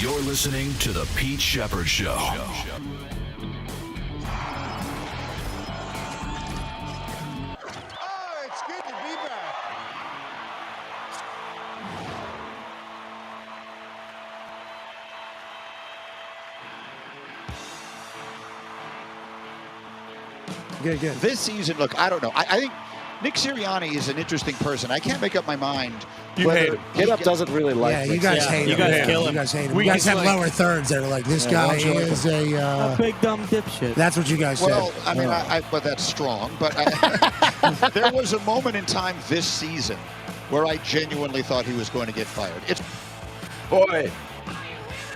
You're listening to The Pete Sheppard Show. Oh, it's good to be back. Good. This season, look, I don't know. I think Nick Sirianni is an interesting person. I can't make up my mind. You hate him. Get Up doesn't really like Yeah, you Nick guys Sirianni. hate him. You guys kill him. You guys hate him. We You guys have dislike lower thirds that are like, this Yeah, guy why don't you like is A big dumb dipshit. That's what you guys Well, said. I mean, but that's strong. But there was a moment in time this season where I genuinely thought he was going to get fired. It's Boy,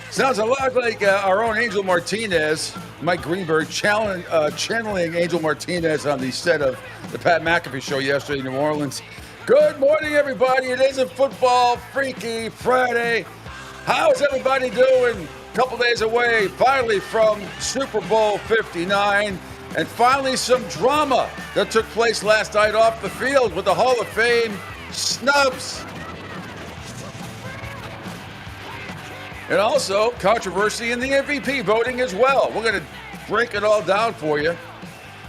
sounds a lot like our own Angel Martinez, Mike Greenberg, channeling Angel Martinez on the set of the Pat McAfee show yesterday in New Orleans. Good morning, everybody. It is a football freaky Friday. How's everybody doing? A couple days away, finally, from Super Bowl 59, and finally some drama that took place last night off the field with the Hall of Fame snubs. And also controversy in the MVP voting as well. We're going to break it all down for you.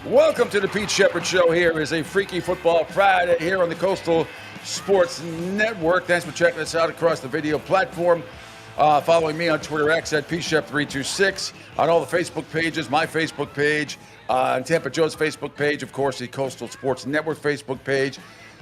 Welcome to the Pete Sheppard Show. Here is a Freaky Football Friday here on the Coastal Sports Network. Thanks for checking us out across the video platform. Following me on Twitter X at PShep326, on all the Facebook pages, my Facebook page, on Tampa Joe's Facebook page, of course, the Coastal Sports Network Facebook page,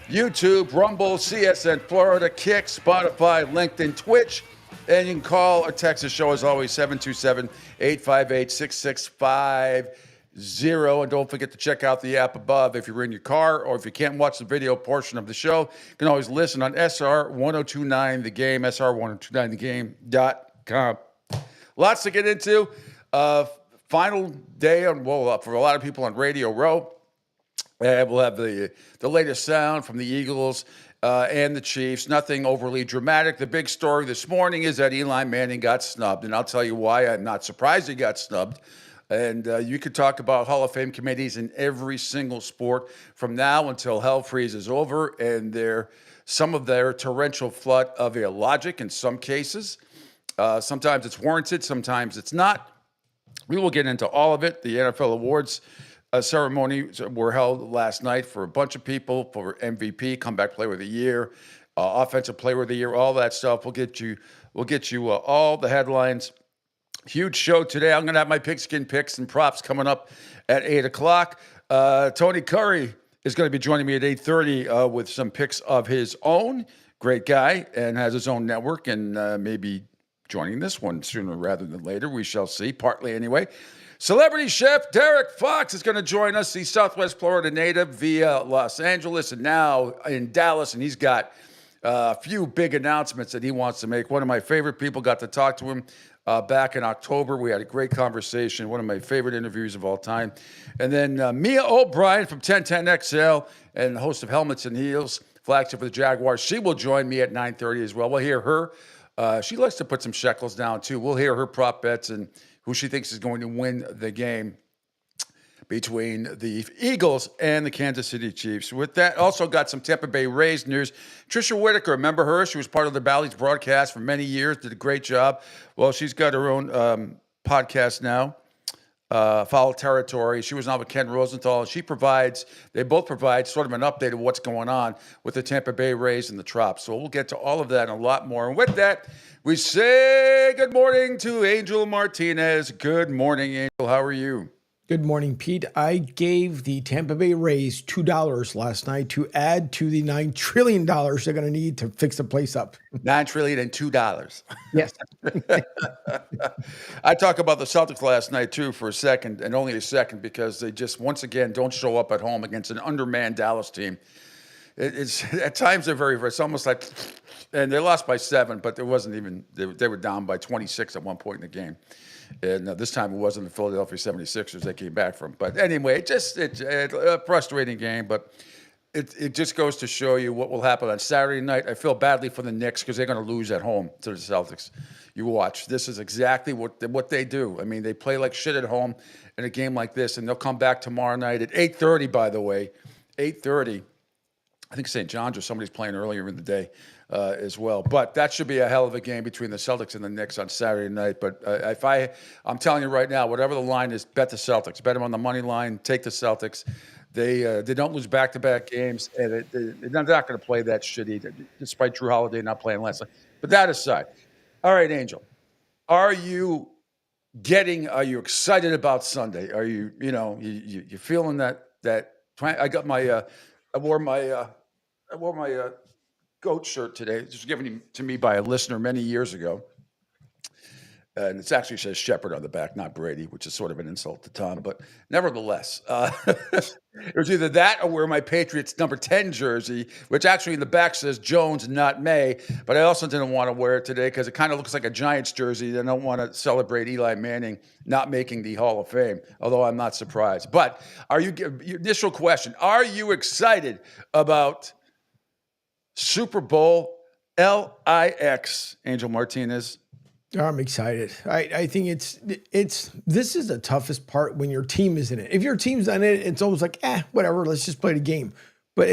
YouTube, Rumble, CSN Florida, Kick, Spotify, LinkedIn, Twitch. And you can call or text the show, as always, 727-858-6650. And don't forget to check out the app above if you're in your car, or if you can't watch the video portion of the show, you can always listen on SR 1029 The Game, SR1029TheGame.com. Lots to get into. Final day for a lot of people on Radio Row. We'll have the latest sound from the Eagles and the Chiefs. Nothing overly dramatic. The big story this morning is that Eli Manning got snubbed, and I'll tell you why. I'm not surprised he got snubbed. And you could talk about Hall of Fame committees in every single sport from now until hell freezes over, and some of their torrential flood of illogic in some cases. Sometimes it's warranted, sometimes it's not. We will get into all of it. The NFL awards ceremonies were held last night for a bunch of people, for MVP, Comeback Player of the Year, Offensive Player of the Year, all that stuff. We'll get you all the headlines. Huge show today. I'm going to have my pigskin picks and props coming up at 8 o'clock. Tony Curry is going to be joining me at 8:30 with some picks of his own. Great guy, and has his own network, and maybe joining this one sooner rather than later. We shall see, partly anyway. Celebrity chef Derek Fox is going to join us, the Southwest Florida native via Los Angeles and now in Dallas, and he's got a few big announcements that he wants to make. One of my favorite people, got to talk to him back in October. We had a great conversation, one of my favorite interviews of all time. And then Mia O'Brien from 1010XL and the host of Helmets and Heels, flagship for the Jaguars. She will join me at 9:30 as well. We'll hear her. She likes to put some shekels down, too. We'll hear her prop bets and who she thinks is going to win the game between the Eagles and the Kansas City Chiefs. With that, also got some Tampa Bay Rays news. Trisha Whitaker, remember her? She was part of the Bally's broadcast for many years, did a great job. Well, she's got her own podcast now, Foul Territory. She was on with Ken Rosenthal. They both provide sort of an update of what's going on with the Tampa Bay Rays and the Trop. So we'll get to all of that and a lot more. And with that, we say good morning to Angel Martinez. Good morning, Angel. How are you? Good morning, Pete. I gave the Tampa Bay Rays $2 last night to add to the $9 trillion they're going to need to fix the place up. $9 trillion and $2. Yes. I talked about the Celtics last night, too, for a second, and only a second, because they just, once again, don't show up at home against an undermanned Dallas team. It's at times it's almost like, and they lost by 7, but there wasn't even, they were down by 26 at one point in the game. And this time it wasn't the Philadelphia 76ers they came back from. But anyway, it's a frustrating game, but it just goes to show you what will happen on Saturday night. I feel badly for the Knicks because they're going to lose at home to the Celtics. You watch. This is exactly what they do. I mean, they play like shit at home in a game like this, and they'll come back tomorrow night at 8:30, by the way. 8:30. I think St. John's or somebody's playing earlier in the day. as well. But that should be a hell of a game between the Celtics and the Knicks on Saturday night. But I'm telling you right now, whatever the line is, bet the Celtics. Bet them on the money line. Take the Celtics. They don't lose back-to-back games, and they're not going to play that shit either, despite Drew Holiday not playing last night. But that aside, all right, Angel, are you excited about Sunday? Are you feeling that? I got my I wore my goat shirt today. It was given to me by a listener many years ago. And it actually says Sheppard on the back, not Brady, which is sort of an insult to Tom. But nevertheless, it was either that or wear my Patriots number 10 jersey, which actually in the back says Jones, not May. But I also didn't want to wear it today because it kind of looks like a Giants jersey. I don't want to celebrate Eli Manning not making the Hall of Fame, although I'm not surprised. But your initial question, are you excited about Super Bowl LIX, Angel Martinez? I'm excited. I think this is the toughest part when your team is in it. If your team's in it, it's almost like, whatever, let's just play the game. But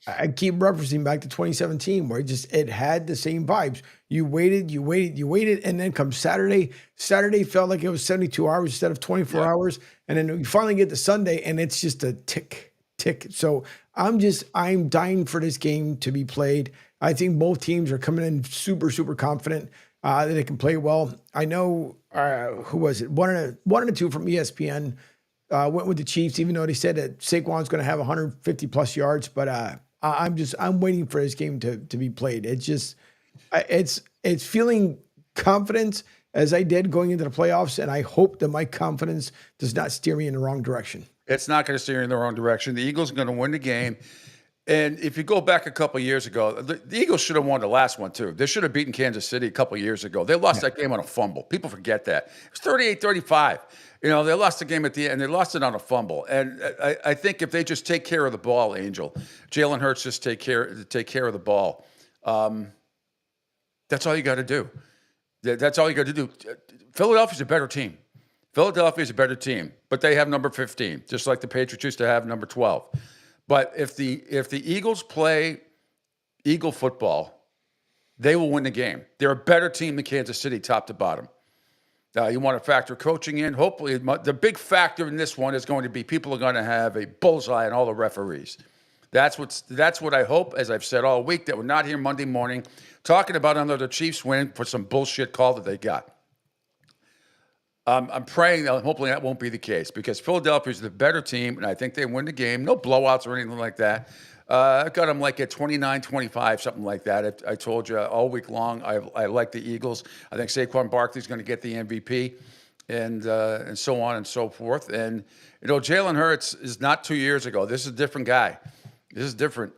I keep referencing back to 2017 where it had the same vibes. You waited, and then come Saturday. Saturday felt like it was 72 hours instead of 24 hours. And then you finally get to Sunday and it's just a tick. So I'm dying for this game to be played. I think both teams are coming in super, super confident that they can play well. I know, who was it? One and the two from ESPN went with the Chiefs, even though they said that Saquon's going to have 150 plus yards. But I'm waiting for this game to be played. It's feeling confident as I did going into the playoffs, and I hope that my confidence does not steer me in the wrong direction. It's not going to steer you in the wrong direction. The Eagles are going to win the game. And if you go back a couple of years ago, the Eagles should have won the last one, too. They should have beaten Kansas City a couple of years ago. They lost that game on a fumble. People forget that. It was 38-35. They lost the game at the end. They lost it on a fumble. And I think if they just take care of the ball, Angel, Jalen Hurts just take care of the ball. That's all you got to do. That's all you got to do. Philadelphia's a better team. Philadelphia's a better team, but they have number 15, just like the Patriots used to have number 12. But if the Eagles play Eagle football, they will win the game. They're a better team than Kansas City, top to bottom. You want to factor coaching in. Hopefully, the big factor in this one is going to be people are going to have a bullseye on all the referees. That's what I hope, as I've said all week, that we're not here Monday morning talking about another Chiefs win for some bullshit call that they got. I'm praying that hopefully that won't be the case because Philadelphia is the better team, and I think they win the game. No blowouts or anything like that. I've got them like at 29-25, something like that. I told you all week long I like the Eagles. I think Saquon Barkley's going to get the MVP and so on and so forth. And, Jalen Hurts is not 2 years ago. This is a different guy. This is different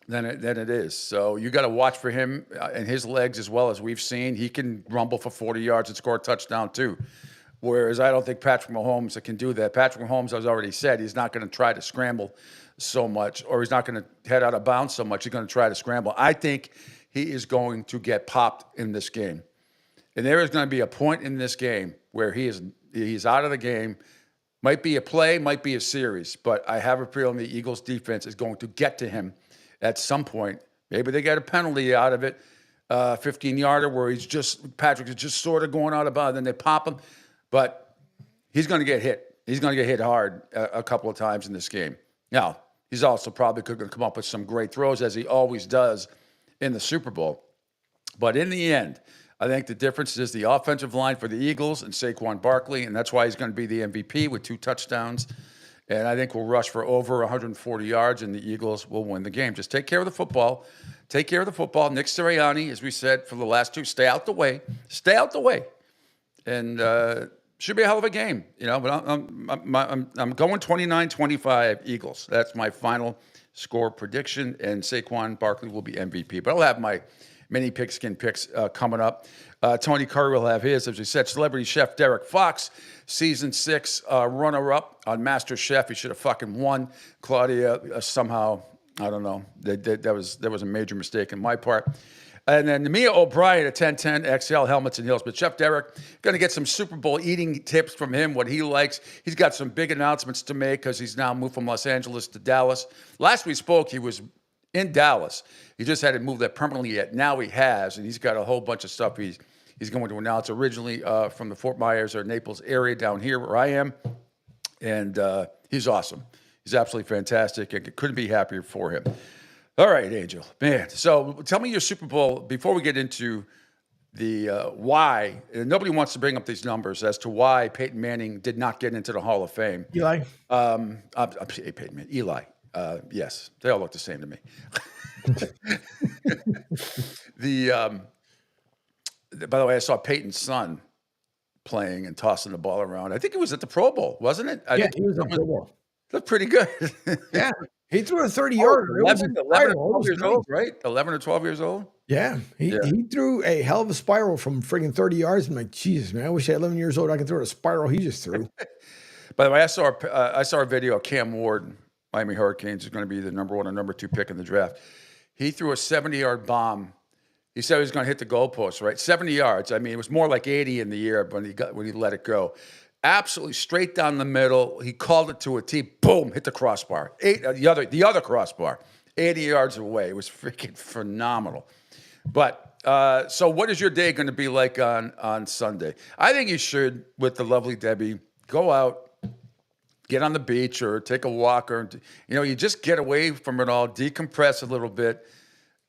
than it is. So you got to watch for him and his legs as well as we've seen. He can rumble for 40 yards and score a touchdown too. Whereas I don't think Patrick Mahomes can do that. Patrick Mahomes, as I already said, he's not going to try to scramble so much, or he's not going to head out of bounds so much. He's going to try to scramble. I think he is going to get popped in this game. And there is going to be a point in this game where he's out of the game. Might be a play, might be a series, but I have a feeling the Eagles defense is going to get to him at some point. Maybe they get a penalty out of it, 15-yarder, where Patrick is just sort of going out of bounds, then they pop him. But he's going to get hit. He's going to get hit hard a couple of times in this game. Now, he's also probably going to come up with some great throws, as he always does in the Super Bowl. But in the end, I think the difference is the offensive line for the Eagles and Saquon Barkley, and that's why he's going to be the MVP with 2 touchdowns. And I think we'll rush for over 140 yards, and the Eagles will win the game. Just take care of the football. Take care of the football. Nick Sirianni, as we said for the last 2, stay out the way. Stay out the way. And should be a hell of a game, but I'm going 29-25 Eagles. That's my final score prediction, and Saquon Barkley will be MVP. But I'll have my mini pigskin picks coming up. Tony Curry will have his, as we said, celebrity chef Derek Fox, season 6 runner-up on Master Chef. He should have fucking won. Claudia somehow, I don't know. There was a major mistake on my part. And then Mia O'Brien at 1010 XL Helmets and Heels. But Chef Derek, going to get some Super Bowl eating tips from him, what he likes. He's got some big announcements to make because he's now moved from Los Angeles to Dallas. Last we spoke, he was in Dallas. He just had to move that permanently yet. Now he has, and he's got a whole bunch of stuff he's going to announce. Originally from the Fort Myers or Naples area down here where I am, and he's awesome. He's absolutely fantastic, and couldn't be happier for him. All right, Angel, man. So tell me your Super Bowl before we get into the why. Nobody wants to bring up these numbers as to why Peyton Manning did not get into the Hall of Fame. Eli? Peyton Manning. Eli. Yes, they all look the same to me. By the way, I saw Peyton's son playing and tossing the ball around. I think it was at the Pro Bowl, wasn't it? Yeah, he was at the Pro Bowl. Looked pretty good. Yeah, he threw a 30-yarder. 11 or 12 years old, right? 11 or 12 years old? Yeah, he threw a hell of a spiral from friggin' 30 yards. I'm like, Jesus, man, I wish at 11 years old I could throw a spiral he just threw. By the way, I saw a video of Cam Ward, Miami Hurricanes, is going to be the number 1 or number 2 pick in the draft. He threw a 70-yard bomb. He said he was going to hit the goalpost, right? 70 yards. I mean, it was more like 80 in the air when he let it go. Absolutely straight down the middle. He called it to a T. Boom, hit the crossbar. The other crossbar, 80 yards away. It was freaking phenomenal. But so what is your day going to be like on Sunday? I think you should, with the lovely Debbie, go out, get on the beach or take a walk, or you just get away from it all, decompress a little bit,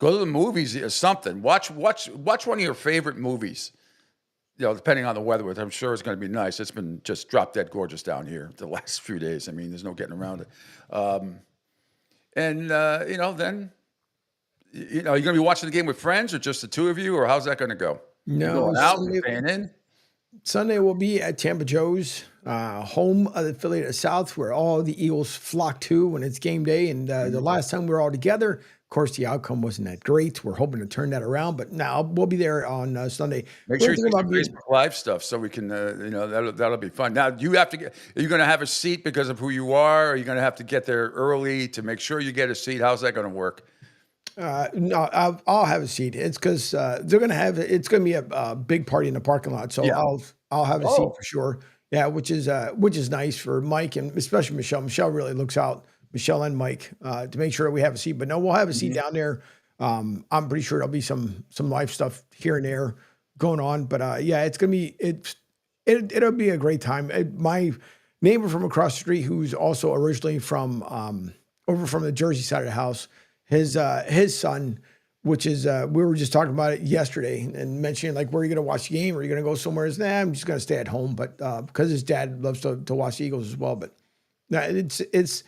go to the movies or something. Watch one of your favorite movies. Depending on the weather, which I'm sure is going to be nice. It's been just drop dead gorgeous down here the last few days. I mean, there's no getting around it. Then you're going to be watching the game with friends or just the two of you, or how's that going to go? No, going out and staying in? Sunday will be at Tampa Joe's, home of the affiliate South, where all the Eagles flock to when it's game day. And the last time we were all together, of course, the outcome wasn't that great. We're hoping to turn that around, but now we'll be there on Sunday. Make sure you do some Facebook Live stuff so we can, that'll be fun. Now, are you going to have a seat because of who you are? Are you going to have to get there early to make sure you get a seat? How's that going to work? No, I'll have a seat. It's because it's going to be a big party in the parking lot. So yeah. I'll have a seat for sure. Yeah. Which is nice for Mike and especially Michelle. Michelle really looks out, Michelle and Mike, to make sure we have a seat, but no, we'll have a seat down there. I'm pretty sure there'll be some live stuff here and there going on, but it's going to be, it'll be a great time. My neighbor from across the street, who's also originally from, over from the Jersey side of the house, his son, which is, we were just talking about it yesterday and mentioning like, where are you going to watch the game? Are you going to go somewhere? I'm just going to stay at home. But, because his dad loves to watch the Eagles as well. But it's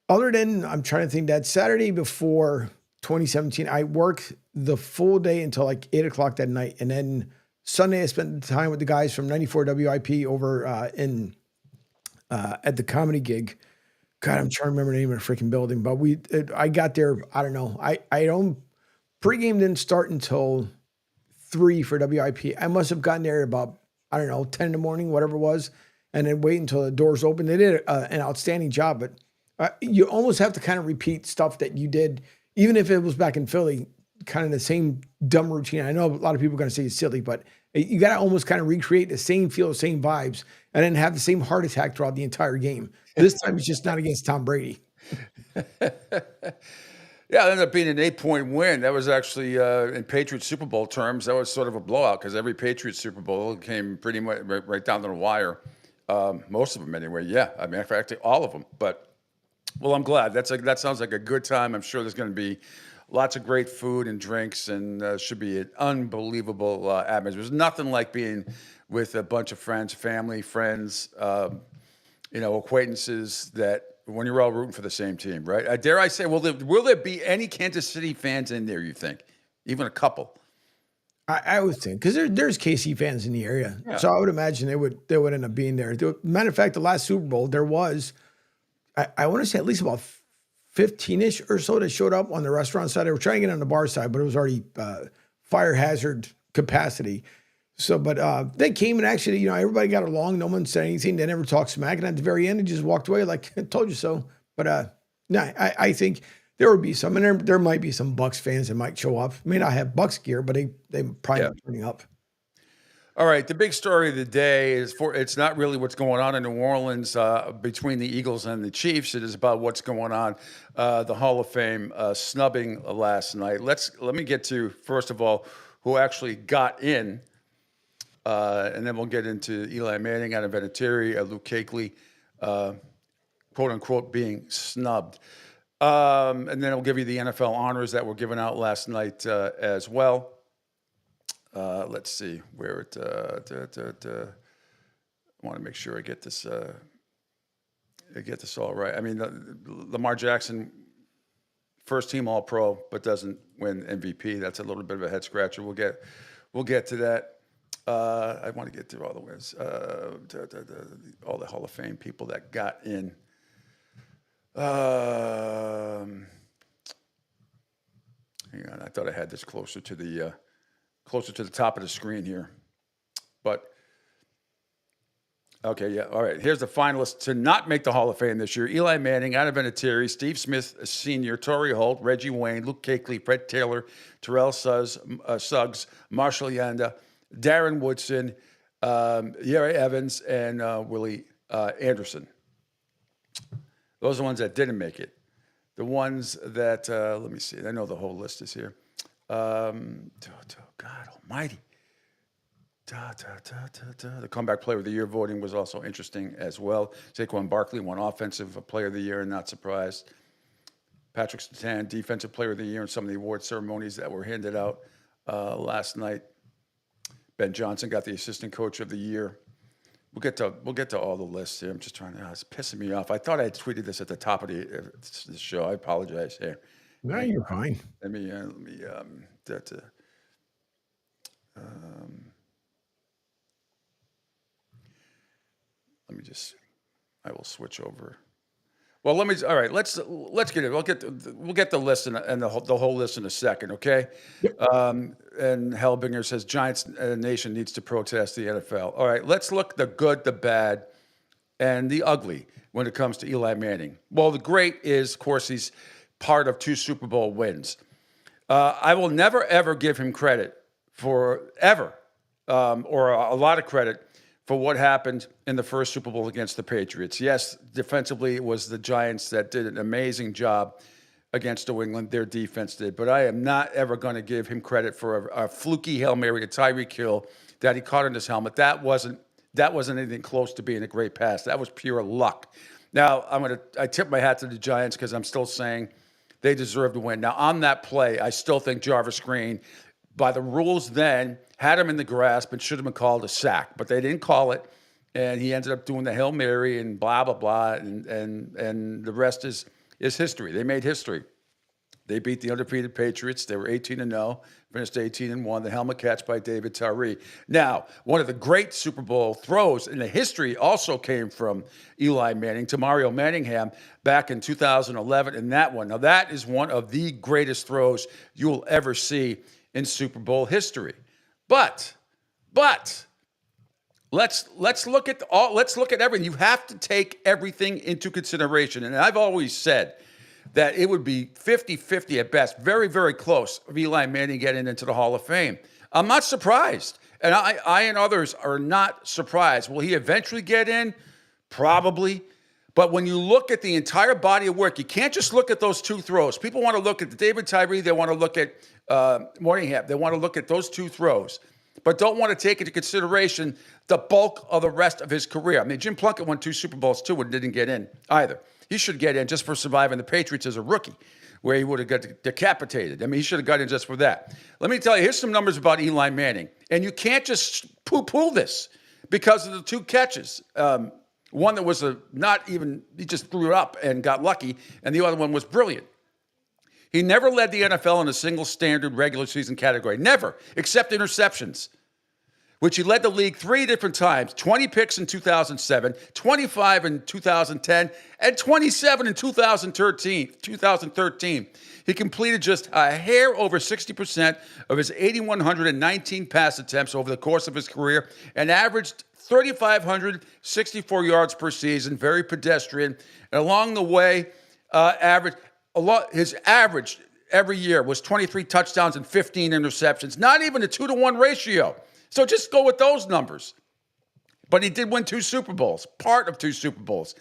other than, I'm trying to think, that Saturday before 2017, I worked the full day until like 8:00 that night. And then Sunday I spent time with the guys from 94 WIP over, at the comedy gig. God, I'm trying to remember the name of the freaking building, but I got there. I don't know. I don't, pregame didn't start until 3 for WIP. I must have gotten there about, 10 in the morning, whatever it was, and then wait until the doors open. They did an outstanding job, but you almost have to kind of repeat stuff that you did, even if it was back in Philly, kind of the same dumb routine. I know a lot of people are going to say it's silly, but you got to almost kind of recreate the same feel, the same vibes, and then have the same heart attack throughout the entire game. This time it's just not against Tom Brady. Yeah, it ended up being an 8-point win. That was actually, in Patriots Super Bowl terms, that was sort of a blowout because every Patriots Super Bowl came pretty much right down to the wire. Most of them anyway. Yeah, I mean, actually all of them. But, well, I'm glad. That sounds like a good time. I'm sure there's going to be lots of great food and drinks, and should be an unbelievable atmosphere. There's nothing like being with a bunch of friends, family, friends, acquaintances that when you're all rooting for the same team, right? Dare I say, will there be any Kansas City fans in there, you think? Even a couple? I would think, because there's KC fans in the area. Yeah. So I would imagine they would end up being there. Matter of fact, the last Super Bowl, there was, I want to say at least about 15-ish or so that showed up on the restaurant side. They were trying to get on the bar side, but it was already fire hazard capacity. So, but they came and actually, everybody got along. No one said anything. They never talked smack. And at the very end, they just walked away like, I told you so. But I think there would be some, and there might be some Bucs fans that might show up. May not have Bucs gear, but they probably be turning up. All right, the big story of the day it's not really what's going on in New Orleans between the Eagles and the Chiefs. It is about what's going on the Hall of Fame snubbing last night. Let me get to first of all who actually got in, and then we'll get into Eli Manning, Adam Vinatieri, Luke Kuechly, quote unquote being snubbed, and then I'll give you the NFL honors that were given out last night as well. Let's see where it. I want to make sure I get this. I get this all right. I mean, Lamar Jackson, first team All Pro, but doesn't win MVP. That's a little bit of a head scratcher. We'll get to that. I want to get through all the wins, all the Hall of Fame people that got in. Hang on, I thought I had this closer to the top of the screen here. But, okay, yeah, all right. Here's the finalists to not make the Hall of Fame this year. Eli Manning, Adam Vinatieri, Steve Smith Sr., Torrey Holt, Reggie Wayne, Luke Kuechly, Fred Taylor, Terrell Suggs, Marshall Yanda, Darren Woodson, Yeri Evans, and Willie Anderson. Those are the ones that didn't make it. The ones that, let me see, I know the whole list is here. God almighty. The comeback player of the year voting was also interesting as well. Saquon Barkley won offensive player of the year, not surprised. Patrick Surtain, defensive player of the year in some of the award ceremonies that were handed out last night. Ben Johnson got the assistant coach of the year. We'll get to all the lists here. I'm just trying to, it's pissing me off. I thought I had tweeted this at the top of the show. I apologize here. No, you're fine. Let me just, I will switch over. Well, all right, let's get it. We'll get the list and the whole list in a second, okay? Yep. And Hellbinger says Giants Nation needs to protest the NFL. All right, let's look the good, the bad, and the ugly when it comes to Eli Manning. Well, the great is, of course, he's part of 2 Super Bowl wins. I will never, ever give him credit for ever, or a lot of credit for what happened in the first Super Bowl against the Patriots. Yes, defensively, it was the Giants that did an amazing job against New England. Their defense did. But I am not ever going to give him credit for a fluky Hail Mary to Tyreek Hill that he caught in his helmet. That wasn't anything close to being a great pass. That was pure luck. Now, I tip my hat to the Giants because I'm still saying they deserve to win. Now, on that play, I still think Jarvis Green, by the rules then, had him in the grasp and should have been called a sack. But they didn't call it, and he ended up doing the Hail Mary and blah, blah, blah, and the rest is history. They made history. They beat the undefeated Patriots. They were 18-0, finished 18-1. The helmet catch by David Tyree. Now, one of the great Super Bowl throws in the history also came from Eli Manning to Mario Manningham back in 2011 in that one. Now, that is one of the greatest throws you will ever see in Super Bowl history. But let's look at everything. You have to take everything into consideration. And I've always said that it would be 50-50 at best, very, very close of Eli Manning getting into the Hall of Fame. I'm not surprised. And I and others are not surprised. Will he eventually get in? Probably. But when you look at the entire body of work, you can't just look at those 2 throws. People want to look at the David Tyree. They want to look at Manningham. They want to look at those 2 throws, but don't want to take into consideration the bulk of the rest of his career. I mean, Jim Plunkett won 2 Super Bowls too and didn't get in either. He should get in just for surviving the Patriots as a rookie, where he would have got decapitated. I mean, he should have got in just for that. Let me tell you, here's some numbers about Eli Manning. And you can't just poo-poo this because of the 2 catches. One that was he just threw it up and got lucky, and the other one was brilliant. He never led the NFL in a single standard regular season category. Never, except interceptions, which he led the league 3 different times. 20 picks in 2007, 25 in 2010, and 27 in 2013. He completed just a hair over 60% of his 8,119 pass attempts over the course of his career and averaged 3,564 yards per season, very pedestrian. And along the way, his average every year was 23 touchdowns and 15 interceptions. Not even a 2-to-1 ratio. So just go with those numbers. But he did win 2 Super Bowls, part of 2 Super Bowls.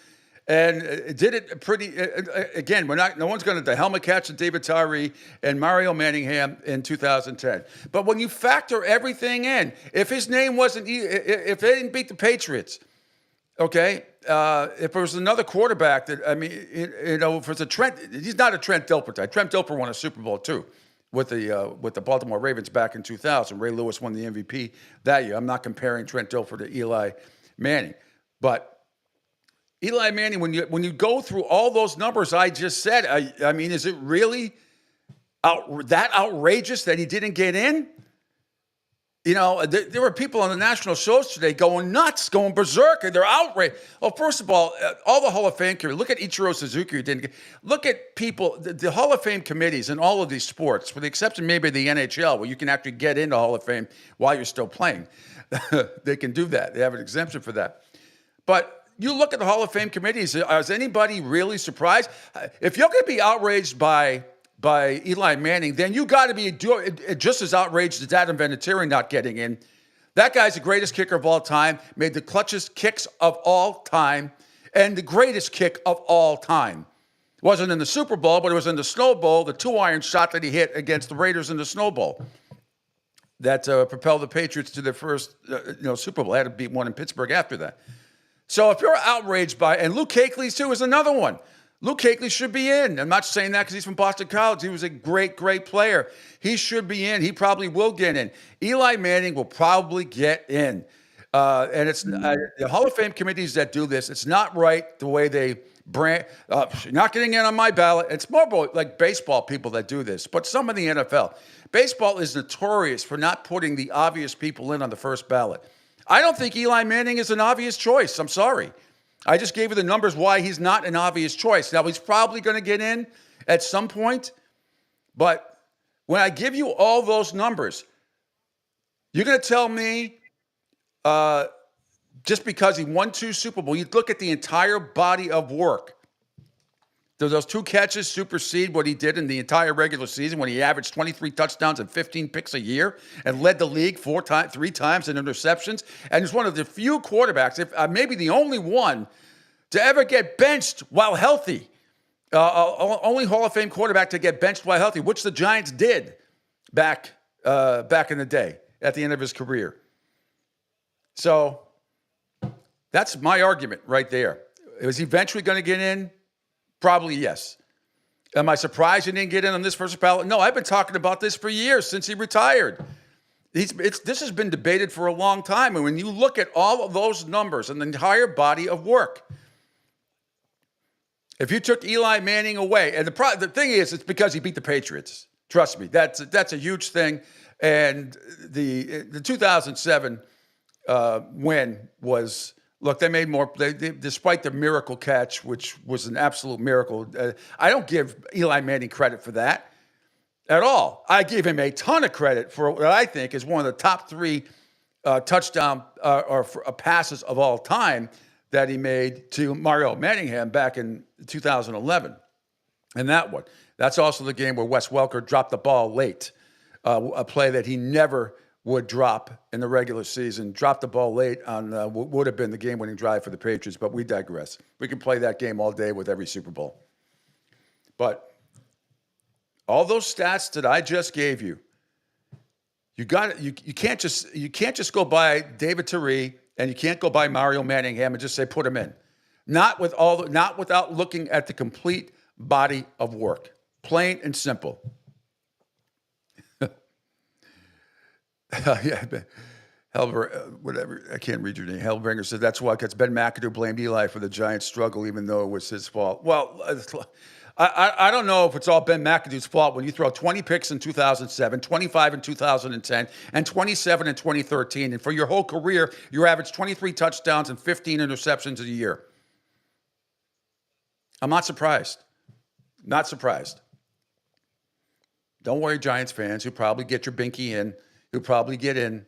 And did it pretty, again, no one's going to the helmet catch of David Tyree and Mario Manningham in 2010. But when you factor everything in, if his name wasn't, if they didn't beat the Patriots, okay, if there was another quarterback that, I mean, if it was a Trent, he's not a Trent Dilfer type. Trent Dilfer won a Super Bowl too with the Baltimore Ravens back in 2000. Ray Lewis won the MVP that year. I'm not comparing Trent Dilfer to Eli Manning, but Eli Manning, when you go through all those numbers I just said, I mean, is it really that outrageous that he didn't get in? You know, there were people on the national shows today going nuts, going berserk, and they're outraged. Well, first of all the Hall of Fame committee, look at Ichiro Suzuki, who didn't get, look at people, the Hall of Fame committees in all of these sports, with the exception maybe of the NHL, where you can actually get into Hall of Fame while you're still playing. They can do that. They have an exemption for that. But you look at the Hall of Fame committees, is anybody really surprised? If you're going to be outraged by Eli Manning, then you got to be just as outraged as Adam Vinatieri not getting in. That guy's the greatest kicker of all time, made the clutchest kicks of all time, and the greatest kick of all time. It wasn't in the Super Bowl, but it was in the Snow Bowl, the 2-iron shot that he hit against the Raiders in the Snow Bowl that propelled the Patriots to their first Super Bowl. They had to beat one in Pittsburgh after that. So if you're outraged by, and Luke Kuechly too is another one. Luke Kuechly should be in. I'm not saying that because he's from Boston College. He was a great, great player. He should be in. He probably will get in. Eli Manning will probably get in. And it's the Hall of Fame committees that do this. It's not right the way they brand. You're not getting in on my ballot. It's more like baseball people that do this, but some in the NFL. Baseball is notorious for not putting the obvious people in on the first ballot. I don't think Eli Manning is an obvious choice. I'm sorry. I just gave you the numbers why he's not an obvious choice. Now, he's probably going to get in at some point, but when I give you all those numbers, you're going to tell me just because he won 2 Super Bowls, you look at the entire body of work. Those 2 catches supersede what he did in the entire regular season when he averaged 23 touchdowns and 15 picks a year and led the league 3 times in interceptions. And he's one of the few quarterbacks, if maybe the only one, to ever get benched while healthy. Only Hall of Fame quarterback to get benched while healthy, which the Giants did back in the day at the end of his career. So that's my argument right there. Was he eventually going to get in? Probably yes. Am I surprised he didn't get in on this first ballot? No, I've been talking about this for years since he retired. This has been debated for a long time. And when you look at all of those numbers and the entire body of work, if you took Eli Manning away, and the thing is, it's because he beat the Patriots. Trust me, that's a huge thing. And the 2007 win was. Look, they made more, despite the miracle catch, which was an absolute miracle. I don't give Eli Manning credit for that at all. I give him a ton of credit for what I think is one of the top 3 touchdown passes of all time that he made to Mario Manningham back in 2011. And that's also the game where Wes Welker dropped the ball late, a play that he never would drop in the regular season, dropped the ball late on what would have been the game-winning drive for the Patriots, but we digress. We can play that game all day with every Super Bowl. But all those stats that I just gave you, you can't just go by David Tyree and you can't go by Mario Manningham and just say put him in. Not without looking at the complete body of work. Plain and simple. Yeah, whatever. I can't read your name. Hellbringer said that's why, because Ben McAdoo blamed Eli for the Giants' struggle, even though it was his fault. Well, I don't know if it's all Ben McAdoo's fault when you throw 20 picks in 2007, 25 in 2010, and 27 in 2013. And for your whole career, you average 23 touchdowns and 15 interceptions a year. I'm not surprised. Not surprised. Don't worry, Giants fans. You'll probably get your binky in. You'll probably get in.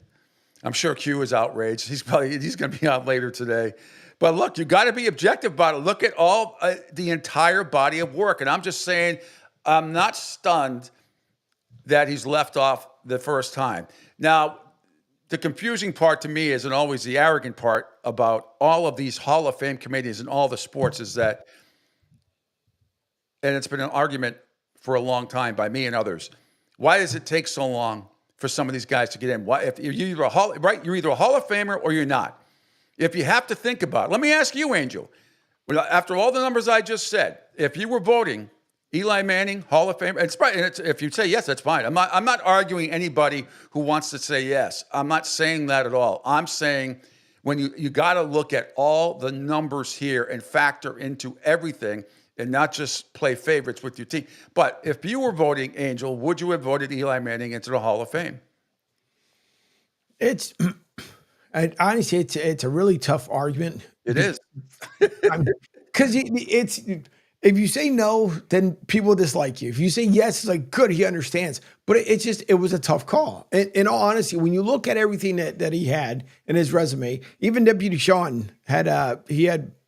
I'm sure Q is outraged. He's going to be on later today. But look, you got to be objective about it. Look at all the entire body of work. And I'm just saying, I'm not stunned that he's left off the first time. Now, the confusing part to me isn't always the arrogant part about all of these Hall of Fame committees and all the sports is that, and it's been an argument for a long time by me and others. Why does it take so long for some of these guys to get in? Why, if you're either you're either a Hall of Famer or you're not. If you have to think about it, let me ask you, Angel. After all the numbers I just said, if you were voting Eli Manning, Hall of Fame, if you say yes, that's fine. I'm not arguing anybody who wants to say yes. I'm not saying that at all. I'm saying when you got to look at all the numbers here and factor into everything and not just play favorites with your team. But if you were voting, Angel, would you have voted Eli Manning into the Hall of Fame? Honestly, it's a really tough argument. It is. Because it's if you say no, then people dislike you. If you say yes, it's like, good, he understands. But it was a tough call. In all honesty, when you look at everything that he had in his resume, even Deputy Sean had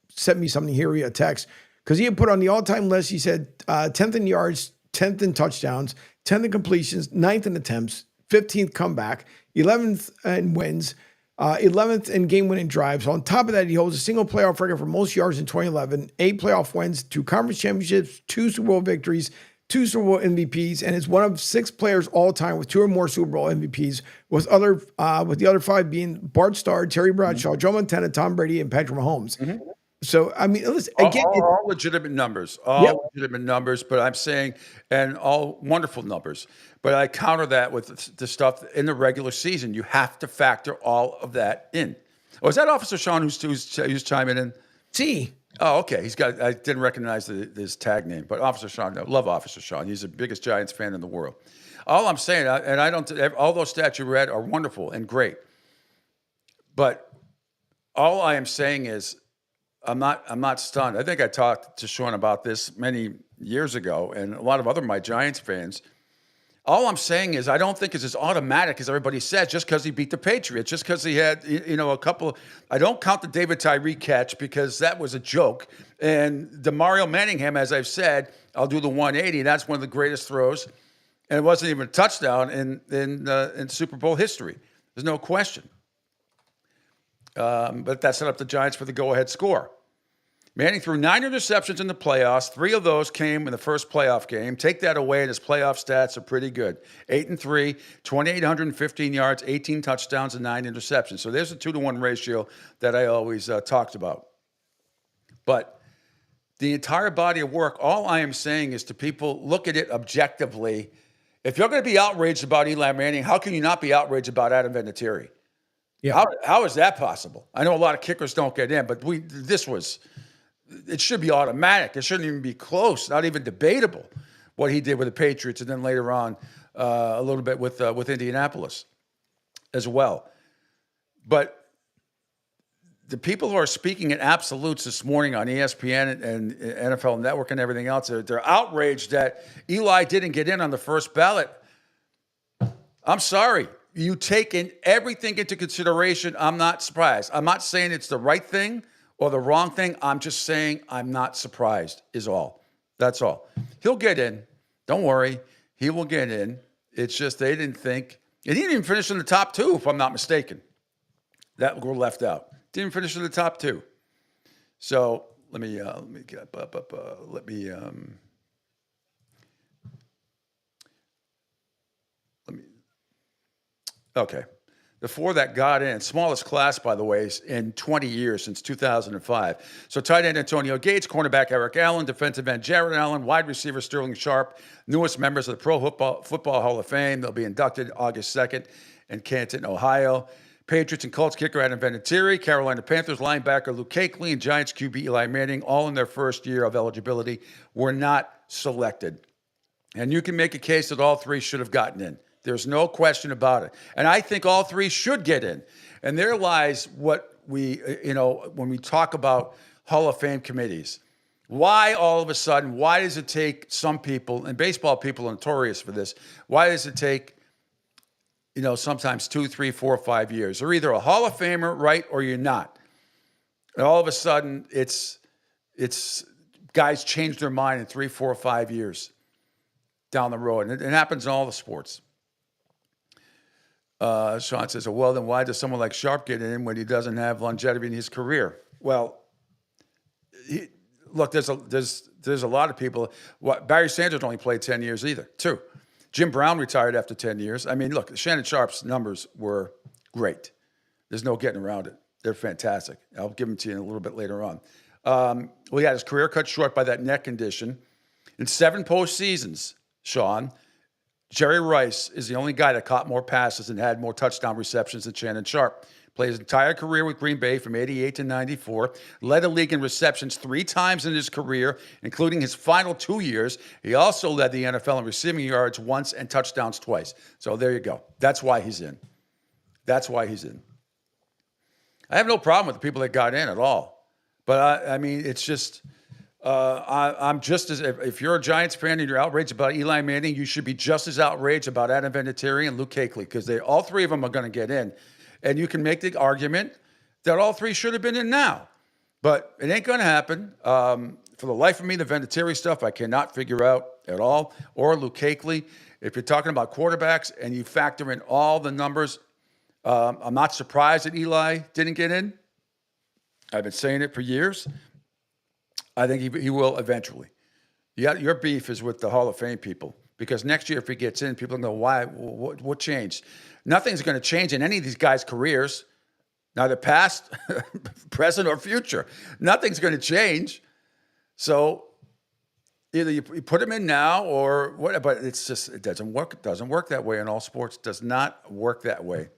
sent me something here via text, because he had put on the all-time list, he said 10th in yards, 10th in touchdowns, 10th in completions, 9th in attempts, 15th comeback, 11th in wins, 11th in game-winning drives. On top of that, he holds a single playoff record for most yards in 2011, 8 playoff wins, 2 conference championships, 2 Super Bowl victories, 2 Super Bowl MVPs, and is one of 6 players all time with 2 or more Super Bowl MVPs, with the other 5 being Bart Starr, Terry Bradshaw, Joe Montana, Tom Brady, and Patrick Mahomes. Mm-hmm. So, I mean, listen, again, all legitimate numbers, legitimate numbers, but I'm saying, and all wonderful numbers, but I counter that with the stuff in the regular season. You have to factor all of that in. Oh, is that Officer Sean who's chiming in? See. Oh, okay. I didn't recognize his tag name, but Officer Sean, I love Officer Sean. He's the biggest Giants fan in the world. All I'm saying, all those stats you read are wonderful and great, but all I am saying is, I'm not stunned. I think I talked to Sean about this many years ago, and a lot of my Giants fans. All I'm saying is I don't think it's as automatic as everybody says just because he beat the Patriots, just because he had a couple. I don't count the David Tyree catch because that was a joke. And the Mario Manningham, as I've said, I'll do the 180. That's one of the greatest throws, and it wasn't even a touchdown in Super Bowl history. There's no question. But that set up the Giants for the go-ahead score. Manning threw 9 interceptions in the playoffs. 3 of those came in the first playoff game. Take that away, and his playoff stats are pretty good. 8-3, 2,815 yards, 18 touchdowns, and 9 interceptions. So there's a 2-to-1 ratio that I always talked about. But the entire body of work, all I am saying is to people, look at it objectively. If you're going to be outraged about Eli Manning, how can you not be outraged about Adam Vinatieri? Yeah. How is that possible? I know a lot of kickers don't get in, but it should be automatic. It shouldn't even be close, not even debatable, what he did with the Patriots, and then later on a little bit with Indianapolis as well. But the people who are speaking in absolutes this morning on ESPN and NFL Network and everything else, they're outraged that Eli didn't get in on the first ballot. I'm sorry. You take everything into consideration. I'm not surprised. I'm not saying it's the right thing or the wrong thing. I'm just saying I'm not surprised is all. That's all. He'll get in. Don't worry. He will get in. It's just they didn't think. And he didn't even finish in the top 2, if I'm not mistaken. That were left out. Didn't finish in the top 2. So let me get up. Okay. The 4 that got in, smallest class, by the way, in 20 years, since 2005. So tight end Antonio Gates, cornerback Eric Allen, defensive end Jared Allen, wide receiver Sterling Sharp, newest members of the Pro Football Hall of Fame. They'll be inducted August 2nd in Canton, Ohio. Patriots and Colts kicker Adam Vinatieri, Carolina Panthers linebacker Luke Kuechly, and Giants QB Eli Manning, all in their first year of eligibility, were not selected. And you can make a case that all 3 should have gotten in. There's no question about it. And I think all 3 should get in. And there lies what when we talk about Hall of Fame committees. Why all of a sudden, why does it take some people, and baseball people are notorious for this, why does it take, sometimes 2, 3, 4, 5 years? You're either a Hall of Famer, right, or you're not. And all of a sudden, it's guys change their mind in 3, 4, 5 years down the road. And it happens in all the sports. Sean says, well, then why does someone like Sharp get in when he doesn't have longevity in his career? Well, look, there's a lot of people. Barry Sanders only played 10 years either, too. Jim Brown retired after 10 years. I mean, look, Shannon Sharp's numbers were great. There's no getting around it. They're fantastic. I'll give them to you in a little bit later on. Well, he had his career cut short by that neck condition. In 7 postseasons, Sean, Jerry Rice is the only guy that caught more passes and had more touchdown receptions than Shannon Sharp. Played his entire career with Green Bay from 88 to 94. Led the league in receptions 3 times in his career, including his final 2 years. He also led the NFL in receiving yards once and touchdowns twice. So there you go. That's why he's in. That's why he's in. I have no problem with the people that got in at all. But, I mean, it's just... I'm just as, if you're a Giants fan and you're outraged about Eli Manning, you should be just as outraged about Adam Vinatieri and Luke Kuechly, because all 3 of them are going to get in. And you can make the argument that all 3 should have been in now. But it ain't going to happen. For the life of me, the Vinatieri stuff I cannot figure out at all. Or Luke Kuechly. If you're talking about quarterbacks and you factor in all the numbers, I'm not surprised that Eli didn't get in. I've been saying it for years. I think he will eventually. Your beef is with the Hall of Fame people, because next year if he gets in, people know why. What changed? Nothing's going to change in any of these guys' careers, neither past, present, or future. Nothing's going to change. So either you put him in now or what. But it's just, it doesn't work. It doesn't work that way in all sports. It does not work that way.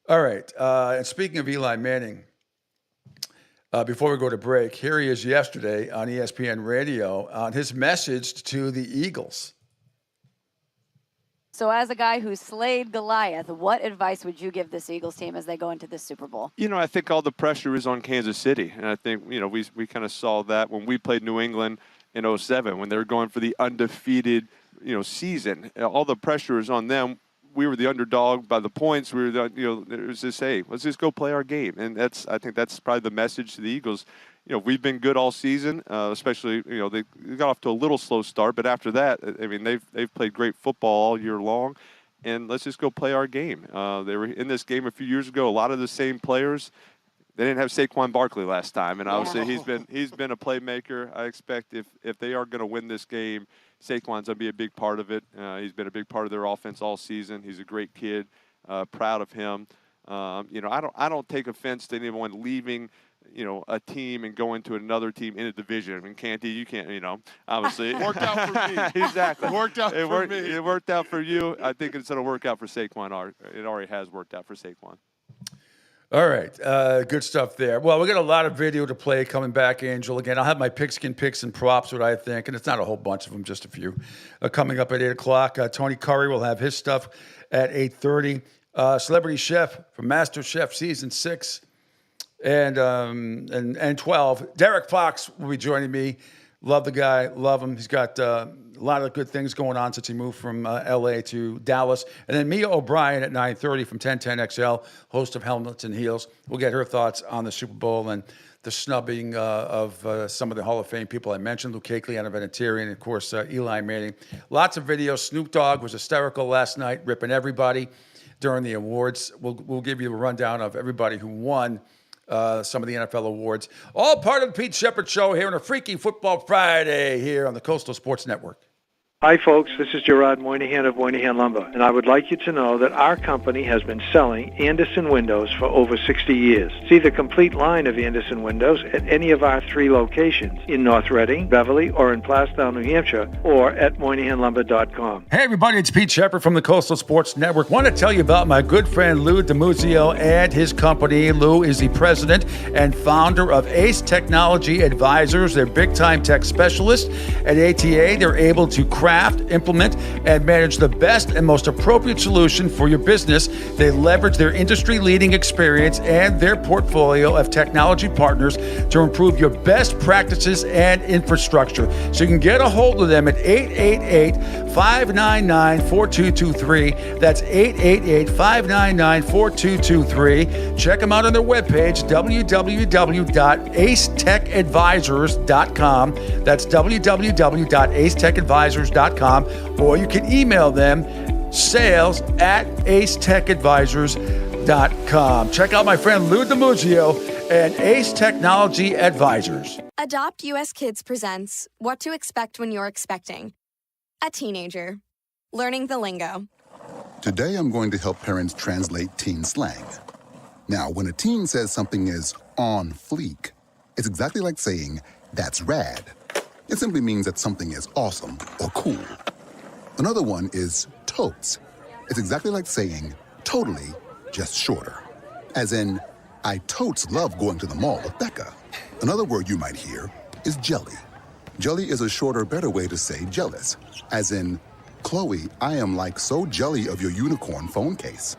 All right. And speaking of Eli Manning. Before we go to break, here he is yesterday on ESPN Radio on his message to the Eagles. So as a guy who slayed Goliath, what advice would you give this Eagles team as they go into this Super Bowl? You know, I think all the pressure is on Kansas City. And I think, you know, we kind of saw that when we played New England in 2007, when they were going for the undefeated, season. All the pressure is on them. We were the underdog by the points. We were it was just, hey, let's just go play our game. And I think that's probably the message to the Eagles. We've been good all season, especially, they got off to a little slow start. But after that, I mean, they've played great football all year long. And let's just go play our game. They were in this game a few years ago. A lot of the same players. They didn't have Saquon Barkley last time. And obviously he's been a playmaker. I expect if they are going to win this game, Saquon's going to be a big part of it. He's been a big part of their offense all season. He's a great kid. Proud of him. I don't take offense to anyone leaving, a team and going to another team in a division. I mean, Canty, you can't, obviously. It worked out for me. Exactly. It worked out for me. It worked out for you. I think it's going to work out for Saquon. It already has worked out for Saquon. All right. Good stuff there. Well, we got a lot of video to play coming back, Angel. Again, I'll have my pigskin picks and props, what I think, and it's not a whole bunch of them, just a few. Coming up at 8 o'clock, Tony Curry will have his stuff at 8:30. Celebrity Chef from Master Chef Season 6 and 12. Derek Fox will be joining me. Love the guy. Love him. He's got a lot of good things going on since he moved from L.A. to Dallas. And then Mia O'Brien at 9:30 from 1010XL, host of Helmets and Heels. We'll get her thoughts on the Super Bowl and the snubbing of some of the Hall of Fame people I mentioned, Luke Kuechly, Adam Vinatieri, and, of course, Eli Manning. Lots of videos. Snoop Dogg was hysterical last night, ripping everybody during the awards. We'll give you a rundown of everybody who won some of the NFL awards. All part of the Pete Sheppard Show here on a Freaky Football Friday here on the Coastal Sports Network. Hi, folks. This is Gerard Moynihan of Moynihan Lumber, and I would like you to know that our company has been selling Anderson windows for over 60 years. See the complete line of Anderson windows at any of our 3 locations in North Reading, Beverly, or in Plastown, New Hampshire, or at MoynihanLumber.com. Hey, everybody. It's Pete Sheppard from the Coastal Sports Network. Want to tell you about my good friend Lou DiMuzio and his company. Lou is the president and founder of Ace Technology Advisors. They're big-time tech specialists. At ATA, they're able to craft, implement, and manage the best and most appropriate solution for your business. They leverage their industry-leading experience and their portfolio of technology partners to improve your best practices and infrastructure. So you can get a hold of them at 888-599-4223. That's 888-599-4223. Check them out on their webpage, www.acetechadvisors.com. That's www.acetechadvisors.com. Or you can email them, sales@acetechadvisors.com. Check out my friend Lou DiMuggio and Ace Technology Advisors. Adopt US Kids presents What to Expect When You're Expecting. A teenager. Learning the lingo. Today I'm going to help parents translate teen slang. Now, when a teen says something is on fleek, it's exactly like saying, that's rad. It simply means that something is awesome or cool. Another one is totes. It's exactly like saying, totally, just shorter. As in, I totes love going to the mall with Becca. Another word you might hear is jelly. Jelly is a shorter, better way to say jealous. As in, Chloe, I am like so jelly of your unicorn phone case.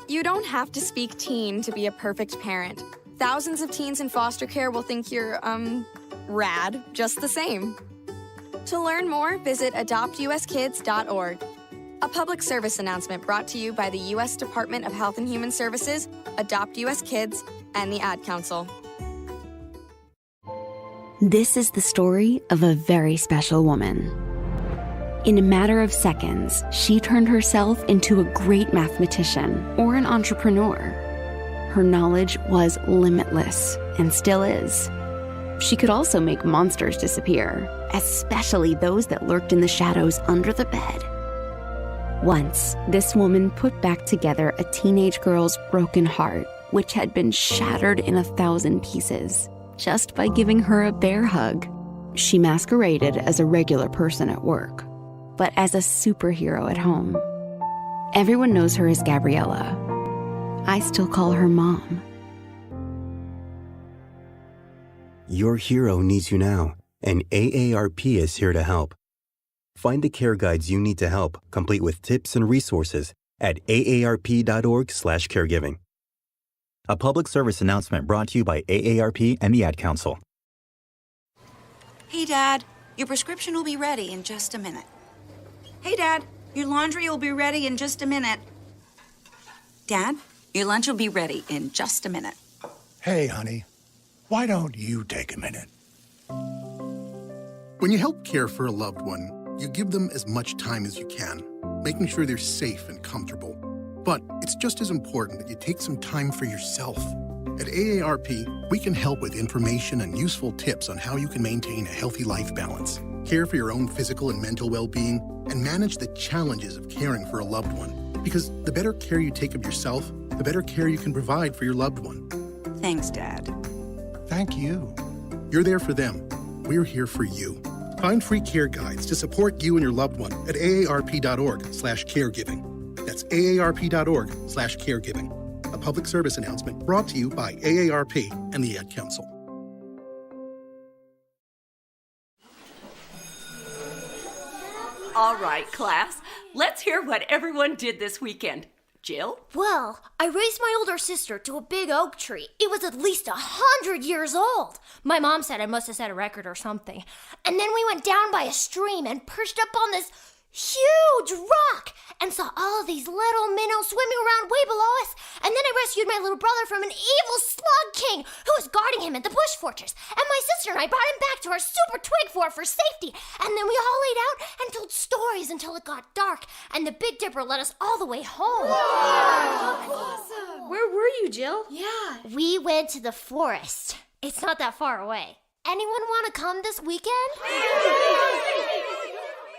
You don't have to speak teen to be a perfect parent. Thousands of teens in foster care will think you're, rad just the same. To learn more, visit adoptuskids.org. A public service announcement brought to you by the U.S. Department of Health and Human Services, Adopt U.S. Kids, and the Ad Council. This is the story of a very special woman. In a matter of seconds, she turned herself into a great mathematician or an entrepreneur. Her knowledge was limitless and still is. She could also make monsters disappear, especially those that lurked in the shadows under the bed. Once, this woman put back together a teenage girl's broken heart, which had been shattered in 1,000 pieces, just by giving her a bear hug. She masqueraded as a regular person at work, but as a superhero at home. Everyone knows her as Gabriella. I still call her Mom. Your hero needs you now, and AARP is here to help. Find the care guides you need to help, complete with tips and resources at aarp.org/caregiving. A public service announcement brought to you by AARP and the Ad Council. Hey, Dad, your prescription will be ready in just a minute. Hey, Dad, your laundry will be ready in just a minute. Dad, your lunch will be ready in just a minute. Hey, honey, why don't you take a minute? When you help care for a loved one, you give them as much time as you can, making sure they're safe and comfortable. But it's just as important that you take some time for yourself. At AARP, we can help with information and useful tips on how you can maintain a healthy life balance, care for your own physical and mental well-being, and manage the challenges of caring for a loved one. Because the better care you take of yourself, the better care you can provide for your loved one. Thanks, Dad. Thank you. You're there for them. We're here for you. Find free care guides to support you and your loved one at aarp.org/caregiving. That's aarp.org/caregiving. A public service announcement brought to you by AARP and the Ad Council. All right, class, let's hear what everyone did this weekend. Jill? Well, I raised my older sister to a big oak tree. It was at least 100 years old. My mom said I must have set a record or something. And then we went down by a stream and perched up on this huge rock and saw all of these little minnows swimming around way below us. And then I rescued my little brother from an evil slug king who was guarding him at the bush fortress. And my sister and I brought him back to our super twig fort for safety. And then we all laid out and told stories until it got dark. And the Big Dipper led us all the way home. Wow. Awesome. Where were you, Jill? Yeah. We went to the forest. It's not that far away. Anyone want to come this weekend?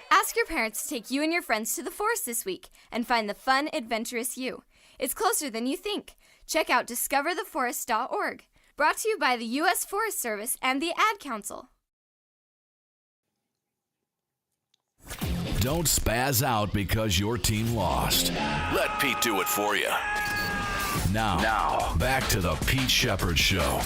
Ask your parents to take you and your friends to the forest this week and find the fun, adventurous you. It's closer than you think. Check out discovertheforest.org. Brought to you by the U.S. Forest Service and the Ad Council. Don't spaz out because your team lost. Let Pete do it for you. Now, back to the Pete Sheppard Show.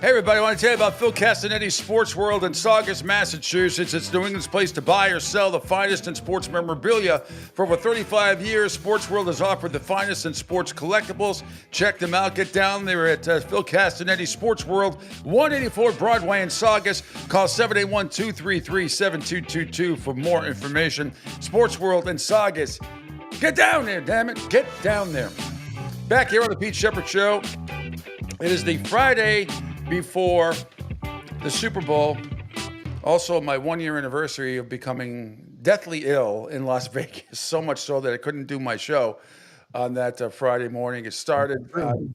Hey everybody, I want to tell you about Phil Castanetti's Sports World in Saugus, Massachusetts. It's New England's place to buy or sell the finest in sports memorabilia. For over 35 years, Sports World has offered the finest in sports collectibles. Check them out. Get down there at Phil Castanetti's Sports World, 184 Broadway in Saugus. Call 781-233-7222 for more information. Sports World in Saugus. Get down there, damn it. Get down there. Back here on the Pete Sheppard Show. It is the Friday before the Super Bowl. Also, my 1-year anniversary of becoming deathly ill in Las Vegas, so much so that I couldn't do my show on that Friday morning. It started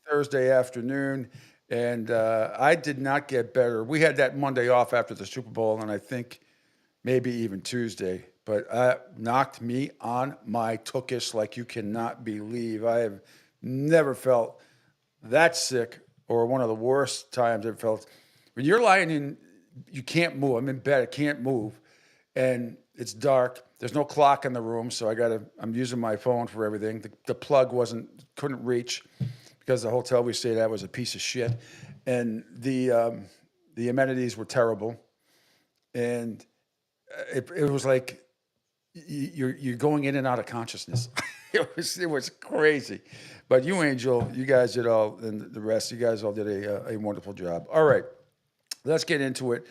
Thursday afternoon, and I did not get better. We had that Monday off after the Super Bowl, and I think maybe even Tuesday, but knocked me on my tuchus like you cannot believe. I have never felt that sick, or one of the worst times I've felt. When you're lying in, you can't move. I'm in bed, I can't move, and it's dark. There's no clock in the room, so I'm using my phone for everything. The plug couldn't reach because the hotel we stayed at was a piece of shit, and the amenities were terrible, and it was like you're going in and out of consciousness. It was crazy. But you, Angel, you guys did all, and the rest, you guys all did a wonderful job. All right, let's get into it.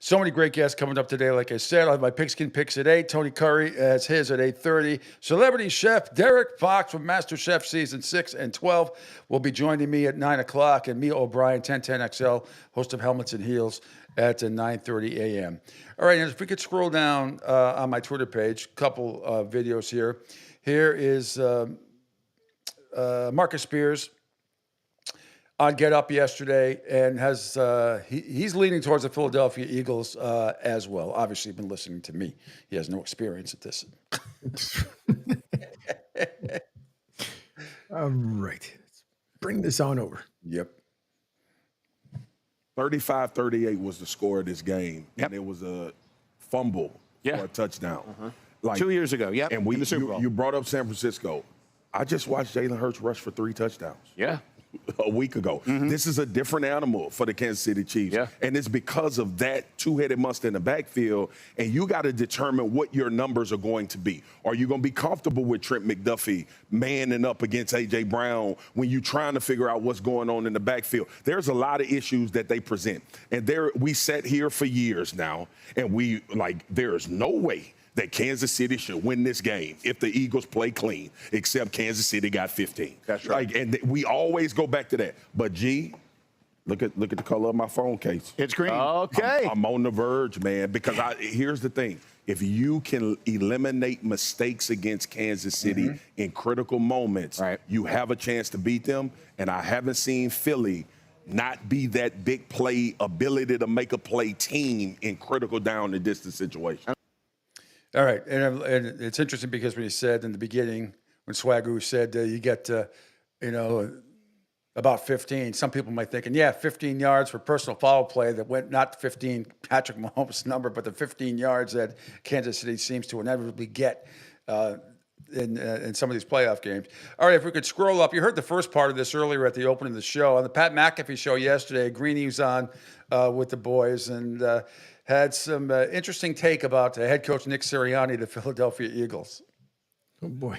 So many great guests coming up today. Like I said, I'll have my Pigskin Picks at 8. Tony Curry has his at 8:30. Celebrity chef Derek Fox from MasterChef Season 6 and 12 will be joining me at 9 o'clock. And Mia O'Brien, 1010XL, host of Helmets and Heels, at 9:30 a.m. All right, and if we could scroll down on my Twitter page, a couple videos here. Here is Marcus Spears on Get Up yesterday, and has he's leaning towards the Philadelphia Eagles as well. Obviously, been listening to me. He has no experience at this. All right. Let's bring this on over. Yep. 35-38 was the score of this game. Yep. And it was a fumble for a touchdown. Like 2 years ago, And in the Super Bowl. You brought up San Francisco. I just watched Jalen Hurts rush for 3 touchdowns. Yeah. A week ago. This is a different animal for the Kansas City Chiefs. Yeah. And it's because of that two-headed monster in the backfield, and you got to determine what your numbers are going to be. Are you going to be comfortable with Trent McDuffie manning up against A.J. Brown when you're trying to figure out what's going on in the backfield? There's a lot of issues that they present. And we sat here for years now, and there is no way that Kansas City should win this game if the Eagles play clean, except Kansas City got 15. That's right. And we always go back to that. But, G, look at the color of my phone case. It's green. Okay. I'm on the verge, man, because here's the thing. If you can eliminate mistakes against Kansas City in critical moments, you have a chance to beat them. And I haven't seen Philly not be that big play, ability to make a play team in critical down and distance situations. All right, and it's interesting because when you said in the beginning, when Swagoo said you get, about 15, some people might think, 15 yards for personal foul play that went not 15 Patrick Mahomes' number, but the 15 yards that Kansas City seems to inevitably get in some of these playoff games. All right, if we could scroll up, you heard the first part of this earlier at the opening of the show. On the Pat McAfee show yesterday, Greeny was on with the boys, and had some interesting take about head coach Nick Sirianni, the Philadelphia Eagles. Oh, boy.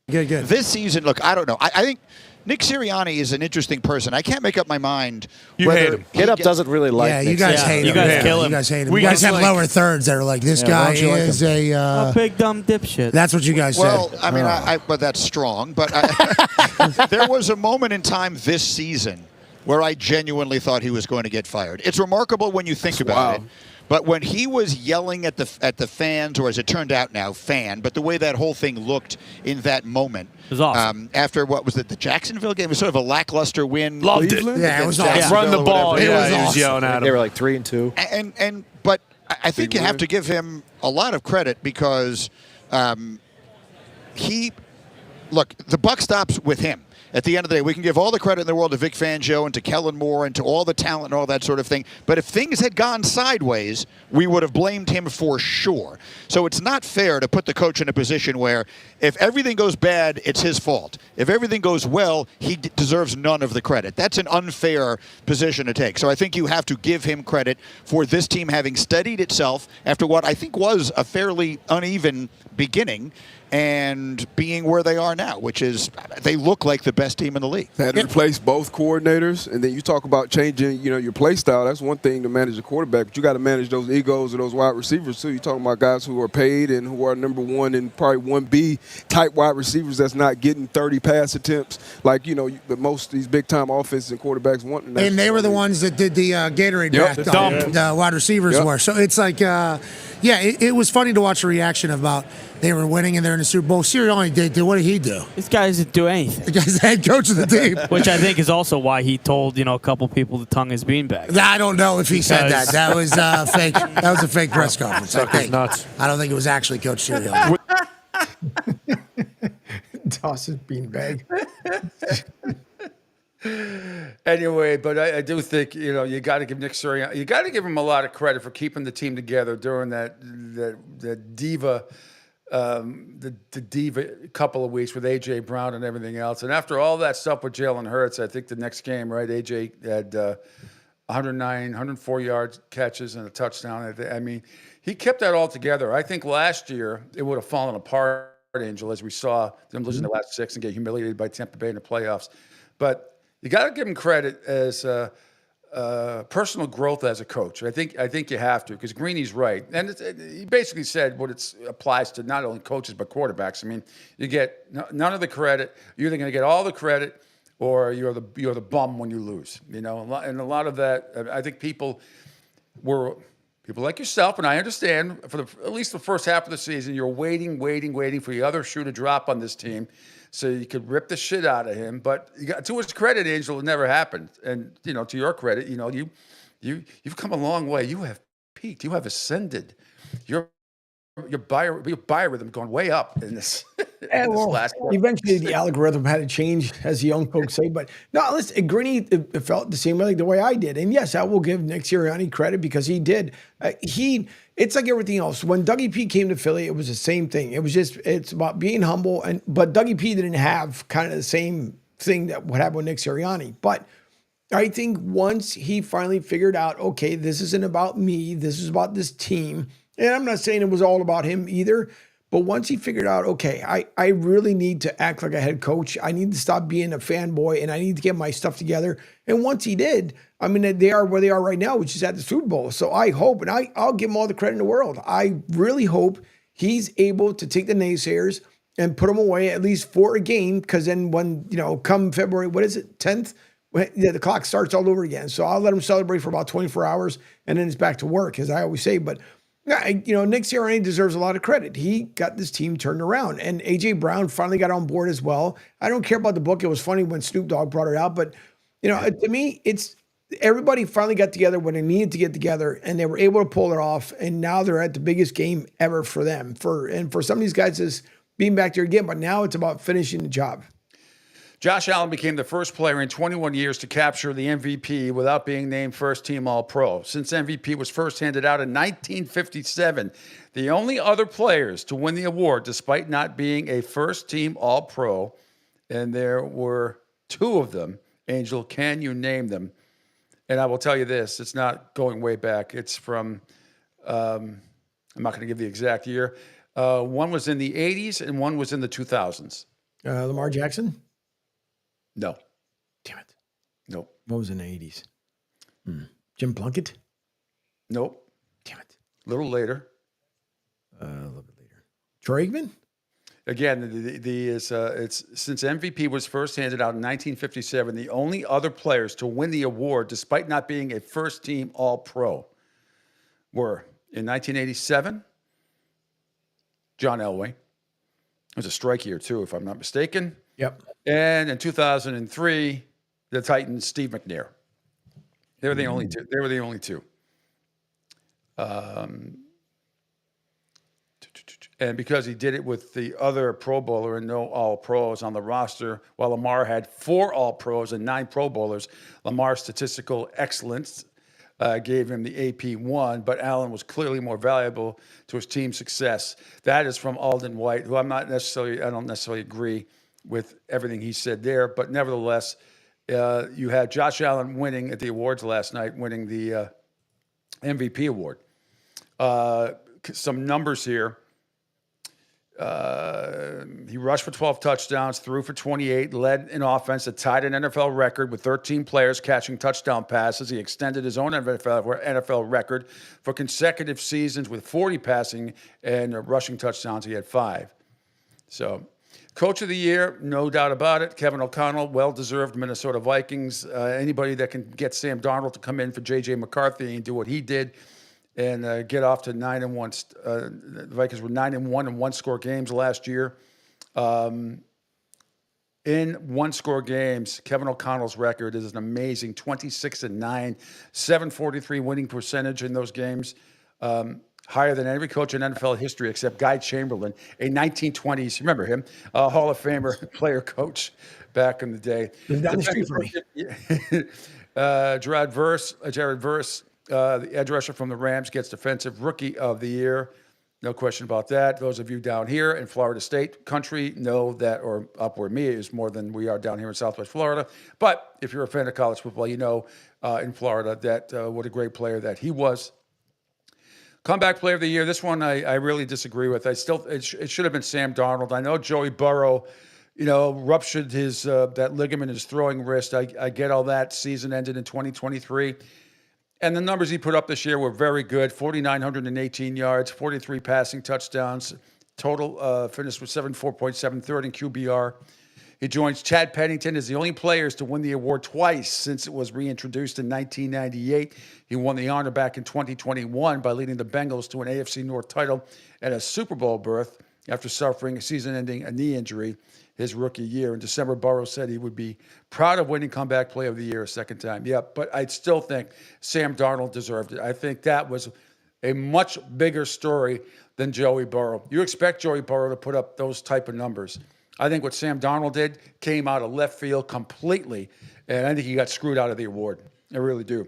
Good. This season, look, I don't know. I think Nick Sirianni is an interesting person. I can't make up my mind. You hate him. Get Up doesn't really like Yeah, Nick you guys Sirianni. hate him. You guys kill him. You guys hate him. You guys have lower thirds that are like, this guy is A big dumb dipshit. That's what you guys Well, said. I mean, but that's strong. But there was a moment in time this season where I genuinely thought he was going to get fired. It's remarkable when you think about it. But when he was yelling at the fans, or as it turned out now, but the way that whole thing looked in that moment, it was awesome. After what was it, the Jacksonville game? It was sort of a lackluster win. Loved it. Yeah, it was awesome. Run the ball. It was He was awesome. yelling at him. They were like 3-2. But I think you have to give him a lot of credit because the buck stops with him. At the end of the day, we can give all the credit in the world to Vic Fangio and to Kellen Moore and to all the talent and all that sort of thing. But if things had gone sideways, we would have blamed him for sure. So it's not fair to put the coach in a position where if everything goes bad, it's his fault. If everything goes well, he deserves none of the credit. That's an unfair position to take. So I think you have to give him credit for this team having steadied itself after what I think was a fairly uneven beginning and being where they are now, which is they look like the best team in the league. Had to replace both coordinators, and then you talk about changing, your play style. That's one thing to manage a quarterback, but you got to manage those egos of those wide receivers too. You're talking about guys who are paid and who are number one and probably 1B type wide receivers that's not getting 30 pass attempts like the most of these big time offenses and quarterbacks want. And they were the ones that did the Gatorade bath dump. The wide receivers were. So it's like, it was funny to watch the reaction about they were winning and they're in the Super Bowl. Sirianni, what did he do? This guy doesn't do anything. The guy's the head coach of the team. Which I think is also why he told, a couple people to tongue his beanbag. I don't know if he said that. That was fake. That was a fake press conference. I think. Nuts. I don't think it was actually Coach Sirianni. Toss his beanbag. Anyway, but I do think you got to give Nick Sirianni, you got to give him a lot of credit for keeping the team together during that diva, the diva couple of weeks with AJ Brown and everything else. And after all that stuff with Jalen Hurts, I think the next game, right? AJ had 104 yards catches and a touchdown. I mean, he kept that all together. I think last year it would have fallen apart, Angel, as we saw them losing the last 6 and get humiliated by Tampa Bay in the playoffs. But you got to give him credit as personal growth as a coach. I think you have to, because Greeny's right, and he basically said what it applies to not only coaches but quarterbacks. I mean, you get none of the credit. You're either going to get all the credit, or you're the bum when you lose. And a lot of that, I think people like yourself, and I understand for at least the first half of the season, you're waiting for the other shoe to drop on this team, so you could rip the shit out of him. But to his credit, Angel, it never happened. And to your credit, you've come a long way. You have peaked. You have ascended. Your biorhythm going way up in this. Last quarter. Eventually, the algorithm had to change, as the young folks say. But no, listen, Grinny it felt the same way, the way I did. And yes, I will give Nick Sirianni credit because he did. It's like everything else. When Dougie P came to Philly, it was the same thing. It's about being humble. But Dougie P didn't have kind of the same thing that would happen with Nick Sirianni. But I think once he finally figured out, okay, this isn't about me. This is about this team. And I'm not saying it was all about him either. But once he figured out, okay, I really need to act like a head coach. I need to stop being a fanboy, and I need to get my stuff together. And once he did, I mean, they are where they are right now, which is at the Super Bowl. So I hope, and I'll give him all the credit in the world. I really hope he's able to take the naysayers and put them away at least for a game, because then when, come February, 10th? The clock starts all over again. So I'll let him celebrate for about 24 hours, and then it's back to work, as I always say. But Nick Sirianni deserves a lot of credit. He got this team turned around, and AJ Brown finally got on board as well. I don't care about the book. It was funny when Snoop Dogg brought it out, but to me, it's everybody finally got together when they needed to get together, and they were able to pull it off. And now they're at the biggest game ever for them. For some of these guys, it's being back there again, but now it's about finishing the job. Josh Allen became the first player in 21 years to capture the MVP without being named first-team All-Pro. Since MVP was first handed out in 1957, the only other players to win the award, despite not being a first-team All-Pro, and there were 2 of them. Angel, can you name them? And I will tell you this, it's not going way back. It's from, I'm not going to give the exact year. One was in the 80s and one was in the 2000s. Lamar Jackson? No. Damn it. Nope. What was in the 80s? Jim Plunkett? Nope. Damn it. A little later. A little bit later. Troy Aikman? Again, it's since MVP was first handed out in 1957, the only other players to win the award, despite not being a first-team All-Pro, were in 1987, John Elway. It was a strike year, too, if I'm not mistaken. Yep. And in 2003, the Titans, Steve McNair. They were the only two. They were the only 2. And because he did it with the other Pro Bowler and no All-Pros on the roster, while Lamar had 4 All-Pros and 9 Pro Bowlers, Lamar's statistical excellence gave him the AP 1, but Allen was clearly more valuable to his team's success. That is from Alden White, who I don't necessarily agree with everything he said there, but nevertheless, you had Josh Allen winning at the awards last night, winning the MVP award. Some numbers here. He He rushed for 12 touchdowns, threw for 28, led in offense that tied an NFL record with 13 players catching touchdown passes. He extended his own NFL record for consecutive seasons with 40 passing and rushing touchdowns. He had 5. So, Coach of the Year, no doubt about it. Kevin O'Connell, well-deserved Minnesota Vikings. Anybody that can get Sam Darnold to come in for J.J. McCarthy and do what he did and get off to 9-1. The Vikings were 9-1 in one-score games last year. In one-score games, Kevin O'Connell's record is an amazing 26-9, 743 winning percentage in those games. Higher than every coach in NFL history except Guy Chamberlain, a 1920s, remember him, Hall of Famer player coach back in the day. Live down the street from me. Jared Verse, the edge rusher from the Rams, gets Defensive Rookie of the Year. No question about that. Those of you down here in Florida State country know that, or up where me is more than we are down here in Southwest Florida. But if you're a fan of college football, you know in Florida that what a great player that he was. Comeback Player of the Year. This one I really disagree with. It should have been Sam Darnold. I know Joey Burrow, ruptured his that ligament in his throwing wrist. I get all that. Season ended in 2023. And the numbers he put up this year were very good. 4,918 yards, 43 passing touchdowns. Total finished with 74.73 in QBR. He joins Chad Pennington as the only players to win the award twice since it was reintroduced in 1998. He won the honor back in 2021 by leading the Bengals to an AFC North title and a Super Bowl berth after suffering a season-ending knee injury his rookie year. In December, Burrow said he would be proud of winning Comeback Player of the Year a second time. Yeah, but I still think Sam Darnold deserved it. I think that was a much bigger story than Joey Burrow. You expect Joey Burrow to put up those type of numbers. I think what Sam Darnold did came out of left field completely, and I think he got screwed out of the award. I really do.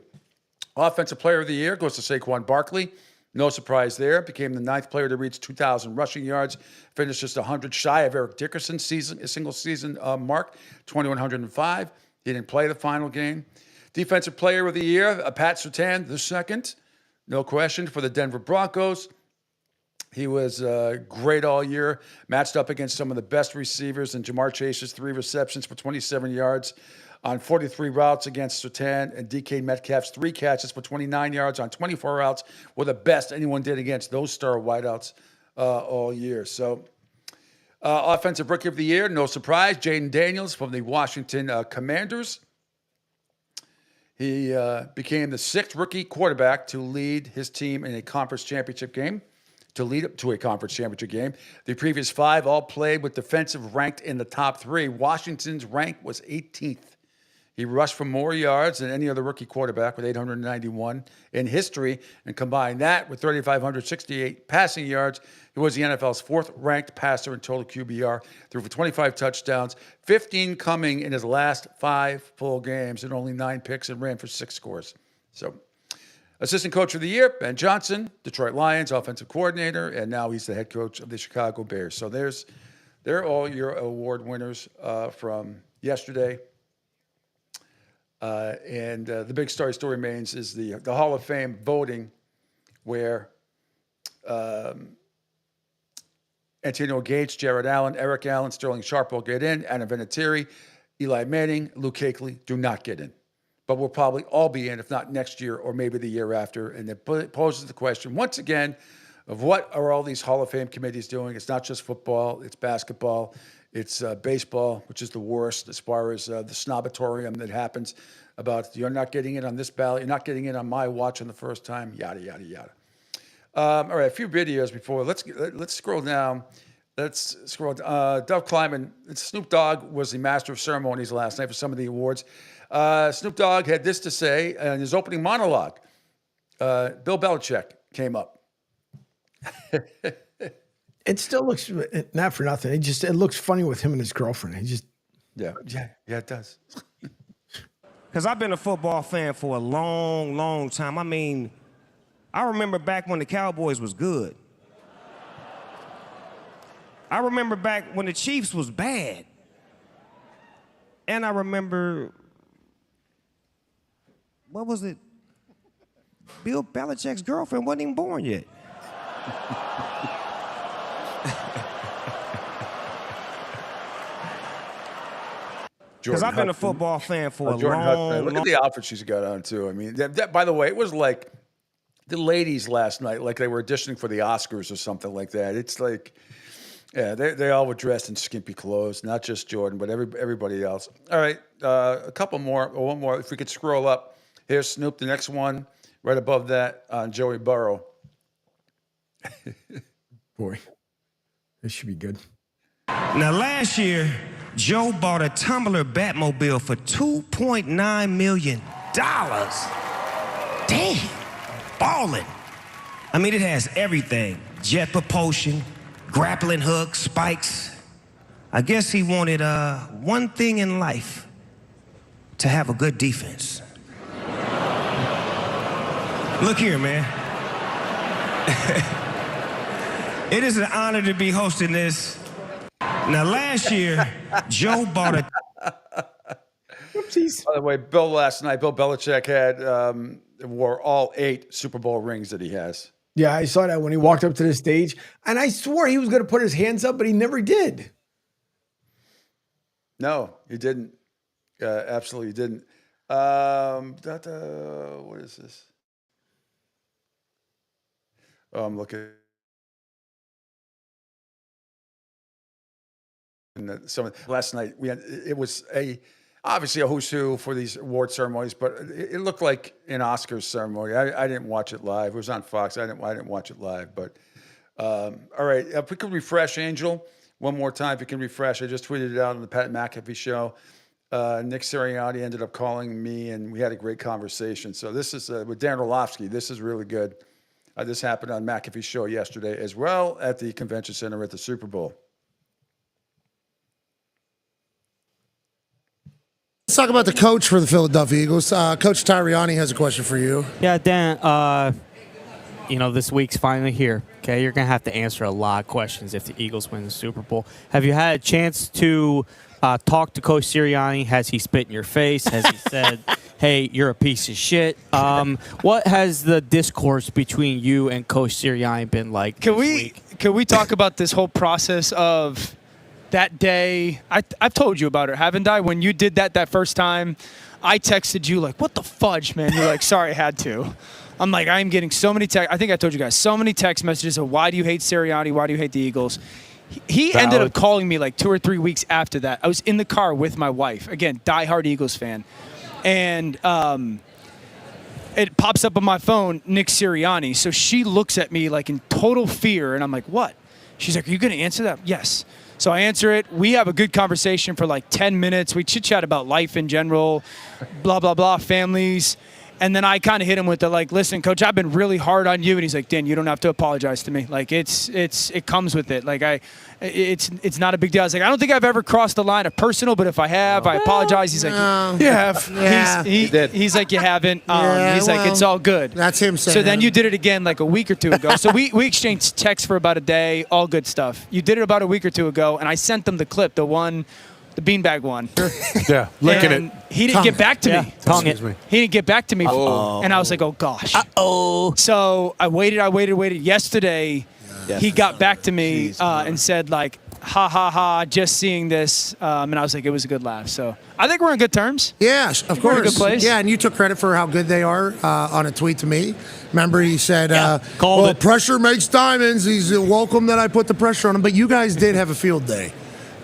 Offensive Player of the Year goes to Saquon Barkley. No surprise there. Became the 9th player to reach 2,000 rushing yards. Finished just 100 shy of Eric Dickerson's single season mark, 2,105. He didn't play the final game. Defensive Player of the Year, Pat Surtain, the second. No question for the Denver Broncos. He was great all year, matched up against some of the best receivers in Jamar Chase's 3 receptions for 27 yards on 43 routes against Surtain, and DK Metcalf's 3 catches for 29 yards on 24 routes were the best anyone did against those star wideouts all year. So Offensive Rookie of the Year, no surprise, Jaden Daniels from the Washington Commanders. He became the 6th rookie quarterback to lead his team in a conference championship game. To lead up to a conference championship game. The previous 5 all played with defensive ranked in the top 3. Washington's rank was 18th. He rushed for more yards than any other rookie quarterback with 891 in history, and combined that with 3,568 passing yards, he was the NFL's 4th ranked passer in total QBR, threw for 25 touchdowns, 15 coming in his last 5 full games, and only 9 picks, and ran for 6 scores. So, Assistant Coach of the Year, Ben Johnson, Detroit Lions offensive coordinator, and now he's the head coach of the Chicago Bears. So they're all your award winners from yesterday. And the big story remains is the Hall of Fame voting, where Antonio Gates, Jared Allen, Eric Allen, Sterling Sharp will get in, Adam Vinatieri, Eli Manning, Luke Kuechly do not get in. But we'll probably all be in, if not next year or maybe the year after. And it poses the question, once again, of what are all these Hall of Fame committees doing? It's not just football, it's basketball, it's baseball, which is the worst as far as the snobatorium that happens about you're not getting in on this ballot, you're not getting in on my watch on the first time, yada, yada, yada. All right, a few videos before. Let's scroll down. Let's scroll. Dov Kleiman, Snoop Dogg was the master of ceremonies last night for some of the awards. Snoop Dogg had this to say in his opening monologue. Bill Belichick came up. It still looks, not for nothing, it looks funny with him and his girlfriend. Yeah, it does. Because I've been a football fan for a long, long time. I mean, I remember back when the Cowboys was good. I remember back when the Chiefs was bad. And I remember, what was it? Bill Belichick's girlfriend wasn't even born yet. Because I've been a Hudson. football fan for a Jordan Hudson. long, Look at the outfit she's got on, too. I mean, that, by the way, it was like the ladies last night, like they were auditioning for the Oscars or something like that. It's like, yeah, they all were dressed in skimpy clothes, not just Jordan, but everybody else. All right, a couple more, or one more. If we could scroll up. Here's Snoop, the next one, right above that on Joey Burrow. Boy, this should be good. Now, last year, Joe bought a tumbler Batmobile for $2.9 million. Damn, ballin'. I mean, it has everything. Jet propulsion, grappling hooks, spikes. I guess he wanted one thing in life, to have a good defense. Look here, man. It is an honor to be hosting this. Now, last year, Joe bought a... Whoopsies. By the way, Bill Belichick wore all 8 Super Bowl rings that he has. Yeah, I saw that when he walked up to the stage, and I swore he was going to put his hands up, but he never did. No, he didn't. Absolutely didn't. What is this? Oh, I'm looking. Last night it was obviously a who's who for these award ceremonies, but it looked like an Oscars ceremony. I didn't watch it live. It was on Fox. I didn't watch it live. But all right, if we could refresh, Angel, one more time. If you can refresh, I just tweeted it out on the Pat McAfee show. Nick Sirianni ended up calling me, and we had a great conversation. So this is with Dan Orlovsky. This is really good. This happened on McAfee's show yesterday as well at the Convention Center at the Super Bowl. Let's talk about the coach for the Philadelphia Eagles. Coach Sirianni has a question for you. Yeah, Dan, this week's finally here. Okay, you're going to have to answer a lot of questions if the Eagles win the Super Bowl. Have you had a chance to talk to Coach Sirianni? Has he spit in your face? Has he said, hey, you're a piece of shit? What has the discourse between you and Coach Sirianni been like this week? Can we talk about this whole process of that day? I've told you about it, haven't I? When you did that first time, I texted you like, what the fudge, man? You're like, sorry, I had to. I'm like, I'm getting so many texts. I think I told you guys, so many text messages of why do you hate Sirianni? Why do you hate the Eagles? He ended up calling me like 2 or 3 weeks after that. I was in the car with my wife. Again, diehard Eagles fan. And it pops up on my phone, Nick Sirianni. So she looks at me like in total fear. And I'm like, what? She's like, are you going to answer that? Yes. So I answer it. We have a good conversation for like 10 minutes. We chit-chat about life in general, blah, blah, blah, families. And then I kind of hit him with the like, listen, Coach, I've been really hard on you. And he's like, Dan, you don't have to apologize to me. Like it comes with it. Like it's not a big deal. I was like, I don't think I've ever crossed the line of personal, but if I have, I apologize. He's like, you have. Yeah. He's like, you haven't. He's like, it's all good. That's him saying So then that. you did it again like a week or two ago. So we exchanged texts for about a day, all good stuff. You did it about a week or two ago, and I sent them the clip, the beanbag one. Yeah, licking it. He didn't get back to me. Excuse me. He didn't get back to me. Uh-oh. And I was like, oh, gosh. Uh-oh. So I waited. Yesterday, he got back to me and said, like, ha, ha, ha, just seeing this. And I was like, it was a good laugh. So I think we're in good terms. Yeah, of course. We're in a good place. Yeah, and you took credit for how good they are on a tweet to me. Remember, he said, pressure makes diamonds. He's welcome that I put the pressure on him. But you guys did have a field day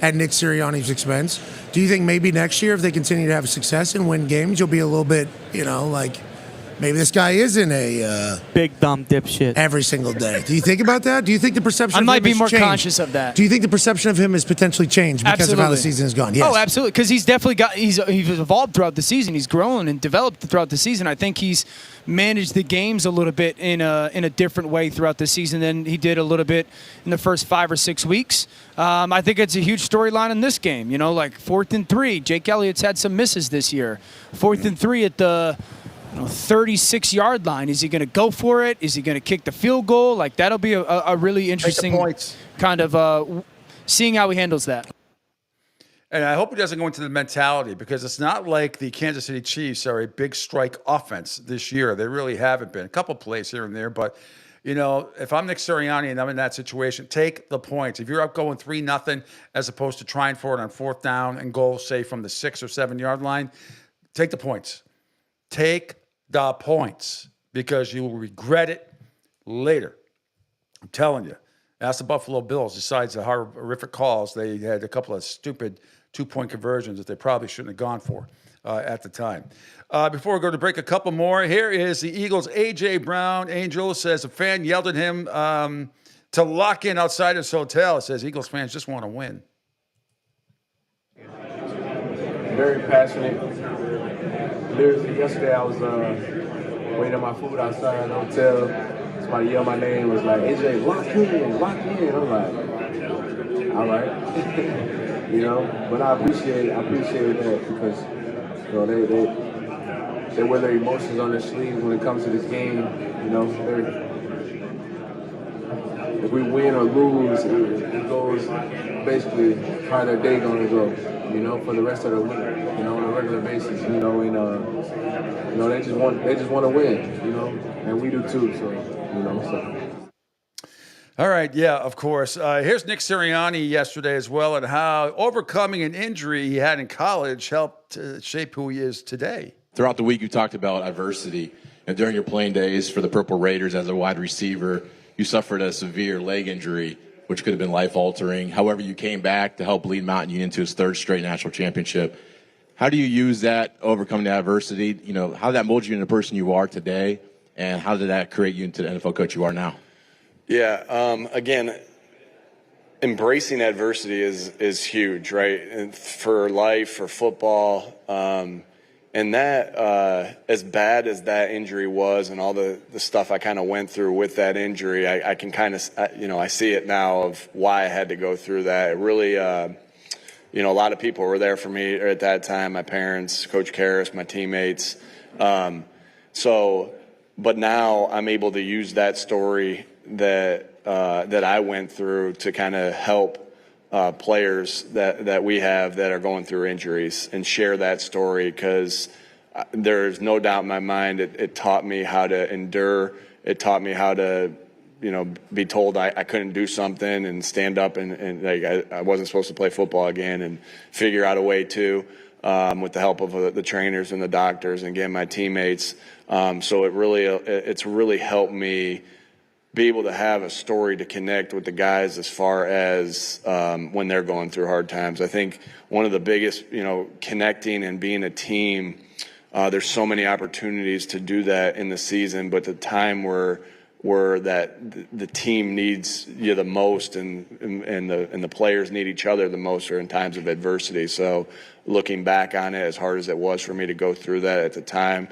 at Nick Sirianni's expense. Do you think maybe next year, if they continue to have success and win games, you'll be a little bit, like, maybe this guy isn't a big dumb dipshit every single day? Do you think about that? Do you think the perception? I of might him be has more changed? conscious of that. Do you think the perception of him has potentially changed because of how the season has gone? Yes. Oh, absolutely. Because he's definitely he's evolved throughout the season. He's grown and developed throughout the season. I think he's managed the games a little bit in a different way throughout the season than he did a little bit in the first 5 or 6 weeks. I think it's a huge storyline in this game. Like 4th and 3. Jake Elliott's had some misses this year. 4th and 3 at the 36-yard line. Is he going to go for it? Is he going to kick the field goal? Like, that'll be a really interesting kind of seeing how he handles that. And I hope he doesn't go into the mentality, because it's not like the Kansas City Chiefs are a big strike offense this year. They really haven't been. A couple plays here and there, but You know, if I'm Nick Sirianni and I'm in that situation, take the points. If you're up going 3-0 as opposed to trying for it on 4th down and goal, say from the 6 or 7 yard line, take the points. Take the points because you will regret it later. I'm telling you. Ask the Buffalo Bills. Besides the horrific calls, they had a couple of stupid 2-point conversions that they probably shouldn't have gone for at the time. Before we go to break, a couple more. Here is the Eagles' A.J. Brown. Angel says a fan yelled at him to lock in outside his hotel. It says Eagles fans just want to win. Very passionate. Literally, yesterday I was waiting on my food outside the hotel. Somebody yelled my name, was like, AJ, lock in. I'm like, all right. You know, but I appreciate that because, you know, they wear their emotions on their sleeves when it comes to this game. You know, if we win or lose, it goes basically how their day gonna go, you know, for the rest of the week, you know, on a regular basis, you know, and you know, they just want to win, you know, and we do too, so, you know, so. All right, yeah, of course. Here's Nick Sirianni yesterday as well, and how overcoming an injury he had in college helped shape who he is today. Throughout the week, you talked about adversity, and during your playing days for the Purple Raiders as a wide receiver, you suffered a severe leg injury, which could have been life-altering. However, you came back to help lead Mountain Union to his 3rd straight national championship. How do you use that, overcoming the adversity? You know, how did that mold you into the person you are today, and how did that create you into the NFL coach you are now? Yeah, again, embracing adversity is huge, right? And for life, for football, and that, as bad as that injury was and all the stuff I kind of went through with that injury, I can kind of, you know, I see it now of why I had to go through that. It really, you know, a lot of people were there for me at that time, my parents, Coach Karras, my teammates. But now I'm able to use that story that I went through to kind of help players that we have that are going through injuries and share that story, because there's no doubt in my mind it taught me how to endure. It taught me how to, you know, be told I couldn't do something and stand up and like I wasn't supposed to play football again, and figure out a way to with the help of the trainers and the doctors and again my teammates. So it's really helped me be able to have a story to connect with the guys as far as when they're going through hard times. I think one of the biggest, you know, connecting and being a team, there's so many opportunities to do that in the season, but the time where that the team needs you the most and the players need each other the most are in times of adversity. So looking back on it, as hard as it was for me to go through that at the time,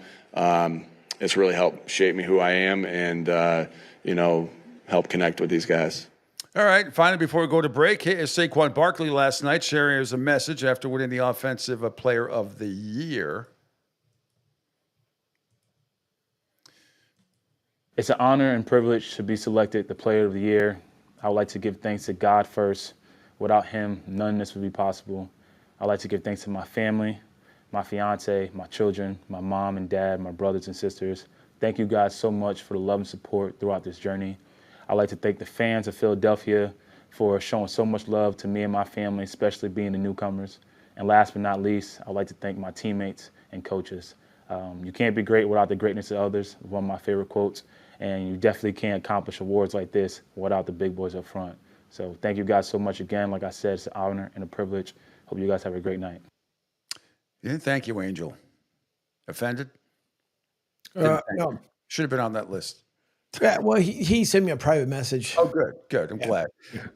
it's really helped shape me who I am and, you know, help connect with these guys. All right, finally, before we go to break, here is Saquon Barkley last night sharing us a message after winning the Offensive Player of the Year. It's an honor and privilege to be selected the Player of the Year. I would like to give thanks to God first. Without him, none of this would be possible. I'd like to give thanks to my family, my fiance, my children, my mom and dad, my brothers and sisters. Thank you guys so much for the love and support throughout this journey. I'd like to thank the fans of Philadelphia for showing so much love to me and my family, especially being the newcomers. And last but not least, I'd like to thank my teammates and coaches. You can't be great without the greatness of others, one of my favorite quotes. And you definitely can't accomplish awards like this without the big boys up front. So thank you guys so much again. Like I said, it's an honor and a privilege. Hope you guys have a great night. Yeah, thank you, Angel. Offended? No. Should have been on that list. Yeah, well, he sent me a private message. Oh, good. I'm glad.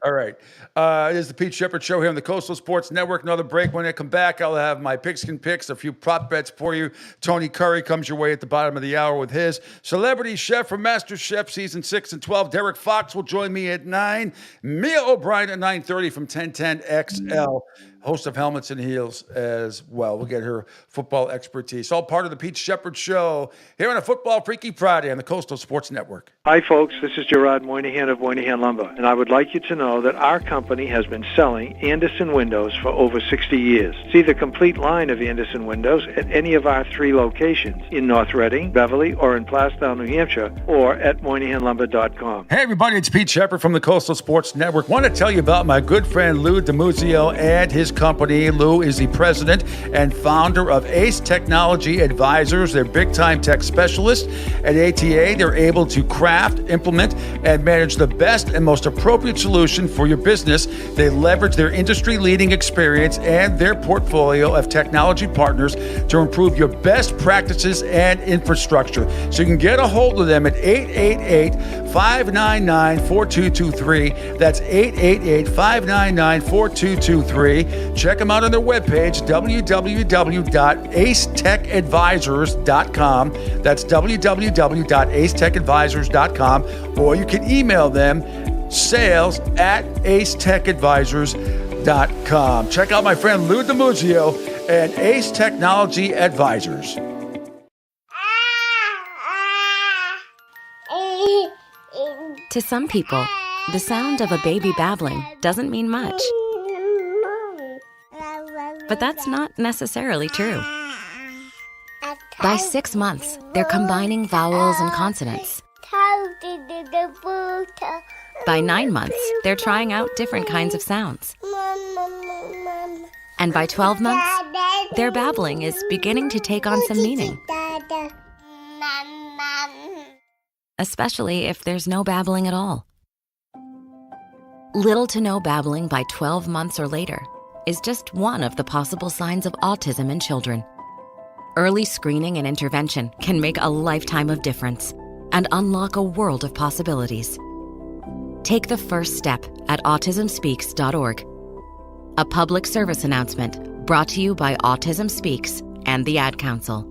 All right. It is the Pete Sheppard Show here on the Coastal Sports Network. Another break. When I come back, I'll have my pigskin picks, a few prop bets for you. Tony Curry comes your way at the bottom of the hour with his celebrity chef from Master Chef Season 6 and 12. Derek Fox will join me at 9. Mia O'Brien at 9:30 from 1010 XL. Host of Helmets and Heels as well. We'll get her football expertise. All part of the Pete Sheppard Show here on a Football Freaky Friday on the Coastal Sports Network. Network. Hi, folks. This is Gerard Moynihan of Moynihan Lumber, and I would like you to know that our company has been selling Anderson windows for over 60 years. See the complete line of Anderson windows at any of our 3 locations in North Reading, Beverly, or in Plastown, New Hampshire, or at MoynihanLumber.com. Hey, everybody, it's Pete Sheppard from the Coastal Sports Network. Want to tell you about my good friend Lou DiMuzio and his company. Lou is the president and founder of Ace Technology Advisors. They're big-time tech specialists. At ATA, they're able to craft, implement, and manage the best and most appropriate solution for your business. They leverage their industry-leading experience and their portfolio of technology partners to improve your best practices and infrastructure. So you can get a hold of them at 888-599-4223. That's 888-599-4223. Check them out on their webpage, www.acetechadvisors.com. That's www.acetechadvisors.com. Or you can email them sales@acetechadvisors.com. Check out my friend Lou DiMuzio and Ace Technology Advisors. To some people, the sound of a baby babbling doesn't mean much. But that's not necessarily true. By 6 months, they're combining vowels and consonants. By 9 months, they're trying out different kinds of sounds. And by 12 months, their babbling is beginning to take on some meaning. Especially if there's no babbling at all. Little to no babbling by 12 months or later is just one of the possible signs of autism in children. Early screening and intervention can make a lifetime of difference and unlock a world of possibilities. Take the first step at autismspeaks.org. A public service announcement brought to you by Autism Speaks and the Ad Council.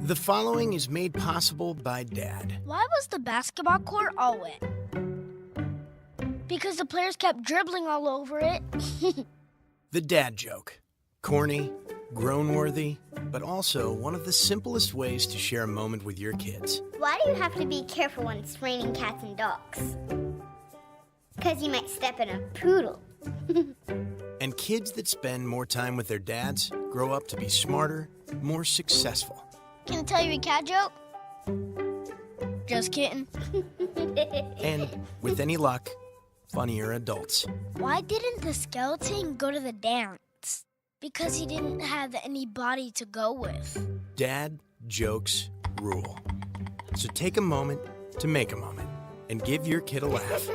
The following is made possible by Dad. Why was the basketball court all wet? Because the players kept dribbling all over it. The dad joke. Corny, grown-worthy, but also one of the simplest ways to share a moment with your kids. Why do you have to be careful when it's raining cats and dogs? Because you might step in a poodle. And kids that spend more time with their dads grow up to be smarter, more successful. Can I tell you a cat joke? Just kidding. And, with any luck, funnier adults. Why didn't the skeleton go to the dance? Because he didn't have anybody to go with. Dad jokes rule. So take a moment to make a moment and give your kid a laugh.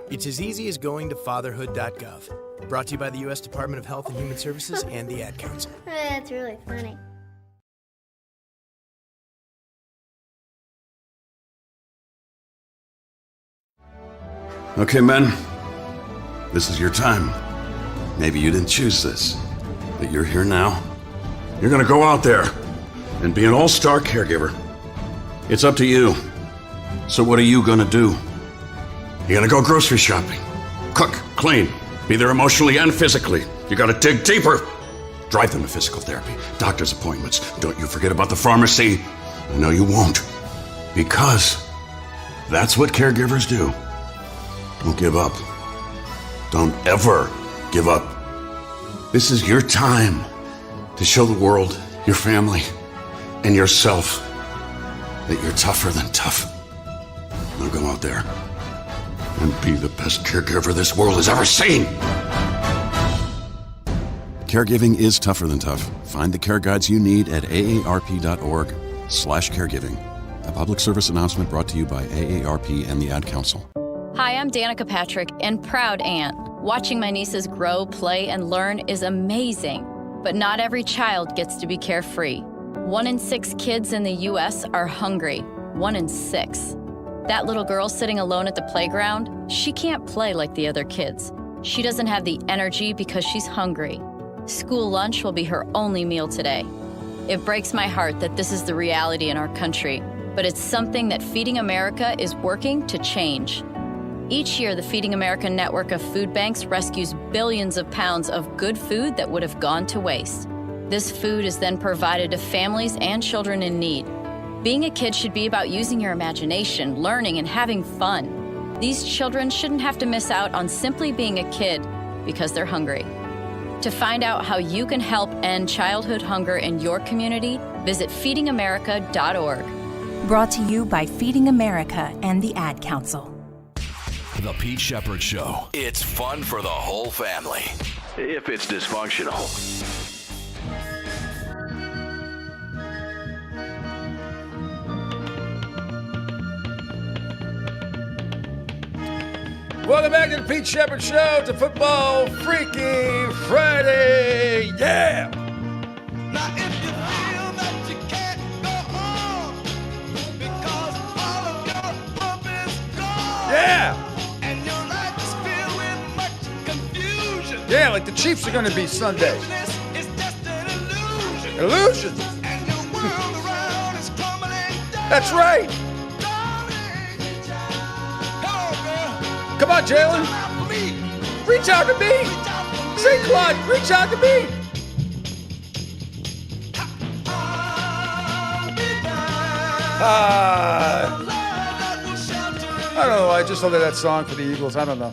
It's as easy as going to fatherhood.gov. Brought to you by the U.S. Department of Health and Human Services and the Ad Council. That's really funny. Okay, men, this is your time. Maybe you didn't choose this, but you're here now. You're gonna go out there and be an all-star caregiver. It's up to you. So what are you gonna do? You're gonna go grocery shopping, cook, clean, be there emotionally and physically. You gotta dig deeper. Drive them to physical therapy, doctor's appointments. Don't you forget about the pharmacy. I know you won't, because that's what caregivers do. Don't give up. Don't ever give up. This is your time to show the world, your family, and yourself that you're tougher than tough. Now go out there and be the best caregiver this world has ever seen. Caregiving is tougher than tough. Find the care guides you need at aarp.org/caregiving. A public service announcement brought to you by AARP and the Ad Council. Hi, I'm Danica Patrick and proud aunt. Watching my nieces grow, play, and learn is amazing. But not every child gets to be carefree. 1 in 6 kids in the U.S. are hungry. 1 in 6. That little girl sitting alone at the playground, she can't play like the other kids. She doesn't have the energy because she's hungry. School lunch will be her only meal today. It breaks my heart that this is the reality in our country, but it's something that Feeding America is working to change. Each year, the Feeding America network of food banks rescues billions of pounds of good food that would have gone to waste. This food is then provided to families and children in need. Being a kid should be about using your imagination, learning, and having fun. These children shouldn't have to miss out on simply being a kid because they're hungry. To find out how you can help end childhood hunger in your community, visit feedingamerica.org. Brought to you by Feeding America and the Ad Council. The Pete Sheppard Show. It's fun for the whole family, if it's dysfunctional. Welcome back to the Pete Sheppard Show. It's a football Freaky Friday. Yeah. Now if you feel that you can't go on because all of your hope is gone. Yeah. And your life is filled with much confusion. Yeah, like the Chiefs are going to be Sunday. It's just an illusion. Illusion. And your world around is crumbling down. That's right. Come on, Jalen. Reach out to me. Say, Claude, reach out to me. I don't know. I just love that song for the Eagles. I don't know.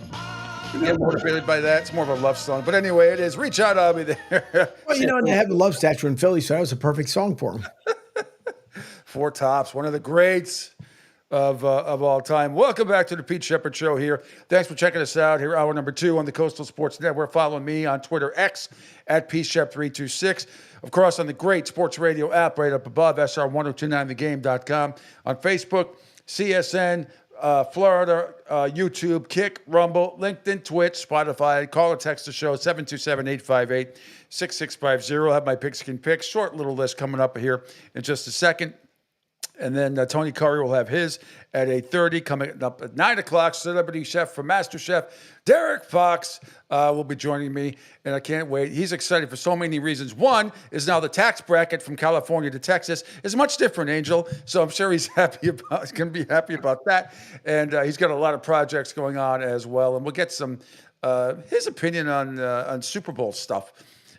Get motivated by that. It's more of a love song. But anyway, it is. Reach out. I'll be there. Well, you know, they have the love statue in Philly, so that was a perfect song for him. Four Tops, one of the greats of all time. Welcome back to the Pete Sheppard Show here. Thanks for checking us out here, hour number 2 on the Coastal Sports Network. Follow me on Twitter X at PShep326. Of course, on the great sports radio app right up above, SR1029thegame.com. On Facebook, CSN, Florida, YouTube, Kick, Rumble, LinkedIn, Twitch, Spotify. Call or text the show, 727-858-6650. I'll have my pigskin picks. Short little list coming up here in just a second. And then Tony Curry will have his at 8:30. Coming up at 9 o'clock, celebrity chef from MasterChef, Derek Fox, will be joining me. And I can't wait. He's excited for so many reasons. One is now the tax bracket from California to Texas is much different, Angel. So I'm sure he's going to be happy about that. And he's got a lot of projects going on as well. And we'll get some his opinion on Super Bowl stuff.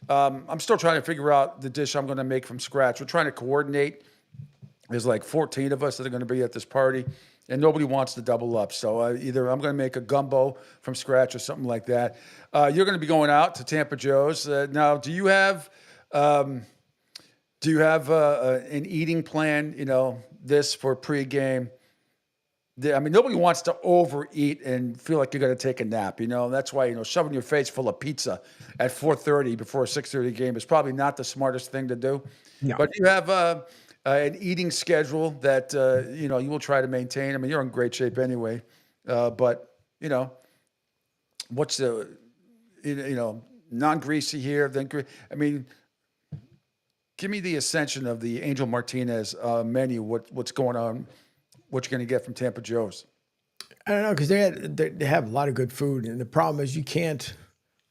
I'm still trying to figure out the dish I'm going to make from scratch. We're trying to coordinate. There's like 14 of us that are going to be at this party, and nobody wants to double up. So either I'm going to make a gumbo from scratch or something like that. You're going to be going out to Tampa Joe's. Now, do you have an eating plan, this for pregame? I mean, nobody wants to overeat and feel like you're going to take a nap. That's why, shoving your face full of pizza at 4:30 before a 6:30 game is probably not the smartest thing to do. No. But you have an eating schedule that, you will try to maintain. I mean, you're in great shape anyway. But, what's the, non-greasy here, then, I mean, give me the ascension of the Angel Martinez menu, what's going on, what you're going to get from Tampa Joe's. I don't know, because they have a lot of good food. And the problem is you can't,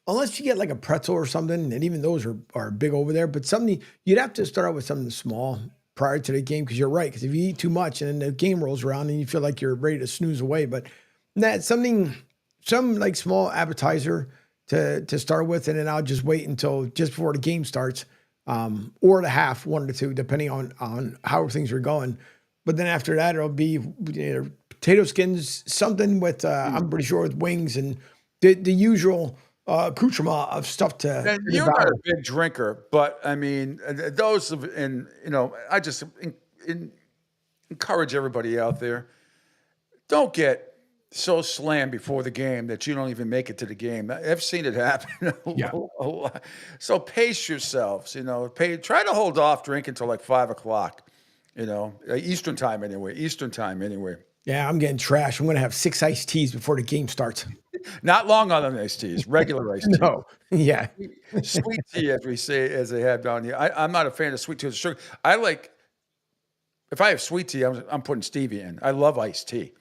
unless you get like a pretzel or something, and even those are big over there. But something, you'd have to start out with something small prior to the game, because you're right. Because if you eat too much and then the game rolls around and you feel like you're ready to snooze away, but that's some like small appetizer to start with, and then I'll just wait until just before the game starts, or the half, 1 or 2, depending on how things are going. But then after that, it'll be potato skins, something with I'm pretty sure with wings and the usual accoutrement of stuff to. And you're not a big drinker, but I mean, those I just encourage everybody out there, don't get so slammed before the game that you don't even make it to the game. I've seen it happen a lot. So pace yourselves, try to hold off drinking until like 5 o'clock, Eastern time anyway. Yeah, I'm getting trash. I'm going to have 6 iced teas before the game starts. Not Long Island iced teas, regular iced tea. No, yeah. Sweet tea, as they have down here. I'm not a fan of sweet tea with sugar. If I have sweet tea, I'm putting stevia in. I love iced tea.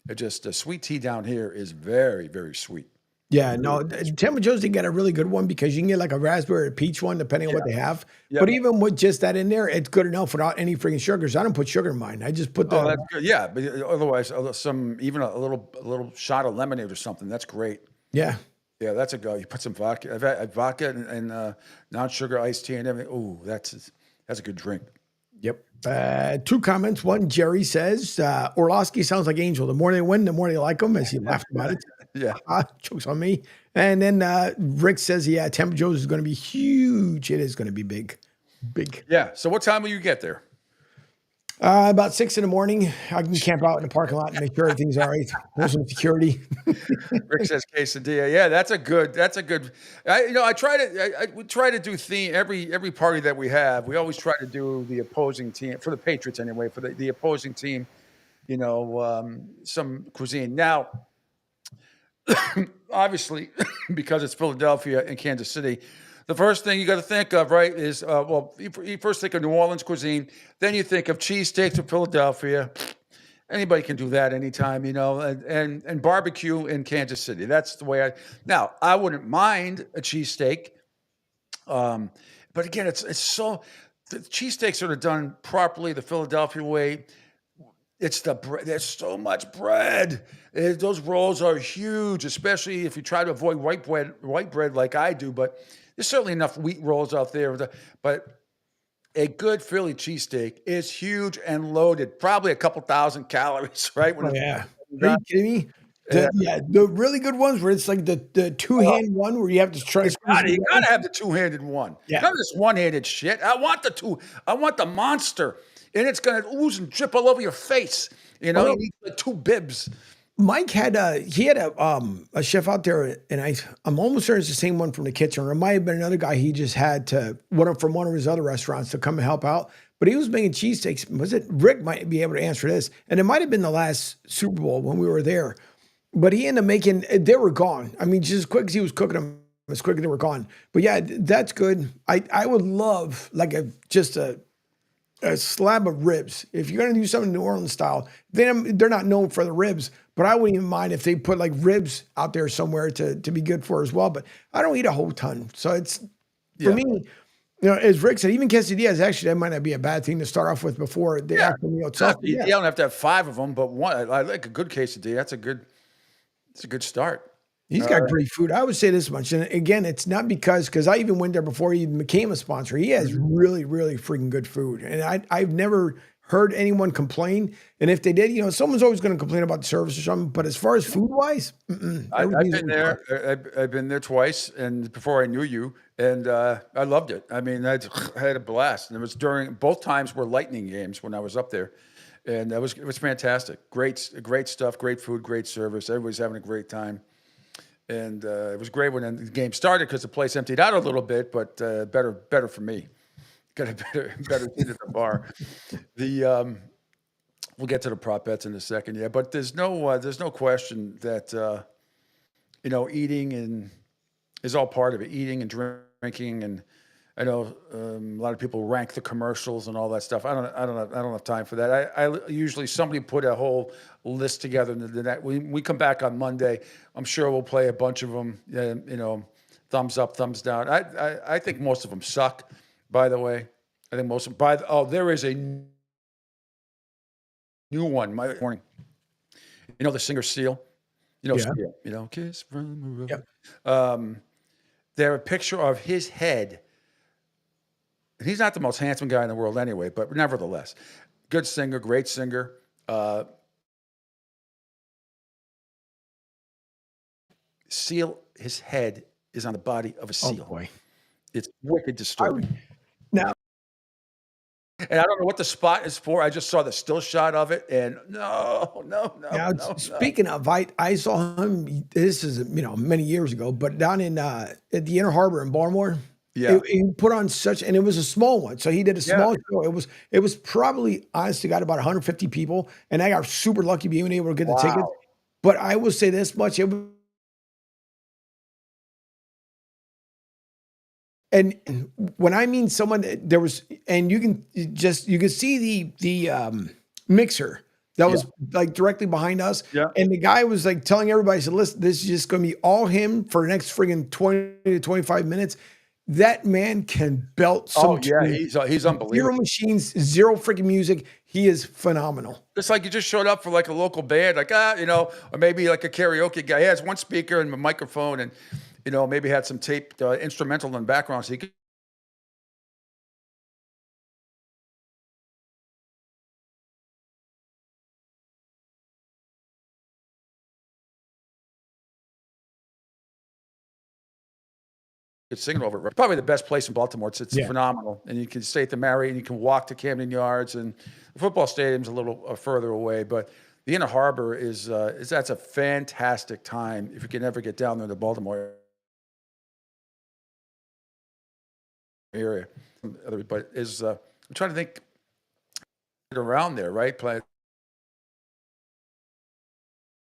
It just, sweet tea down here is very, very sweet. Yeah, no, Tampa Joe's, they get a really good one because you can get like a raspberry or peach one, depending on what they have. Yeah. But even with just that in there, it's good enough without any freaking sugars. I don't put sugar in mine. I just put the. Oh, that's good. Yeah, but otherwise, even a little shot of lemonade or something. That's great. Yeah. Yeah, that's a go. You put some vodka. I've had vodka and non-sugar iced tea and everything. Ooh, that's a good drink. Yep. 2 comments. One, Jerry says, Orlovsky sounds like Angel. The more they win, the more they like him, as he laughed about it. Yeah. Jokes on me. And then Rick says, yeah, Tampa Joe's is going to be huge. It is going to be big. Big. Yeah. So what time will you get there? About 6 a.m. I can camp out in the parking lot and make sure everything's all right. There's some security. Rick says quesadilla. Yeah, that's a good. I we try to do theme every party that we have. We always try to do the opposing team for the Patriots anyway. For the opposing team, some cuisine. Now, obviously, because it's Philadelphia and Kansas City, the first thing you got to think of, right, is you first think of New Orleans cuisine, then you think of cheesesteaks of Philadelphia. Anybody can do that anytime, and barbecue in Kansas City. That's the way I wouldn't mind a cheesesteak. But again, it's so, the cheesesteaks that are done properly, the Philadelphia way, it's the bread. There's so much bread. Those rolls are huge, especially if you try to avoid white bread like I do, but there's certainly enough wheat rolls out there. But a good Philly cheesesteak is huge and loaded, probably a couple thousand calories, right? Oh, yeah. Are you kidding me? The really good ones where it's like the two-hand one where you have to try to squeeze it. You gotta have the two-handed one. Yeah. None of this one-handed shit. I want the monster, and it's gonna ooze and drip all over your face. You need the 2 bibs. Mike had a chef out there, and I'm almost certain it's the same one from the kitchen, or it might have been another guy he just had from one of his other restaurants to come and help out. But he was making cheesesteaks. Was it Rick might be able to answer this? And it might have been the last Super Bowl when we were there. But he ended up making, they were gone. I mean, just as quick as he was cooking them, as quick as they were gone. But yeah, that's good. I would love like just a slab of ribs. If you're going to do something New Orleans style, they're not known for the ribs, but I wouldn't even mind if they put like ribs out there somewhere to be good for as well. But I don't eat a whole ton. So it's, for me, as Rick said, even quesadillas, actually, that might not be a bad thing to start off with before the actual meal itself. You don't have to have 5 of them, but one. I like a good quesadilla. That's a good start. He's got great food. I would say this much. And again, it's not because I even went there before he even became a sponsor. He has really, really freaking good food. And I've never heard anyone complain. And if they did, someone's always going to complain about the service or something. But as far as food-wise, I've been there. I've been there twice, and before I knew you, and I loved it. I mean, I had a blast. And it was during both times were Lightning games when I was up there. And it was fantastic. Great stuff, great food, great service. Everybody's having a great time. And it was great when the game started because the place emptied out a little bit, but better for me. Got a better seat at the bar. We'll get to the prop bets in a second, yeah. But there's no question that eating is all part of it. Eating and drinking, and I know a lot of people rank the commercials and all that stuff. I don't have time for that. I usually somebody put a whole list together, and we come back on Monday. I'm sure we'll play a bunch of them. Thumbs up, thumbs down. I think most of them suck. By the way, I think most of them. There is a new one. My morning. The singer Seal. Seal. Kiss from a rose. They're a picture of his head. He's not the most handsome guy in the world anyway, but nevertheless, good singer, great singer. Seal, his head is on the body of a seal. Oh boy. It's wicked disturbing. Now, and I don't know what the spot is for. I just saw the still shot of it, and no. Speaking of, I saw him. This is many years ago, but down in at the Inner Harbor in Baltimore. Yeah, he put on and it was a small one. So he did a small show. It was probably, honestly, got about 150 people, and I got super lucky being able to get the tickets. But I will say this much: and when I mean someone, there was, and you can see the mixer that was like directly behind us. Yeah. And the guy was like telling everybody, said, listen, this is just going to be all him for the next friggin' 20 to 25 minutes. That man can belt some. Oh yeah, he's unbelievable. Zero machines, zero freaking music. He is phenomenal. It's like you just showed up for like a local band, like or maybe like a karaoke guy. He has one speaker and a microphone, and maybe had some taped instrumental in the background, so he could It's singing over it. Probably the best place in Baltimore. It's Yeah. phenomenal. And you can stay at the Marriott and you can walk to Camden Yards, and the football stadium's a little further away, but the Inner Harbor is that's a fantastic time if you can ever get down there to Baltimore area. But I'm trying to think around there, right?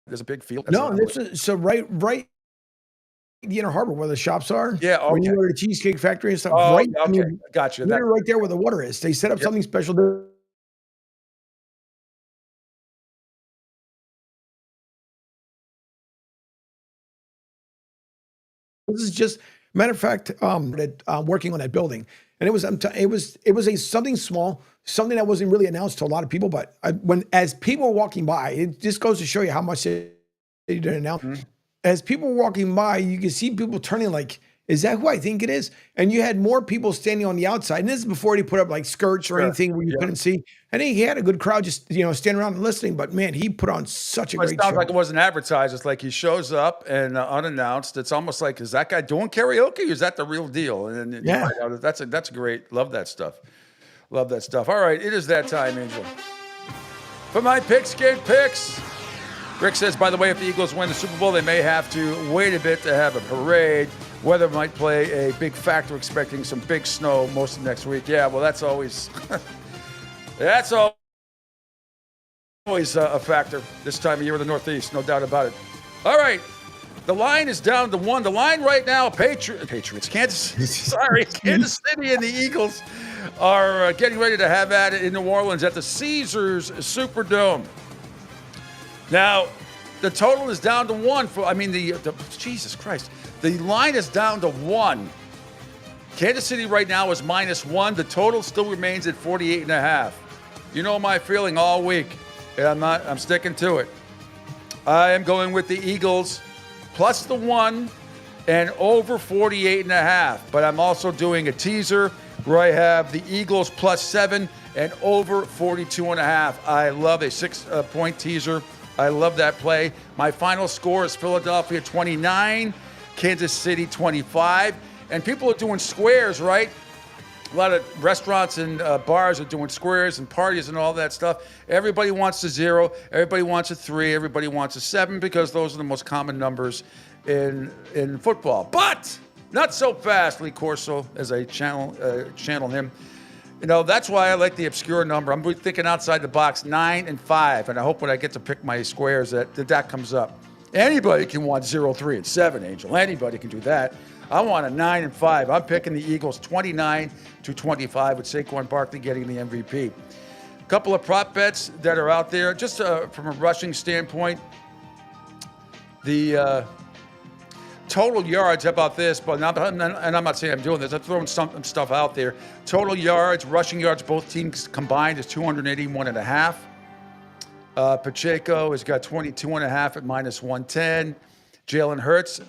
There's a big field. No, so right the Inner Harbor where the shops are. Yeah, okay. When you go to the Cheesecake Factory and stuff, Oh, right? okay. I mean, Gotcha. They're right there where the water is. They set up something special there. This is just matter of fact, working on that building, and it was something small, something that wasn't really announced to a lot of people. But as people were walking by, it just goes to show you how much they didn't announce. Mm-hmm. As people were walking by, you can see people turning like, "Is that who I think it is?" And you had more people standing on the outside. And this is before he put up like skirts or anything where you couldn't see. And he had a good crowd just standing around and listening. But man, he put on such a Well, great it sounds show. like it wasn't advertised. It's like he shows up and unannounced. It's almost like, is that guy doing karaoke or is that the real deal? And then you find out that's great. Love that stuff. Love that stuff. All right, it is that time, Angel. For my pigskin picks, Rick says, by the way, if the Eagles win the Super Bowl, they may have to wait a bit to have a parade. Weather might play a big factor, expecting some big snow most of next week. Yeah, well, that's always always a factor this time of year in the Northeast, no doubt about it. All right, the line is down to 1. The line right now, Patriots, Kansas City and the Eagles are getting ready to have at it in New Orleans at the Caesars Superdome. Now, the total is down to 1 Jesus Christ. The line is down to 1. Kansas City right now is -1. The total still remains at 48.5. You know my feeling all week, and I'm sticking to it. I am going with the Eagles plus the 1 and over 48.5. But I'm also doing a teaser where I have the Eagles plus 7 and over 42.5. I love a 6-point teaser. I love that play. My final score is Philadelphia 29, Kansas City 25. And people are doing squares, right? A lot of restaurants and bars are doing squares and parties and all that stuff. Everybody wants a 0. Everybody wants a 3. Everybody wants a 7 because those are the most common numbers in football. But not so fast, Lee Corso, as I channel him. That's why I like the obscure number. I'm thinking outside the box, 9 and 5. And I hope when I get to pick my squares that comes up. Anybody can want 0, 3, and 7, Angel. Anybody can do that. I want a 9 and 5. I'm picking the Eagles 29-25 with Saquon Barkley getting the MVP. A couple of prop bets that are out there, just from a rushing standpoint. The total yards, how about this? But I'm not saying I'm doing this. I'm throwing some stuff out there. Total yards, rushing yards, both teams combined is 281.5. Pacheco has got 22.5 at -110. Jalen Hurts,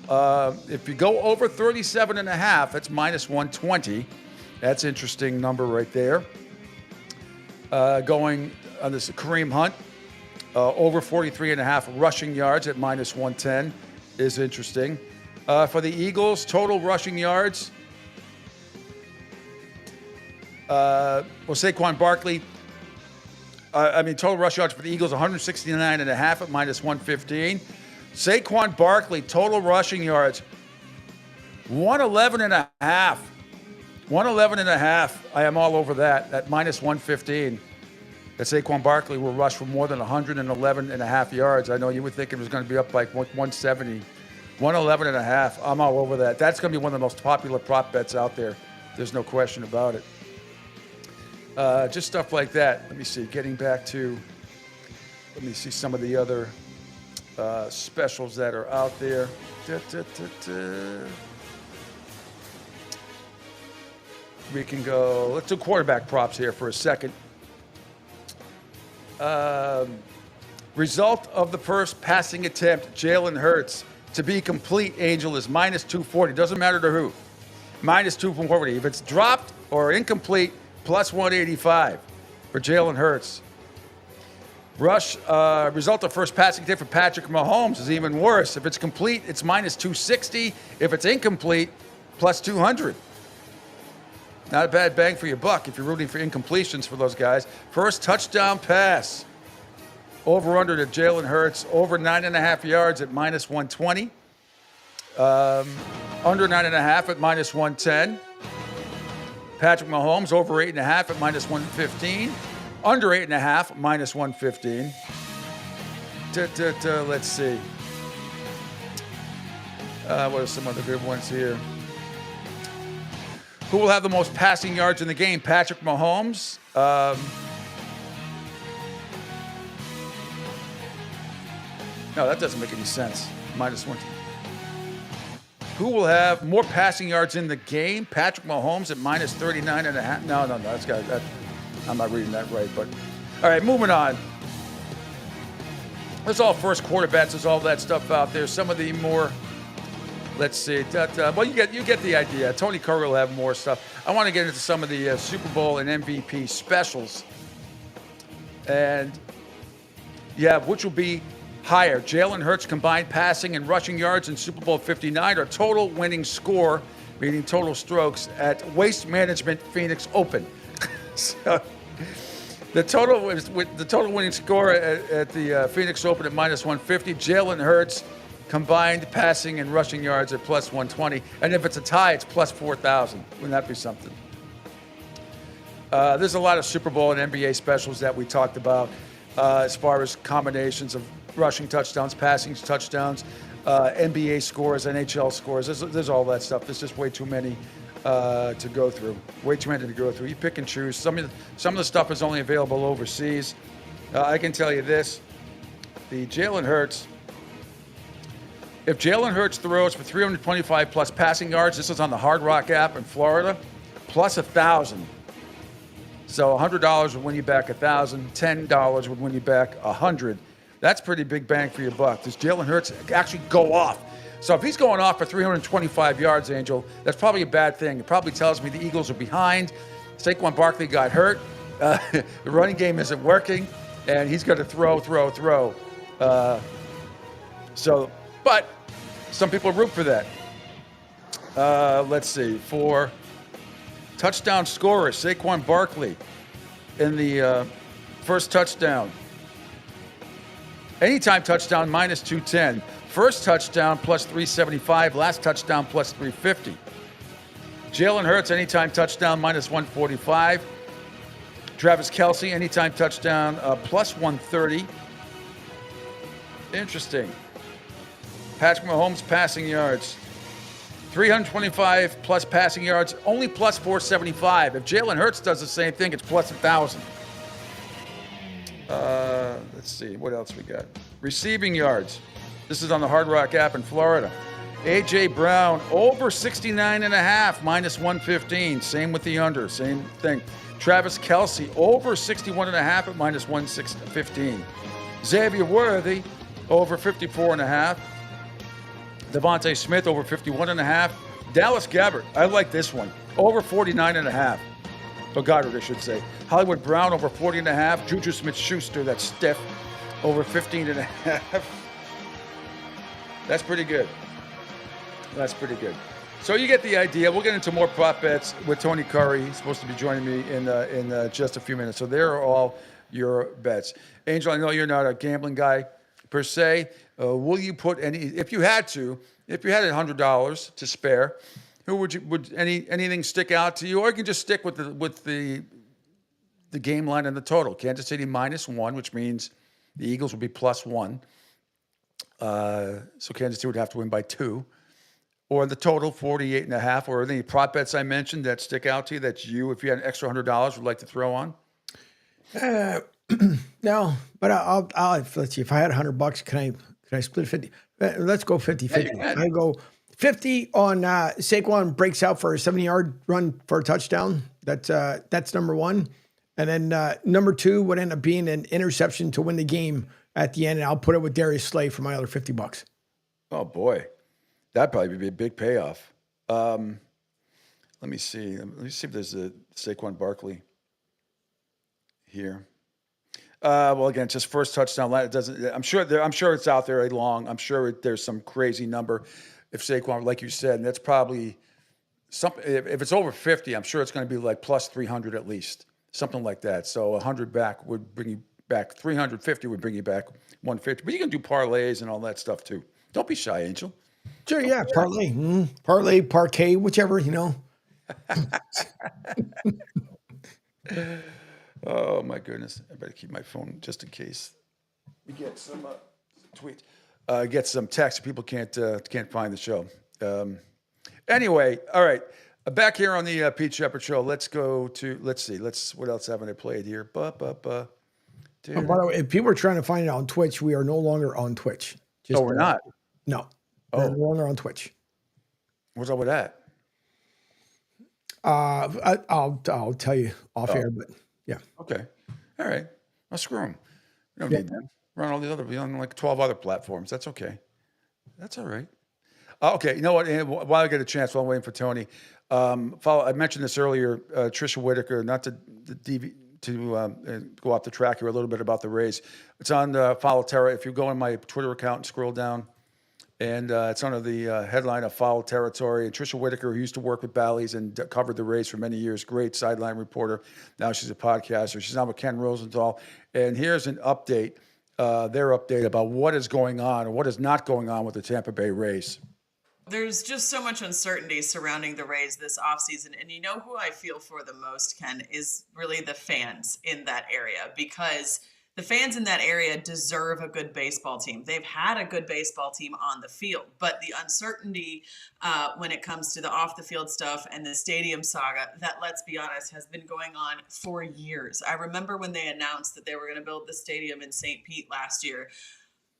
if you go over 37.5, it's -120. That's an interesting number right there. Going on this Kareem Hunt, over 43.5 rushing yards at -110 is interesting. For the Eagles, total rushing yards, Saquon Barkley, total rush yards for the Eagles, 169.5 at -115. Saquon Barkley, total rushing yards, 111.5. 111.5. I am all over that at -115. That Saquon Barkley will rush for more than 111.5 yards. I know you would think it was going to be up like 170. 111.5. I'm all over that. That's going to be one of the most popular prop bets out there. There's no question about it. Just stuff like that. Let me see. Let me see some of the other specials that are out there. We can go, let's do quarterback props here for a second. Result of the first passing attempt, Jalen Hurts, to be complete, Angel, is -240. Doesn't matter to who. -240. If it's dropped or incomplete, +185 for Jalen Hurts. Result of first passing attempt for Patrick Mahomes is even worse. If it's complete, it's -260. If it's incomplete, plus 200. Not a bad bang for your buck if you're rooting for incompletions for those guys. First touchdown pass. Over under to Jalen Hurts. Over 9.5 yards at minus 120. Under 9.5 at minus 110. Patrick Mahomes over 8.5 at minus 115. Under 8.5 minus 115. Let's see. What are some other good ones here? Who will have the most passing yards in the game? Patrick Mahomes. No, that doesn't make any sense. Minus 1. Who will have more passing yards in the game? Patrick Mahomes at minus 39.5. No, that's got that. I'm not reading that right, but all right, moving on. There's all first quarter bets. There's all that stuff out there. Some of the more, let's see. Well, you get the idea. Tony Curry will have more stuff. I want to get into some of the Super Bowl and MVP specials, and which will be higher: Jalen Hurts combined passing and rushing yards in Super Bowl 59, or total winning score, meaning total strokes, at Waste Management Phoenix Open. So the total winning score at the Phoenix Open at minus 150. Jalen Hurts combined passing and rushing yards at plus 120. And if it's a tie, it's plus 4,000. Wouldn't that be something? There's a lot of Super Bowl and NBA specials that we talked about as far as combinations of rushing touchdowns, passing touchdowns, NBA scores, NHL scores. There's all that stuff. There's just way too many to go through. Way too many to go through. You pick and choose. Some of the stuff is only available overseas. I can tell you this: the Jalen Hurts. If Jalen Hurts throws for 325 plus passing yards, this is on the Hard Rock app in Florida, plus 1,000. So $100 would win you back 1,000. $10 would win you back 100. That's pretty big bang for your buck. Does Jalen Hurts actually go off? So if he's going off for 325 yards, Angel, that's probably a bad thing. It probably tells me the Eagles are behind. Saquon Barkley got hurt. The running game isn't working, and he's going to throw. But some people root for that. Let's see. For touchdown scorer, Saquon Barkley in the first touchdown. Anytime touchdown, minus 210. First touchdown, plus 375. Last touchdown, plus 350. Jalen Hurts, anytime touchdown, minus 145. Travis Kelce, anytime touchdown, plus 130. Interesting. Patrick Mahomes, passing yards. 325 plus passing yards, only plus 475. If Jalen Hurts does the same thing, it's plus 1,000. Let's see, what else we got? Receiving yards. This is on the Hard Rock app in Florida. A.J. Brown, over 69.5, minus 115. Same with the under, same thing. Travis Kelce, over 61.5 at minus 115. Xavier Worthy, over 54.5. Devontae Smith, over 51.5. Dallas Goedert, I like this one, over 49.5. So Goddard, I should say. Hollywood Brown, over 40.5. Juju Smith-Schuster, that's stiff, over 15.5. That's pretty good. That's pretty good. So you get the idea. We'll get into more prop bets with Tony Curry. He's supposed to be joining me in just a few minutes. So there are all your bets. Angel, I know you're not a gambling guy per se. Will you put any, if you had $100 to spare, would anything stick out to you? Or you can just stick with the game line and the total. Kansas City -1, which means the Eagles would be +1. So Kansas City would have to win by 2. Or the total, 48.5. Or any prop bets I mentioned that stick out to you that you, if you had an extra $100, would like to throw on? No, but I'll let's see. If I had $100, can I split 50? Let's go 50-50. Yeah, I go 50 on Saquon breaks out for a 70-yard run for a touchdown. That's number one. And then number 2 would end up being an interception to win the game at the end, and I'll put it with Darius Slay for my other $50. Oh boy, that'd probably be a big payoff. Let me see. Let me see if there's a Saquon Barkley here. Well, again, just first touchdown. It doesn't. I'm sure it's out there long. I'm sure there's some crazy number. If Saquon, like you said, and that's probably if it's over 50, I'm sure it's going to be like plus 300 at least, something like that. So 100 back would bring you back. 350 would bring you back 150. But you can do parlays and all that stuff too. Don't be shy, Angel. Sure, yeah, parlay, parlay, parquet, whichever, you know. Oh my goodness! I better keep my phone just in case we get some tweets, get some text. People can't find the show. Anyway, all right. Back here on the Pete Sheppard Show. Let's see. What else haven't I played here? By the way, if people are trying to find it on Twitch, we are no longer on Twitch. We're not. No, we're no longer on Twitch. What's up with that? I'll tell you off air, but yeah. Okay. All right. I'll screw them. We don't need them. We're on all the other, on like 12 other platforms. That's okay. That's all right. Okay. You know what? And while I get a chance, while I'm waiting for Tony, I mentioned this earlier. Trisha Whitaker, not to go off the track here a little bit about the Rays. It's on Follow Terra. If you go on my Twitter account and scroll down, and it's under the headline of Foul Territory. And Trisha Whitaker, who used to work with Bally's and covered the Rays for many years, great sideline reporter. Now she's a podcaster. She's now with Ken Rosenthal. And here's an update, their update about what is going on or what is not going on with the Tampa Bay Rays. There's just so much uncertainty surrounding the Rays this offseason. And you know who I feel for the most, Ken, is really the fans in that area, because the fans in that area deserve a good baseball team. They've had a good baseball team on the field, but the uncertainty when it comes to the off-the-field stuff and the stadium saga, that, let's be honest, has been going on for years. I remember when they announced that they were going to build the stadium in St. Pete last year,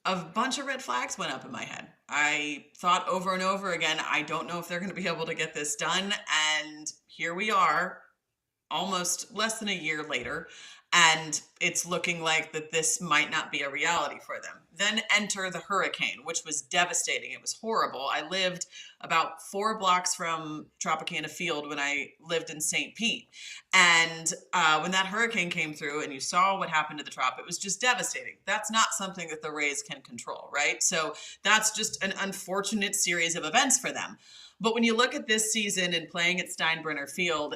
a bunch of red flags went up in my head. I thought over and over again, I don't know if they're going to be able to get this done. And here we are, almost less than a year later, and it's looking like that this might not be a reality for them. Then enter the hurricane, which was devastating. It was horrible. I lived about 4 blocks from Tropicana Field when I lived in St. Pete. And when that hurricane came through and you saw what happened to the Trop, it was just devastating. That's not something that the Rays can control, right? So that's just an unfortunate series of events for them. But when you look at this season and playing at Steinbrenner Field,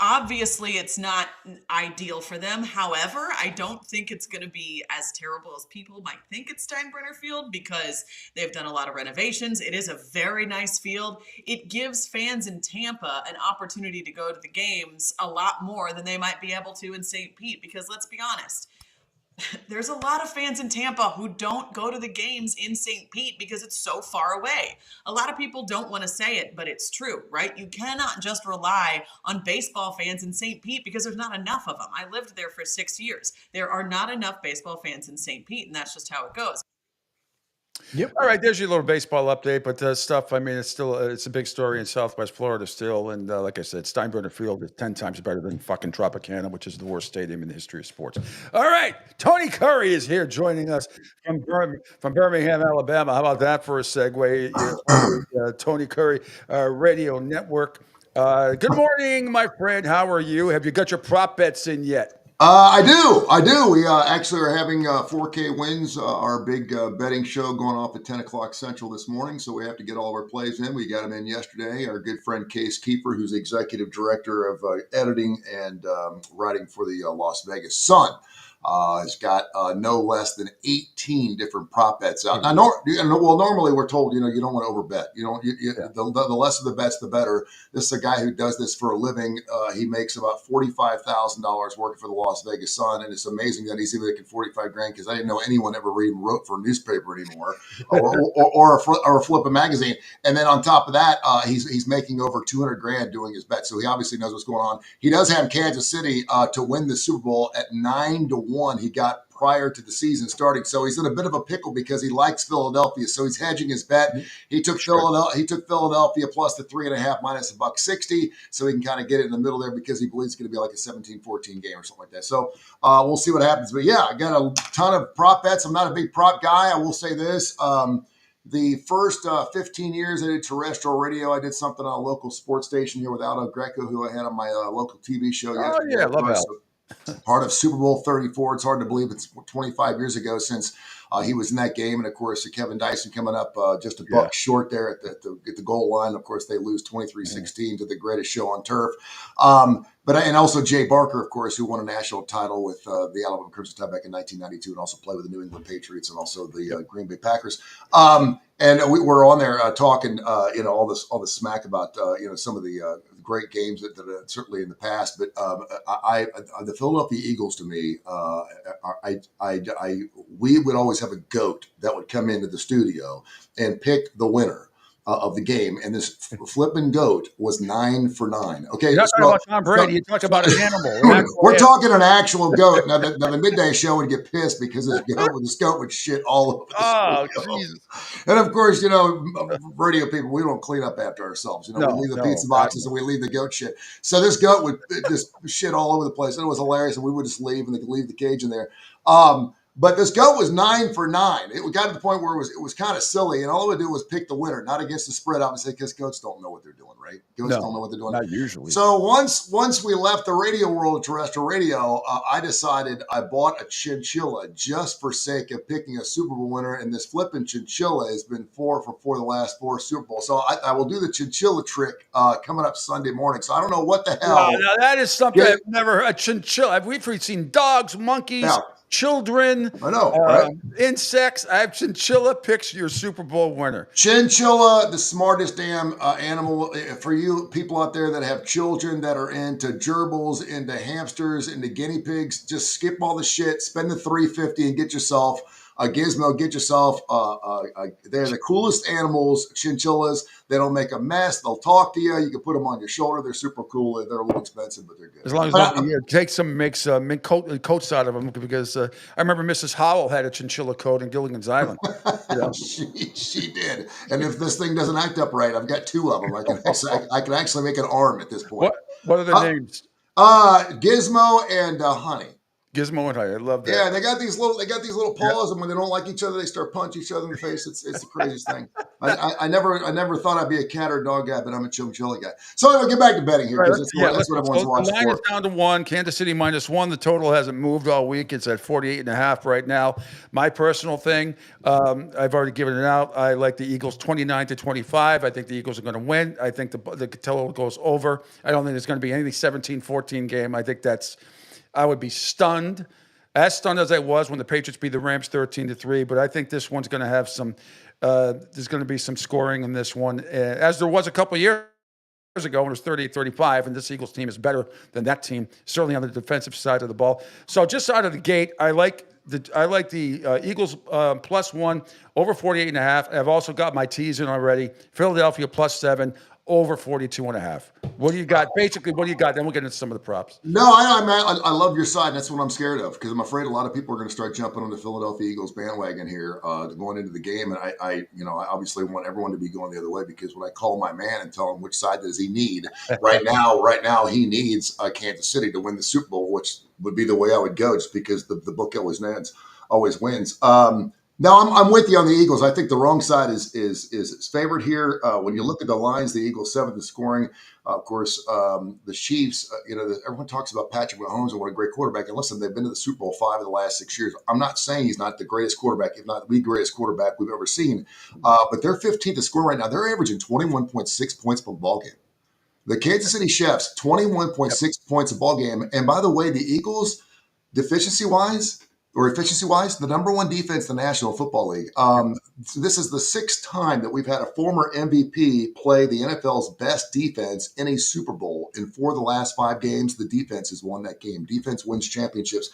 obviously, it's not ideal for them. However, I don't think it's going to be as terrible as people might think at Steinbrenner Field, because they've done a lot of renovations. It is a very nice field. It gives fans in Tampa an opportunity to go to the games a lot more than they might be able to in St. Pete, because let's be honest, there's a lot of fans in Tampa who don't go to the games in St. Pete because it's so far away. A lot of people don't want to say it, but it's true, right? You cannot just rely on baseball fans in St. Pete because there's not enough of them. I lived there for 6 years. There are not enough baseball fans in St. Pete, and that's just how it goes. Yep. All right, there's your little baseball update. But stuff, I mean, it's still it's a big story in Southwest Florida still. And like I said, Steinbrenner Field is 10 times better than fucking Tropicana, which is the worst stadium in the history of sports. All right, Tony Curry is here joining us from Birmingham, Alabama. How about that for a segue? Tony Curry Radio Network. Good morning, my friend. How are you? Have you got your prop bets in yet? I do. We actually are having 4K Wins, our big betting show going off at 10 o'clock Central this morning. So we have to get all of our plays in. We got them in yesterday. Our good friend Case Keeper, who's executive director of editing and writing for the Las Vegas Sun, has got no less than 18 different prop bets out. Now, normally we're told, you don't want to overbet. The less of the bets, the better. This is a guy who does this for a living. He makes about $45,000 working for the Las Vegas Sun, and it's amazing that he's even making $45,000, because I didn't know anyone ever even wrote for a newspaper anymore, or flip a magazine. And then on top of that, he's making over $200,000 doing his bets. So he obviously knows what's going on. He does have Kansas City to win the Super Bowl at 9-1. He got prior to the season starting, so he's in a bit of a pickle because he likes Philadelphia, so he's hedging his bet. He took Philadelphia plus the 3.5 minus $1.60, so he can kind of get it in the middle there because he believes it's going to be like a 17-14 game or something like that. So we'll see what happens. But yeah, I got a ton of prop bets. I'm not a big prop guy. I will say this. The first 15 years I did terrestrial radio, I did something on a local sports station here with Aldo Greco, who I had on my local TV show yesterday. Oh, yeah, love that. part of Super Bowl 34. It's hard to believe it's 25 years ago since he was in that game. And of course, Kevin Dyson coming up just a buck short there at the goal line. Of course, they lose 23-16 to the greatest show on turf. And also Jay Barker, of course, who won a national title with the Alabama Crimson Tide back in 1992 and also played with the New England Patriots and also the Green Bay Packers. And we're on there talking, all this smack about, some of the great games that certainly in the past. But the Philadelphia Eagles, to me, we would always have a GOAT that would come into the studio and pick the winner of the game, and this flipping GOAT was 9 for 9. Okay, you're not talking about Tom Brady. You talk about an animal. We're talking an actual GOAT. Now the midday show would get pissed because this GOAT would shit all over the studio. Jesus. And of course, radio people, we don't clean up after ourselves. We leave the pizza boxes and we leave the GOAT shit. So this GOAT would just shit all over the place, and it was hilarious. And we would just leave, and they could leave the cage in there. But this GOAT was 9 for 9. It got to the point where it was kind of silly, and all it would do was pick the winner, not against the spread, obviously, because GOATs don't know what they're doing, right? GOATs don't know what they're doing. Not usually. So once we left the radio world of terrestrial radio, I decided I bought a chinchilla just for sake of picking a Super Bowl winner, and this flipping chinchilla has been 4 for 4 the last 4 Super Bowls. So I will do the chinchilla trick coming up Sunday morning. So I don't know what the hell. Now that is something I've never heard. A chinchilla. We've seen dogs, monkeys. Children, I know, right? Insects. I have chinchilla picks your Super Bowl winner. Chinchilla, the smartest damn animal. For you people out there that have children that are into gerbils, into hamsters, into guinea pigs, just skip all the shit, spend the $350 and get yourself a gizmo. Get yourself. They're the coolest animals. Chinchillas. They don't make a mess. They'll talk to you. You can put them on your shoulder. They're super cool. They're a little expensive, but they're good. As long as you take some makes mint coats out of them, because I remember Mrs. Howell had a chinchilla coat in Gilligan's Island. She did. And if this thing doesn't act up right, I've got 2 of them. I can actually make an arm at this point. What are the names? Gizmo and Honey. Gizmo and Honey. I love that. Yeah, they got these little paws, and when they don't like each other, they start punching each other in the face. It's the craziest thing. I never thought I'd be a cat or dog guy, but I'm a chinchilla guy. So anyway, get back to betting here, because that's what everyone's watching. The line is down to 1. Kansas City -1. The total hasn't moved all week. It's at 48.5 right now. My personal thing, I've already given it out. I like the Eagles 29-25. I think the Eagles are going to win. I think the total goes over. I don't think there's going to be anything 17-14 game. I think I would be stunned, as stunned as I was when the Patriots beat the Rams 13-3. But I think this one's going to have some. There's going to be some scoring in this one, as there was a couple of years ago when it was 38-35. And this Eagles team is better than that team, certainly on the defensive side of the ball. So just out of the gate, I like the Eagles +1 over 48.5. I've also got my teas in already. Philadelphia +7. Over 42.5. What do you got? Basically, what do you got? Then we'll get into some of the props. No, I love your side. That's what I'm scared of, because I'm afraid a lot of people are going to start jumping on the Philadelphia Eagles bandwagon here going into the game. And I obviously want everyone to be going the other way, because when I call my man and tell him which side does he need right now he needs Kansas City to win the Super Bowl, which would be the way I would go, just because the book always wins. No, I'm with you on the Eagles. I think the wrong side is favored here. When you look at the lines, the Eagles 7th in scoring. Of course, the Chiefs, everyone talks about Patrick Mahomes and what a great quarterback. And listen, they've been to the Super Bowl 5 of the last 6 years. I'm not saying he's not the greatest quarterback, if not the greatest quarterback we've ever seen. But they're 15th in scoring right now. They're averaging 21.6 points per ball game. The Kansas City Chiefs, 21.6 points a ball game. And by the way, the Eagles, efficiency-wise, the number 1 defense in the National Football League. So this is the 6th time that we've had a former MVP play the NFL's best defense in a Super Bowl. In 4 of the last 5 games, the defense has won that game. Defense wins championships.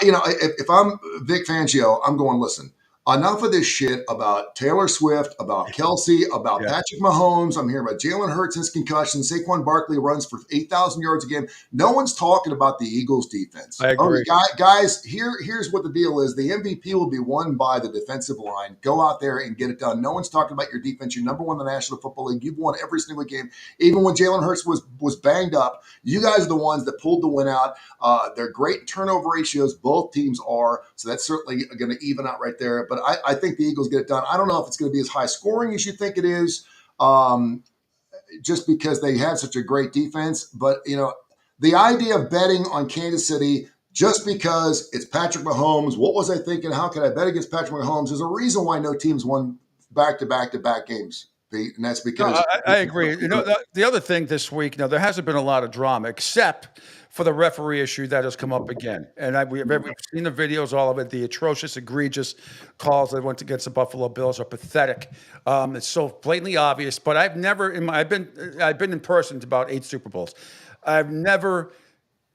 If I'm Vic Fangio, I'm going, listen, enough of this shit about Taylor Swift, about Kelsey, about Patrick Mahomes. I'm hearing about Jalen Hurts and his concussion. Saquon Barkley runs for 8,000 yards a game. No one's talking about the Eagles defense. I agree. Guys, here's what the deal is. The MVP will be won by the defensive line. Go out there and get it done. No one's talking about your defense. You're number 1 in the National Football League. You've won every single game. Even when Jalen Hurts was banged up, you guys are the ones that pulled the win out. They're great turnover ratios. Both teams are. So that's certainly going to even out right there. But I think the Eagles get it done. I don't know if it's going to be as high scoring as you think it is, just because they have such a great defense. But, the idea of betting on Kansas City just because it's Patrick Mahomes, what was I thinking? How can I bet against Patrick Mahomes? There's a reason why no teams won back-to-back games, Pete, and that's because I agree. The other thing this week, there hasn't been a lot of drama except for the referee issue that has come up again. And we've seen the videos, all of it. The atrocious, egregious calls that went against the Buffalo Bills are pathetic. It's so blatantly obvious. But I've never, I've been in person to about 8 Super Bowls. I've never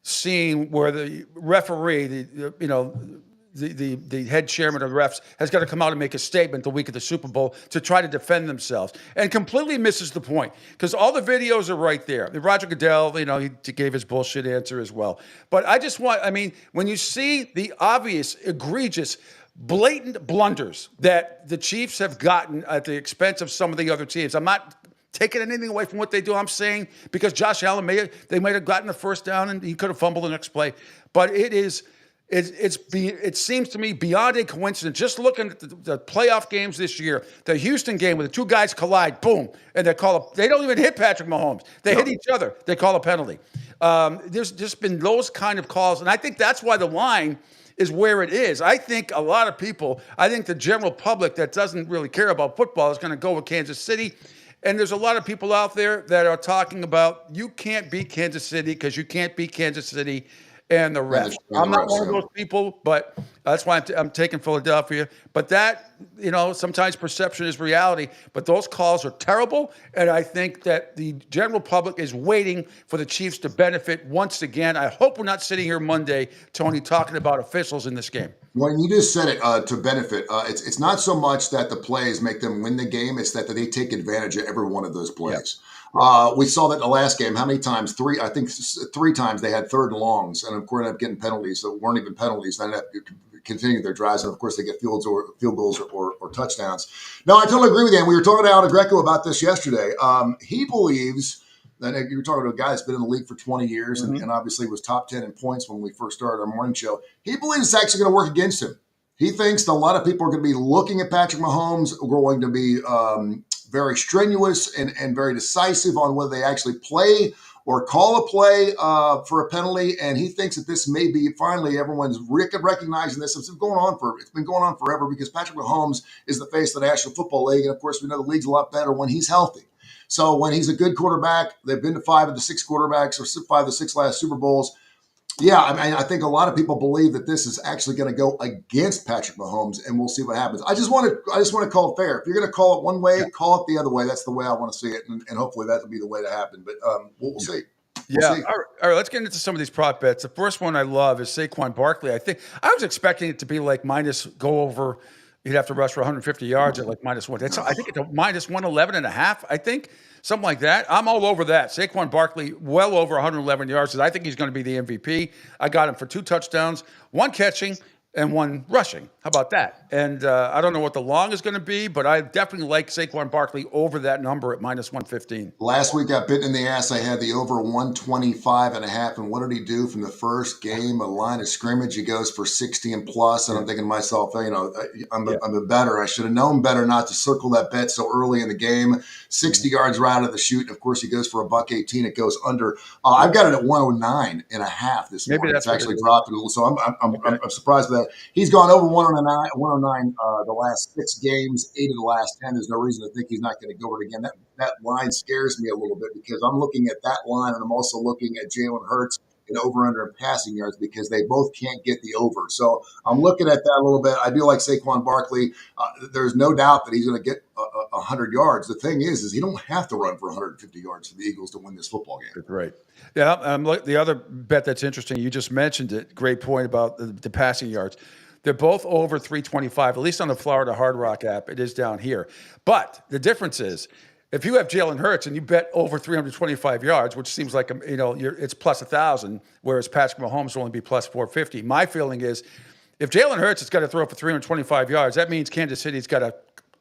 seen where the referee, the head chairman of the refs has got to come out and make a statement the week of the Super Bowl to try to defend themselves, and completely misses the point because all the videos are right there. Roger Goodell, he gave his bullshit answer as well. But when you see the obvious, egregious, blatant blunders that the Chiefs have gotten at the expense of some of the other teams, I'm not taking anything away from what they do. I'm saying because Josh Allen they might have gotten the first down and he could have fumbled the next play, but it seems to me beyond a coincidence. Just looking at the playoff games this year, the Houston game where the two guys collide, boom, and they don't even hit Patrick Mahomes. They hit each other. They call a penalty. There's just been those kind of calls, and I think that's why the line is where it is. I think a lot of people, the general public that doesn't really care about football is going to go with Kansas City. And there's a lot of people out there that are talking about you can't beat Kansas City because you can't beat Kansas City and the refs. I'm not one of those people, but that's why I'm taking Philadelphia. But that, sometimes perception is reality. But those calls are terrible, and I think that the general public is waiting for the Chiefs to benefit once again. I hope we're not sitting here Monday, Tony, talking about officials in this game. When you just said it, to benefit, it's not so much that the plays make them win the game, it's that they take advantage of every one of those plays. Yeah. We saw that in the last game. How many times? 3 times they had 3rd and longs, and of course ended up getting penalties that weren't even penalties. They ended up continuing their drives, and of course they get field goals or touchdowns. No, I totally agree with you. And we were talking to Al Greco about this yesterday. He believes that you were talking to a guy that's been in the league for 20 years and obviously was top 10 in points when we first started our morning show. He believes it's actually going to work against him. He thinks that a lot of people are going to be looking at Patrick Mahomes, going to be very strenuous and very decisive on whether they actually play or call a play for a penalty. And he thinks that this may be finally everyone's recognizing this. It's been going on forever because Patrick Mahomes is the face of the National Football League. And of course, we know the league's a lot better when he's healthy. So when he's a good quarterback, they've been to 5 of the 6 quarterbacks or 5 of the 6 last Super Bowls. Yeah, I think a lot of people believe that this is actually going to go against Patrick Mahomes, and we'll see what happens. I just want to call it fair. If you're going to call it one way, call it the other way. That's the way I want to see it, and hopefully that will be the way to happen. But we'll see. All right, let's get into some of these prop bets. The first one I love is Saquon Barkley. I think I was expecting it to be like go over. You'd have to rush for 150 yards at like -1. I think it's a -111.5. I think. Something like that. I'm all over that. Saquon Barkley, well over 111 yards. I think he's going to be the MVP. I got him for 2 touchdowns, 1 catching, and 1 rushing. How about that? And I don't know what the long is going to be, but I definitely like Saquon Barkley over that number at -115. Last week got bitten in the ass. I had the over 125.5. And what did he do from the first game? A line of scrimmage, he goes for 60 and plus. And I'm thinking to myself, I'm a better. I should have known better not to circle that bet so early in the game. 60 yards right out of the chute. And of course, he goes for a $118. It goes under. I've got it at 109.5 this morning. It's actually dropped a little. So I'm surprised by that. He's gone over 109 the last 6 games, 8 of the last 10. There's no reason to think he's not going to go over it again. That line scares me a little bit because I'm looking at that line and I'm also looking at Jalen Hurts and over-under in passing yards because they both can't get the over. So I'm looking at that a little bit. I do like Saquon Barkley. There's no doubt that he's going to get 100 yards. The thing is he don't have to run for 150 yards for the Eagles to win this football game. Right. Yeah. The other bet that's interesting, you just mentioned it. Great point about the passing yards. They're both over 325, at least on the Florida Hard Rock app. It is down here. But the difference is, if you have Jalen Hurts and you bet over 325 yards, which seems like it's plus 1,000, whereas Patrick Mahomes will only be plus 450. My feeling is, if Jalen Hurts has got to throw for 325 yards, that means Kansas City's got a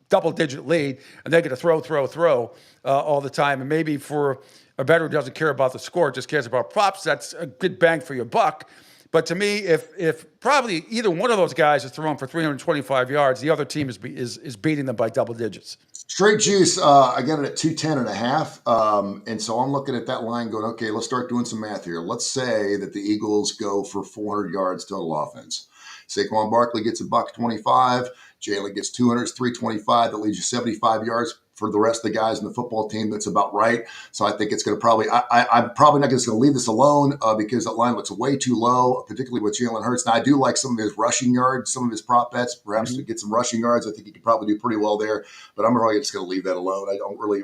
double-digit lead, and they're going to throw all the time. And maybe for a bettor who doesn't care about the score, just cares about props, that's a good bang for your buck. But to me, if probably either one of those guys is throwing for 325 yards, the other team is beating them by double digits. Straight juice, I got it at 210.5. And so I'm looking at that line going, okay, let's start doing some math here. Let's say that the Eagles go for 400 yards total offense. Saquon Barkley gets $125. Jalen gets 200, it's 325. That leaves you 75 yards for the rest of the guys in the football team. That's about right. So I think it's going to probably, I'm probably not going to leave this alone because that line looks way too low, particularly with Jalen Hurts. Now, I do like some of his rushing yards, some of his prop bets, perhaps to get some rushing yards. I think he could probably do pretty well there, but I'm probably just going to leave that alone. I don't really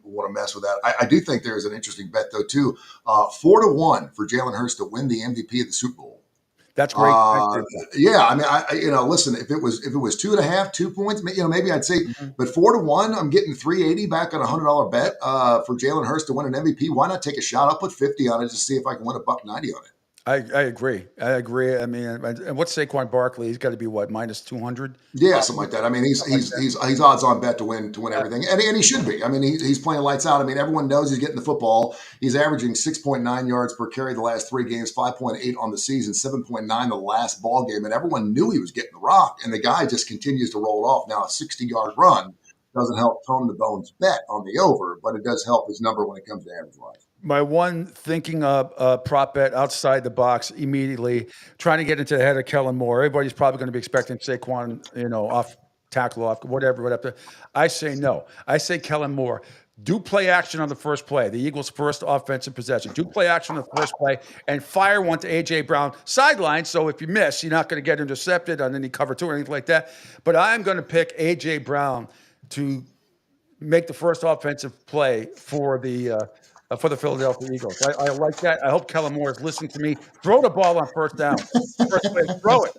want to mess with that. I do think there's an interesting bet, though, too. 4-1 for Jalen Hurts to win the MVP of the Super Bowl. That's great. Yeah, I mean, listen, if it was 2.5, 2 points, maybe I'd say, but 4-1, I'm getting 380 back on a $100 bet for Jalen Hurts to win an MVP. Why not take a shot? I'll put 50 on it to see if I can win $1.90 on it. I agree. I mean, and what's Saquon Barkley? He's got to be what, minus 200? Yeah, something like that. I mean, he's odds on bet to win everything, and he should be. I mean, he's playing lights out. I mean, everyone knows he's getting the football. He's averaging 6.9 yards per carry the last 3 games, 5.8 on the season, 7.9 the last ball game, and everyone knew he was getting the rock, and the guy just continues to roll it off. Now, a 60-yard run doesn't help tone the bones bet on the over, but it does help his number when it comes to average life. My one thinking prop bet outside the box immediately, trying to get into the head of Kellen Moore. Everybody's probably going to be expecting Saquon, off tackle, off whatever. I say no. I say Kellen Moore. Do play action on the first play, the Eagles' first offensive possession. Do play action on the first play and fire one to A.J. Brown sideline. So if you miss, you're not going to get intercepted on any cover 2 or anything like that. But I'm going to pick A.J. Brown to make the first offensive play for the Philadelphia Eagles. I like that. I hope Kellen Moore is listening to me. Throw the ball on first down. First play, throw it.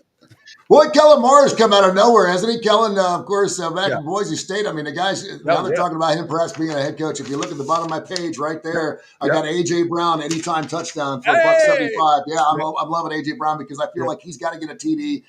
Boy, Kellen Moore has come out of nowhere, hasn't he? Kellen, of course, back in Boise State. I mean, the guys, now they're talking about him perhaps being a head coach. If you look at the bottom of my page right there, I got A.J. Brown anytime touchdown for $1.75. Yeah, I'm loving A.J. Brown because I feel like he's got to get a TD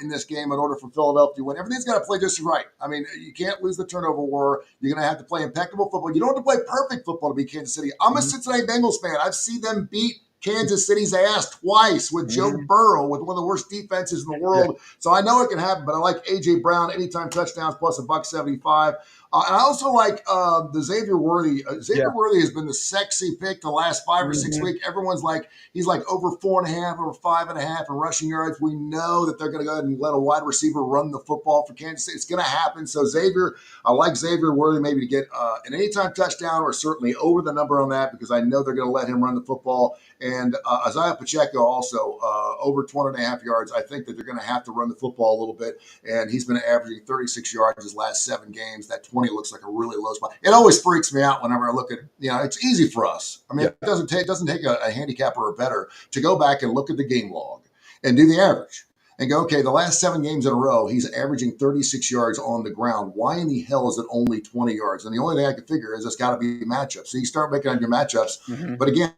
in this game in order for Philadelphia to win. Everything's got to play just right. I mean, you can't lose the turnover war. You're going to have to play impeccable football. You don't have to play perfect football to beat Kansas City. I'm a Cincinnati Bengals fan. I've seen them beat Kansas City's ass twice with Joe Burrow, with one of the worst defenses in the world. So I know it can happen, but I like A.J. Brown, anytime touchdowns plus $1.75. And I also like the Xavier Worthy. Xavier Worthy has been the sexy pick the last 5 or 6 weeks. Everyone's like, he's like over 4.5, over 5.5 in rushing yards. We know that they're going to go ahead and let a wide receiver run the football for Kansas City. It's going to happen. So Xavier, I like Xavier Worthy maybe to get an anytime touchdown or certainly over the number on that because I know they're going to let him run the football. And Isaiah Pacheco also over 20.5 yards. I think that they're going to have to run the football a little bit. And he's been averaging 36 yards his last 7 games. That 20 looks like a really low spot. It always freaks me out whenever I look at, it's easy for us. I mean, it doesn't take a handicapper or better to go back and look at the game log and do the average and go, okay, the last 7 games in a row, he's averaging 36 yards on the ground. Why in the hell is it only 20 yards? And the only thing I can figure is it's got to be matchups. So you start making on your matchups. But again,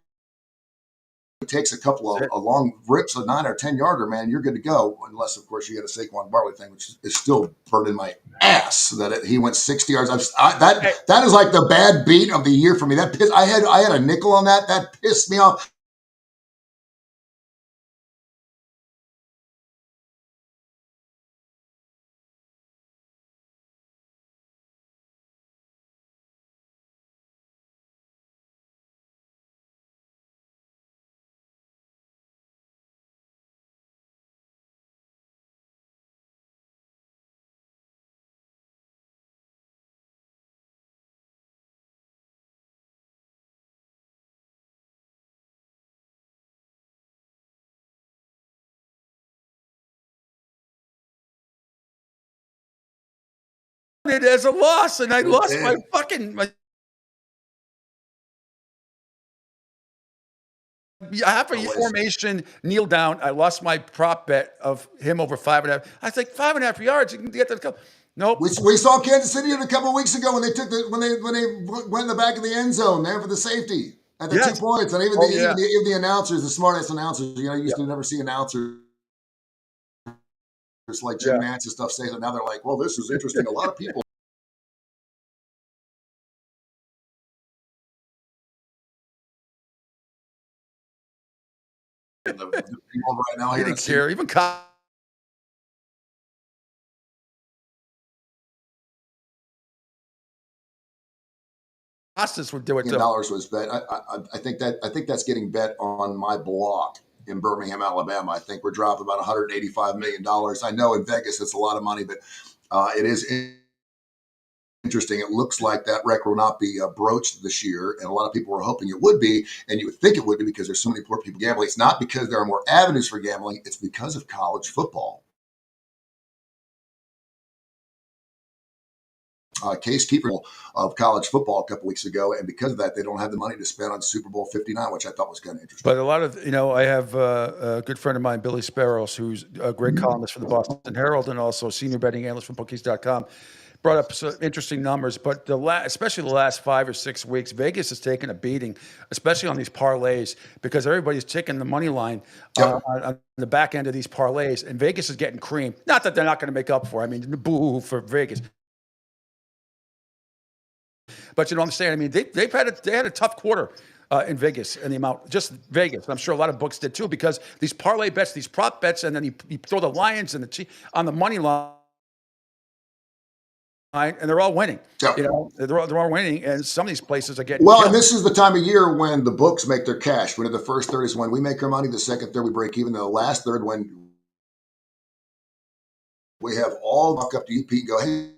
it takes a couple of long rips, a 9 or 10 yarder, man, you're good to go. Unless, of course, you get a Saquon Barkley thing, which is still burning my ass that he went 60 yards. That is like the bad beat of the year for me. That pissed, I had a nickel on that. That pissed me off. It as a loss, and I lost my half a formation, kneel down. I lost my prop bet of him over 5.5. I was like 5.5 yards. You can get that. Nope. We saw Kansas City a couple of weeks ago when they took when they went in the back of the end zone, man, for the safety at the 2 points. And even the announcers, the smartest announcers, you used to never see announcers like Jim Nantz and stuff say that. Now they're like, well, this is interesting. A lot of people. The people right now He didn't care. Even Costas would do it too. Dollars was bet. I think that's getting bet on my block in Birmingham, Alabama. I think we're dropping about $185 million. I know in Vegas it's a lot of money, but it is interesting. It looks like that record will not be broached this year, and a lot of people were hoping it would be, and you would think it would be because there's so many poor people gambling. It's not because there are more avenues for gambling. It's because of college football. Case keeper of college football a couple weeks ago, and because of that, they don't have the money to spend on Super Bowl 59, which I thought was kind of interesting. But a lot of, I have a good friend of mine, Billy Sparrows, who's a great columnist for the Boston Herald and also a senior betting analyst from bookies.com, brought up some interesting numbers. But especially the last 5 or 6 weeks, Vegas has taken a beating, especially on these parlays, because everybody's taking the money line on the back end of these parlays, and Vegas is getting creamed. Not that they're not going to make up for it. I mean, boo for Vegas. But you know what I'm saying? I mean, they had a tough quarter in Vegas, and the amount, just Vegas. I'm sure a lot of books did too, because these parlay bets, these prop bets, and then you throw the Lions and the Chiefs on the money line, and they're all winning. They're all winning, and some of these places are getting killed. And this is the time of year when the books make their cash. When the first third is when we make our money, the second third we break even, the last third when we have all walk up to you, Pete, and go, hey,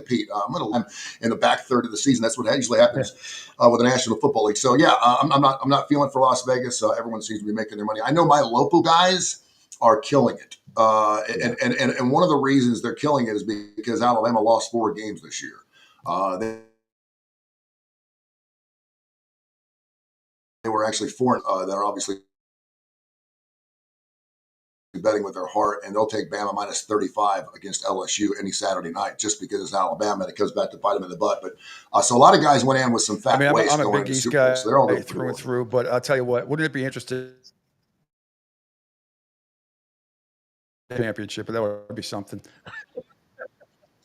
Pete, I'm going to in the back third of the season. That's what usually happens with the National Football League. So yeah, I'm not feeling for Las Vegas. Everyone seems to be making their money. I know my local guys are killing it, and one of the reasons they're killing it is because Alabama lost 4 games this year. They were actually 4. They're obviously betting with their heart, and they'll take Bama minus 35 against LSU any Saturday night just because it's Alabama and it comes back to bite them in the butt. But so a lot of guys went in with some fat waste. I'm a Big East guy so they're all through and through. But I'll tell you what, wouldn't it be interesting? Championship, but that would be something.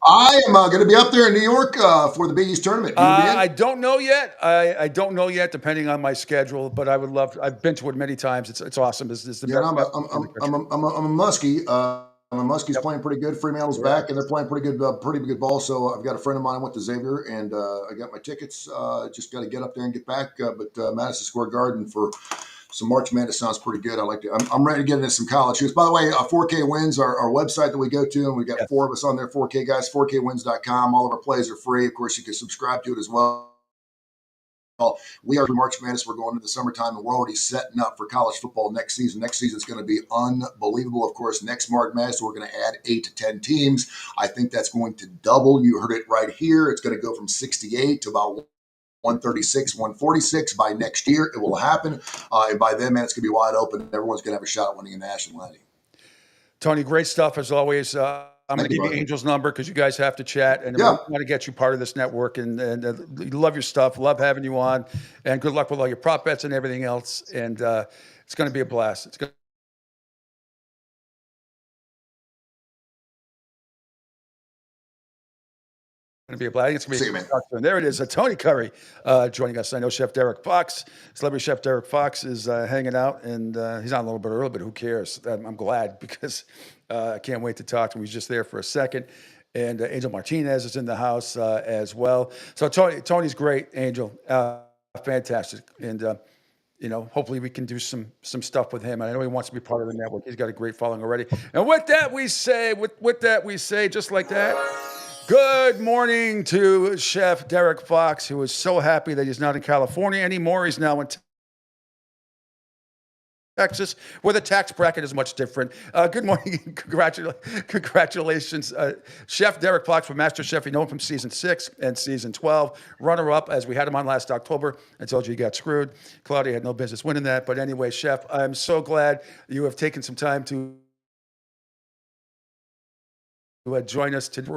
I am going to be up there in New York for the Big East tournament. I don't know yet. I don't know yet, depending on my schedule. But I would love to. I've been to it many times. It's awesome. It's the best. I'm a Muskie. Muskie's playing pretty good. Fremantle's back, and they're playing pretty good ball. So I've got a friend of mine went to Xavier, and I got my tickets. Just got to get up there and get back. But Madison Square Garden for some March Madness sounds pretty good. I like it. I'm ready to get into some college hoops. By the way, 4K Wins, our website that we go to, and we got 4 of us on there, 4K guys, 4kwins.com. All of our plays are free. Of course, you can subscribe to it as well. We are March Madness. We're going into the summertime, and we're already setting up for college football next season. Next season is going to be unbelievable. Of course, next March Madness, we're going to add 8 to 10 teams. I think that's going to double. You heard it right here. It's going to go from 68 to about 136, 146 by next year. It will happen. And by then, man, it's going to be wide open. Everyone's going to have a shot at winning a national entity. Tony, great stuff as always. I'm going to give you Angel's number because you guys have to chat, and I want to get you part of this network. And love your stuff. Love having you on. And good luck with all your prop bets and everything else. And it's going to be a blast. It's going to be a blast. I think it's going to be a there it is. Tony Curry joining us. I know Chef Derek Fox, celebrity Chef Derek Fox, is hanging out, and he's on a little bit early, but who cares? I'm glad because I can't wait to talk to him. He's just there for a second. And Angel Martinez is in the house as well. So Tony's great, Angel. Fantastic. And, hopefully we can do some stuff with him. I know he wants to be part of the network. He's got a great following already. And with that we say, just like that, good morning to Chef Derek Fox, who is so happy that he's not in California anymore. He's now in Texas, where the tax bracket is much different. Good morning. Congratulations. Chef Derek Fox from MasterChef. You know him from season 6 and season 12. Runner-up, as we had him on last October. I told you he got screwed. Claudia had no business winning that. But anyway, Chef, I'm so glad you have taken some time to join us today.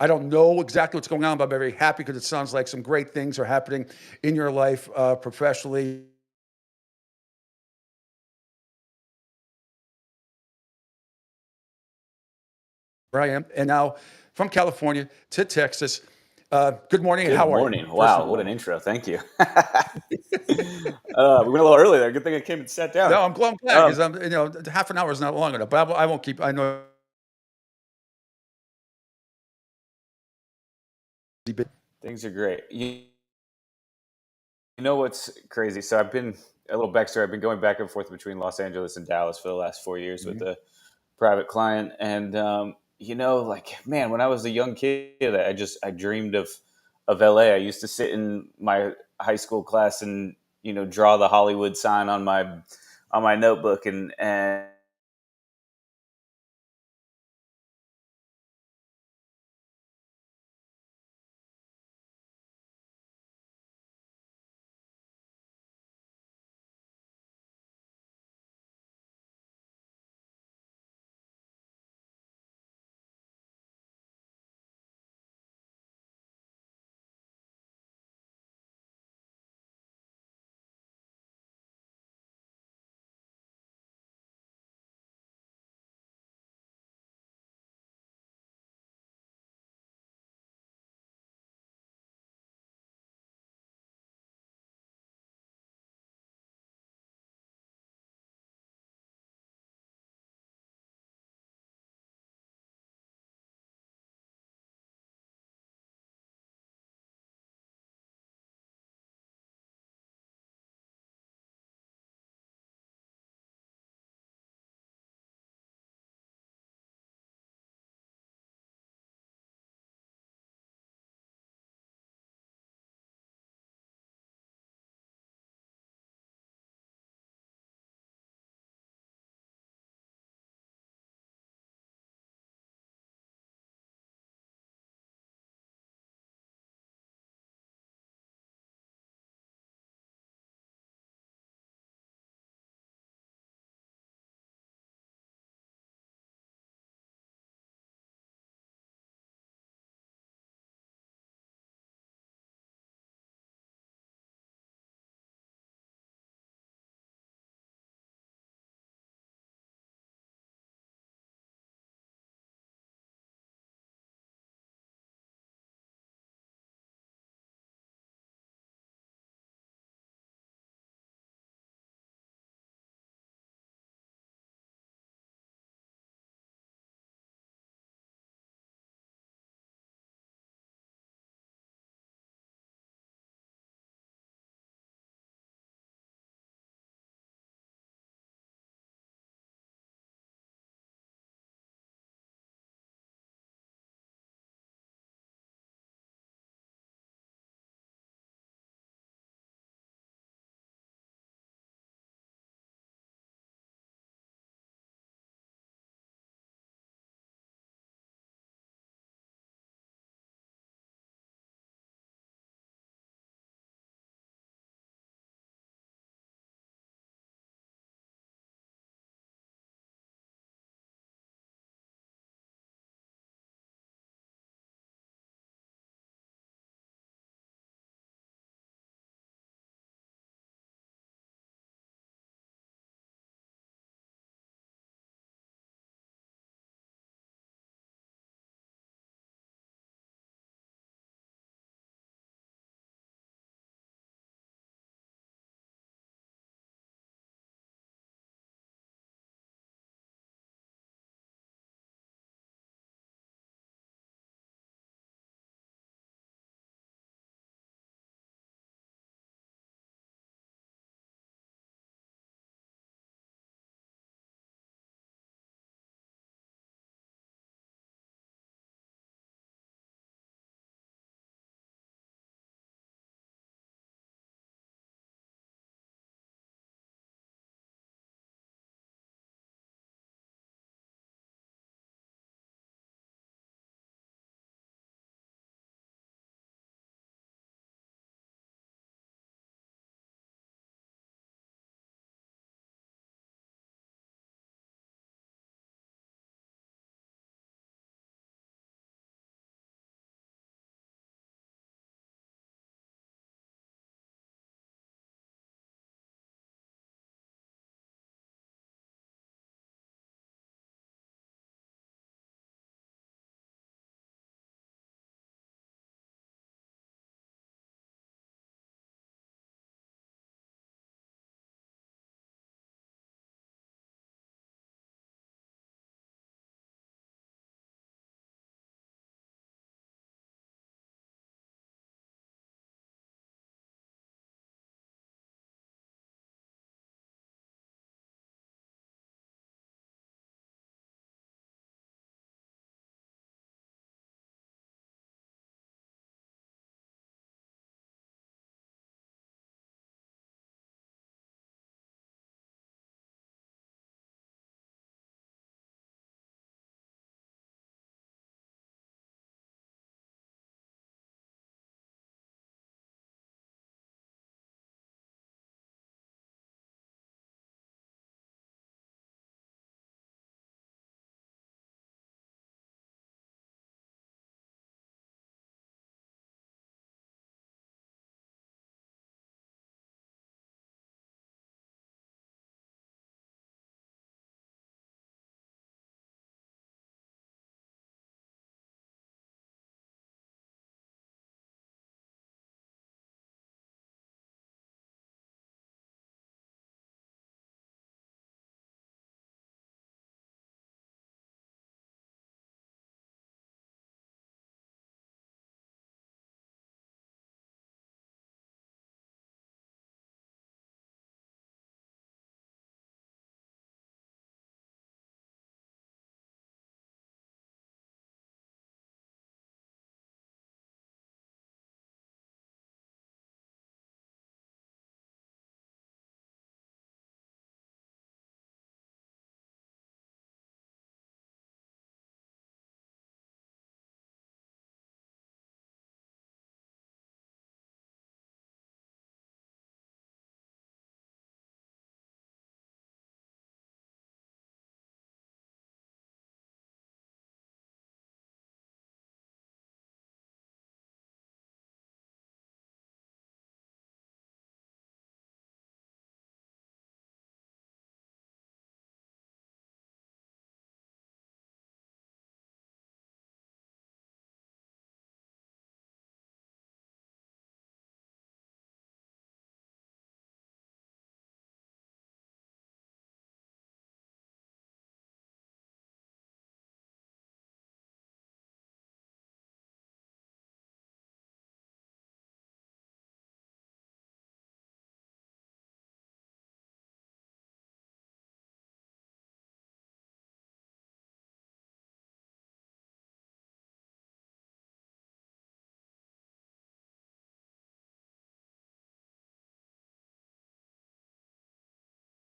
I don't know exactly what's going on, but I'm very happy because it sounds like some great things are happening in your life professionally. Where I am, and now from California to Texas. Good morning. Good how are you? Good morning. Wow, what an intro. Thank you. We went a little early there. Good thing I came and sat down. No, I'm glad because half an hour is not long enough, but I won't keep. I know Things are great. You know what's crazy? So I've been a little backstory. I've been going back and forth between Los Angeles and Dallas for the last 4 years with a private client, and like, man, when I was a young kid, I dreamed of LA. I used to sit in my high school class and draw the Hollywood sign on my notebook, and